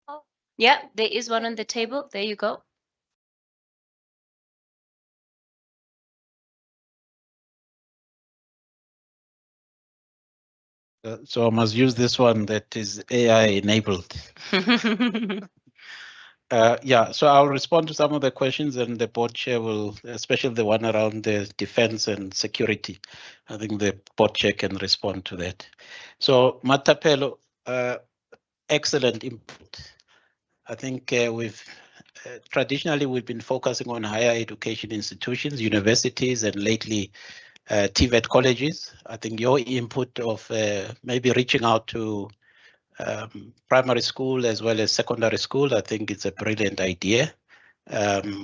Oh. Yeah, there is one on the table. There you go. So I must use this one that is AI enabled. Yeah, so I'll respond to some of the questions and the board chair will, especially the one around the defense and security. I think the board chair can respond to that. So Matapelo, excellent input. I think traditionally we've been focusing on higher education institutions, universities, and lately TVET colleges. I think your input of maybe reaching out to primary school as well as secondary school, I think it's a brilliant idea.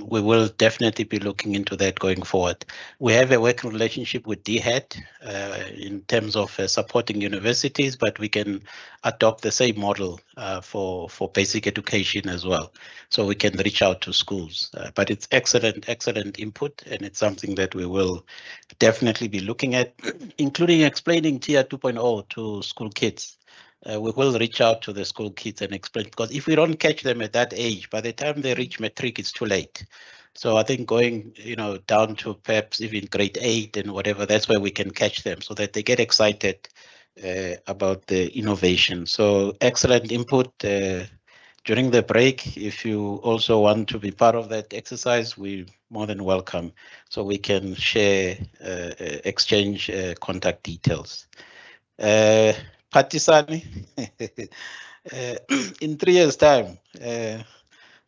We will definitely be looking into that going forward. We have a working relationship with DHET in terms of supporting universities, but we can adopt the same model for basic education as well. So we can reach out to schools, but it's excellent input, and it's something that we will definitely be looking at, including explaining Tier 2.0 to school kids. We will reach out to the school kids and explain, because if we don't catch them at that age, by the time they reach matric, it's too late. So I think going, down to perhaps even grade 8 and whatever, that's where we can catch them so that they get excited about the innovation. So excellent input during the break. If you also want to be part of that exercise, we're more than welcome. So we can share, exchange contact details. Patisani, in 3 years' time,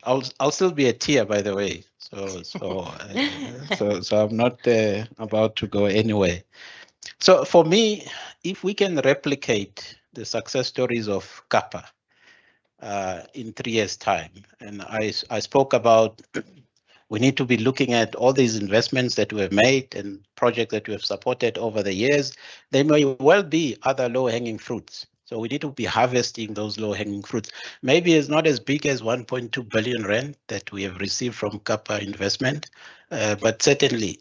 I'll still be a tier, by the way. So I'm not about to go anywhere. So for me, if we can replicate the success stories of Kappa in 3 years' time. And I spoke about we need to be looking at all these investments that we have made and projects that we have supported over the years. There may well be other low-hanging fruits. So we need to be harvesting those low-hanging fruits. Maybe it's not as big as 1.2 billion rand that we have received from Kappa investment, but certainly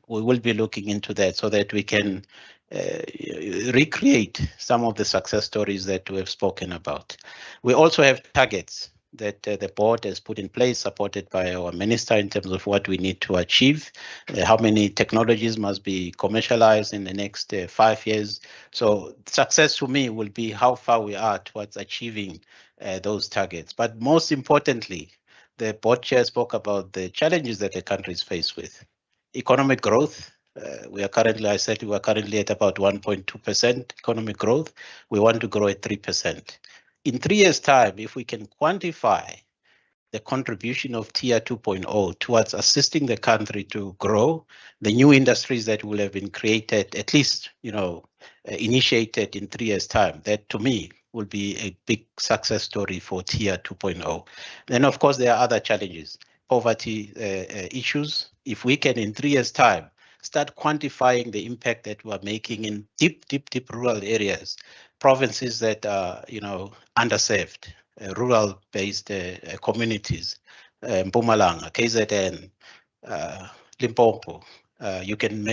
we will be looking into that so that we can recreate some of the success stories that we have spoken about. We also have targets that the board has put in place, supported by our minister in terms of what we need to achieve, how many technologies must be commercialized in the next 5 years. So success to me will be how far we are towards achieving those targets. But most importantly, the board chair spoke about the challenges that the country is faced with. Economic growth. We are currently at about 1.2% economic growth. We want to grow at 3%. In 3 years' time, if we can quantify the contribution of Tier 2.0 towards assisting the country to grow, the new industries that will have been created, at least, initiated in 3 years' time, that to me will be a big success story for Tier 2.0. Then, of course, there are other challenges, poverty issues. If we can, in 3 years' time, start quantifying the impact that we're making in deep rural areas, provinces that are, underserved, rural-based communities, Mpumalanga, KZN, Limpopo. You can,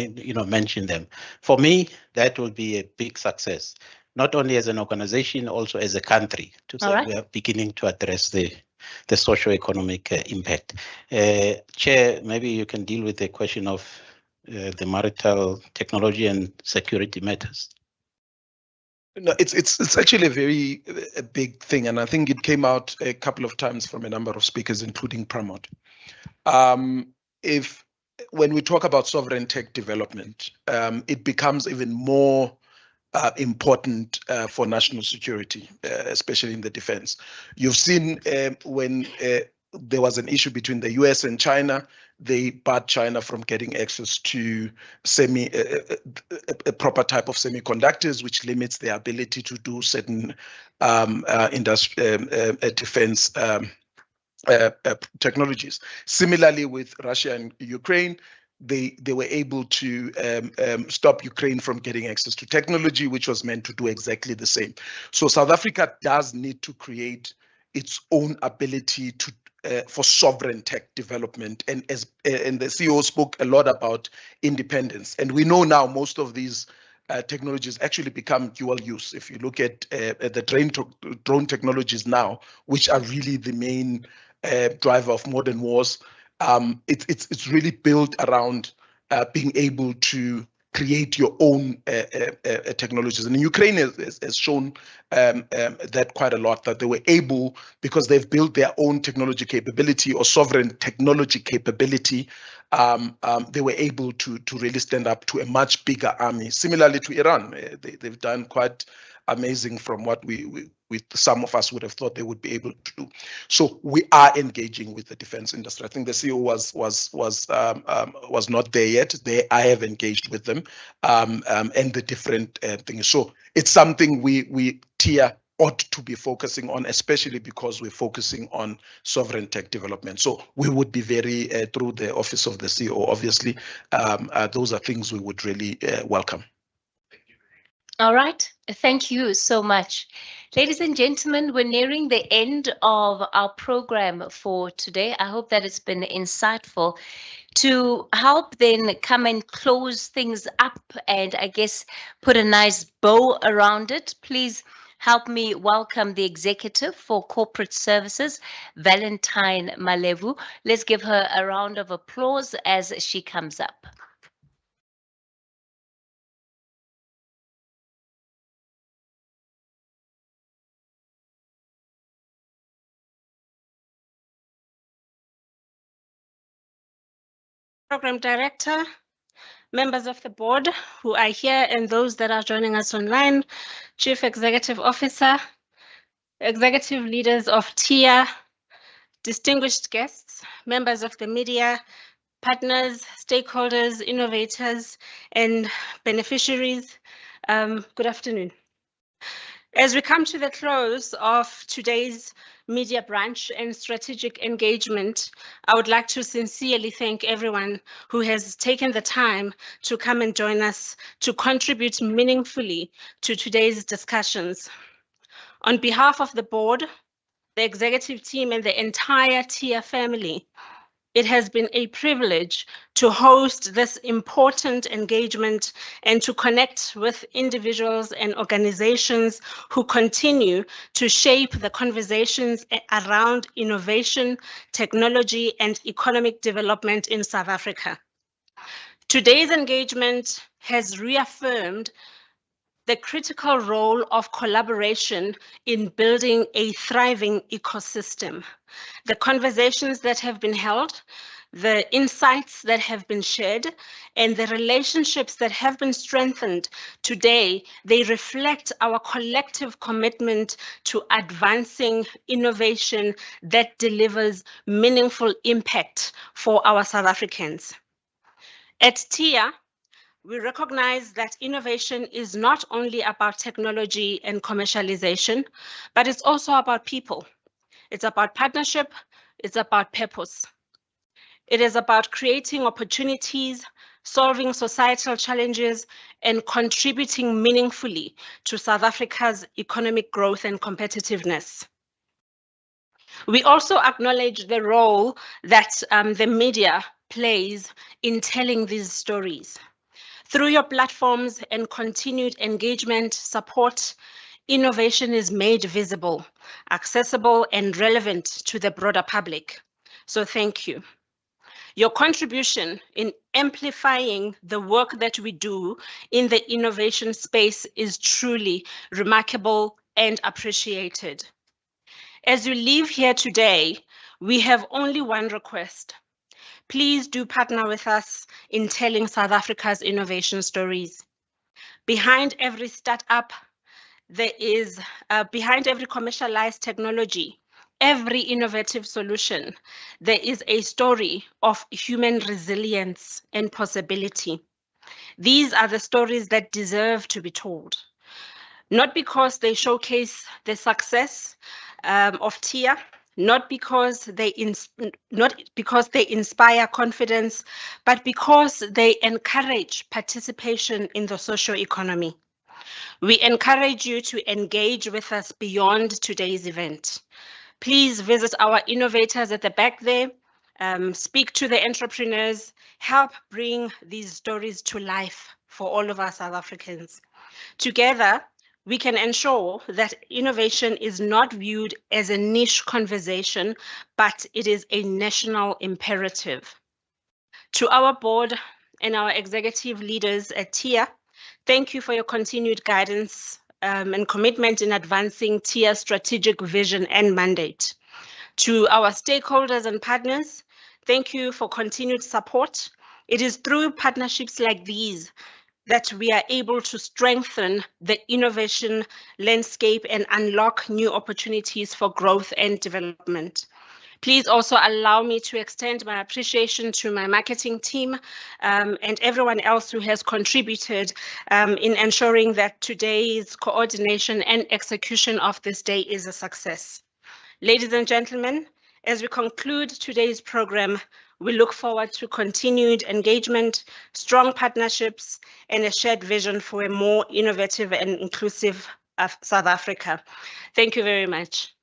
mention them. For me, that will be a big success, not only as an organization, also as a country. To say we are beginning to address the socio-economic impact. Chair, maybe you can deal with the question of the marital technology and security matters. No, it's actually a big thing, and I think it came out a couple of times from a number of speakers, including Pramod. When we talk about sovereign tech development, it becomes even more important for national security, especially in the defense. You've seen when there was an issue between the US and China, they barred China from getting access to a proper type of semiconductors, which limits their ability to do certain defense technologies. Similarly, with Russia and Ukraine, they were able to stop Ukraine from getting access to technology, which was meant to do exactly the same. So South Africa does need to create its own ability to for sovereign tech development, and the CEO spoke a lot about independence, and we know now most of these technologies actually become dual use. If you look at the drone technologies now, which are really the main driver of modern wars, it's really built around being able to create your own technologies. And Ukraine has shown that quite a lot, that they were able, because they've built their own technology capability or sovereign technology capability, they were able to really stand up to a much bigger army. Similarly to Iran, they've done quite amazing from what some of us would have thought they would be able to do. So we are engaging with the defense industry. I think the CEO was not there yet. I have engaged with them and the different things. So it's something we Tier ought to be focusing on, especially because we're focusing on sovereign tech development. So we would be very, through the office of the CEO, obviously, those are things we would really welcome. All right, thank you so much. Ladies and gentlemen, we're nearing the end of our program for today. I hope that it's been insightful. To help then come and close things up and I guess put a nice bow around it, please help me welcome the Executive for Corporate Services, Valentine Malevu. Let's give her a round of applause as she comes up. Program Director, members of the board who are here and those that are joining us online, Chief Executive Officer, executive leaders of Tier, distinguished guests, members of the media, partners, stakeholders, innovators, and beneficiaries, good afternoon. As we come to the close of today's media brunch and strategic engagement, I would like to sincerely thank everyone who has taken the time to come and join us to contribute meaningfully to today's discussions. On behalf of the board, the executive team, and the entire TIA family, it has been a privilege to host this important engagement and to connect with individuals and organizations who continue to shape the conversations around innovation, technology, and economic development in South Africa. Today's engagement has reaffirmed the critical role of collaboration in building a thriving ecosystem. The conversations that have been held, the insights that have been shared, and the relationships that have been strengthened today, they reflect our collective commitment to advancing innovation that delivers meaningful impact for our South Africans. At TIA, we recognize that innovation is not only about technology and commercialization, but it's also about people. It's about partnership, it's about purpose. It is about creating opportunities, solving societal challenges, and contributing meaningfully to South Africa's economic growth and competitiveness. We also acknowledge the role that the media plays in telling these stories. Through your platforms and continued engagement support, innovation is made visible, accessible, and relevant to the broader public. So thank you. Your contribution in amplifying the work that we do in the innovation space is truly remarkable and appreciated. As you leave here today, we have only one request. Please do partner with us in telling South Africa's innovation stories. Behind every startup, there is, behind every commercialized technology, every innovative solution, there is a story of human resilience and possibility. These are the stories that deserve to be told. Not because they showcase the success of TIA, not because they inspire confidence, but because they encourage participation in the social economy. We encourage you to engage with us beyond today's event. Please visit our innovators at the back there, speak to the entrepreneurs, help bring these stories to life for all of us South Africans. Together, we can ensure that innovation is not viewed as a niche conversation, but it is a national imperative. To our board and our executive leaders at TIA, thank you for your continued guidance and commitment in advancing TIA's strategic vision and mandate. To our stakeholders and partners, thank you for continued support. It is through partnerships like these that we are able to strengthen the innovation landscape and unlock new opportunities for growth and development. Please also allow me to extend my appreciation to my marketing team and everyone else who has contributed in ensuring that today's coordination and execution of this day is a success. Ladies and gentlemen, as we conclude today's program, we look forward to continued engagement, strong partnerships, and a shared vision for a more innovative and inclusive South Africa. Thank you very much.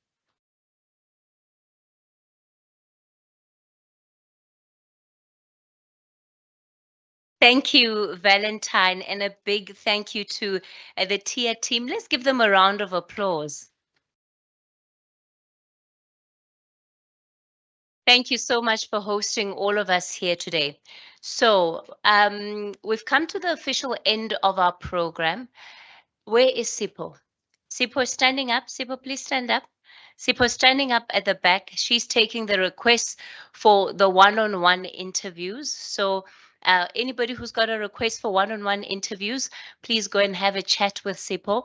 Thank you, Valentine, and a big thank you to the TIA team. Let's give them a round of applause. Thank you so much for hosting all of us here today. So we've come to the official end of our program. Where is Sipho? Sipho is standing up. Sipho, please stand up. Sipho standing up at the back. She's taking the requests for the one-on-one interviews. So anybody who's got a request for one-on-one interviews, please go and have a chat with Sipho.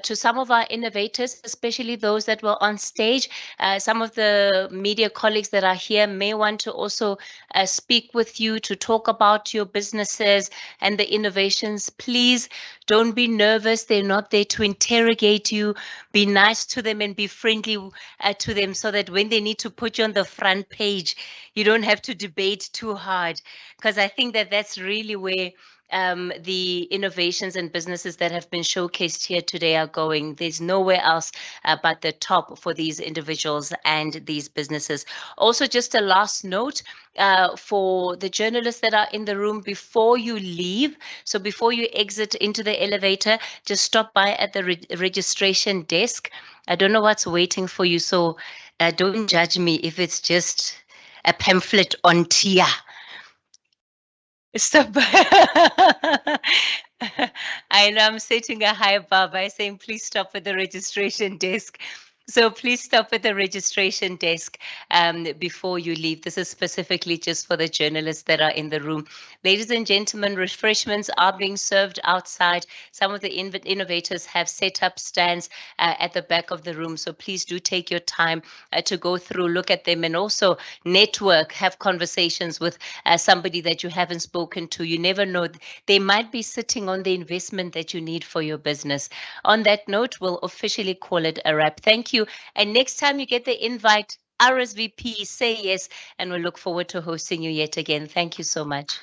To some of our innovators, especially those that were on stage, some of the media colleagues that are here may want to also speak with you to talk about your businesses and the innovations. Please Don't be nervous. They're not there to interrogate you. Be nice to them and be friendly to them so that when they need to put you on the front page, you don't have to debate too hard. Because I think that that's really where the innovations and businesses that have been showcased here today are going. There's nowhere else but the top for these individuals and these businesses. Also, just a last note for the journalists that are in the room before you leave. So before you exit into the elevator, just stop by at the registration desk. I don't know what's waiting for you, so don't judge me if it's just a pamphlet on TIA. Stop. I know I'm setting a high bar by saying please stop at the registration desk. So please stop at the registration desk before you leave. This is specifically just for the journalists that are in the room. Ladies and gentlemen, refreshments are being served outside. Some of the innovators have set up stands at the back of the room. So please do take your time to go through, look at them, and also network, have conversations with somebody that you haven't spoken to. You never know. They might be sitting on the investment that you need for your business. On that note, we'll officially call it a wrap. Thank you. And next time you get the invite, RSVP, say yes, and we'll look forward to hosting you yet again. Thank you so much.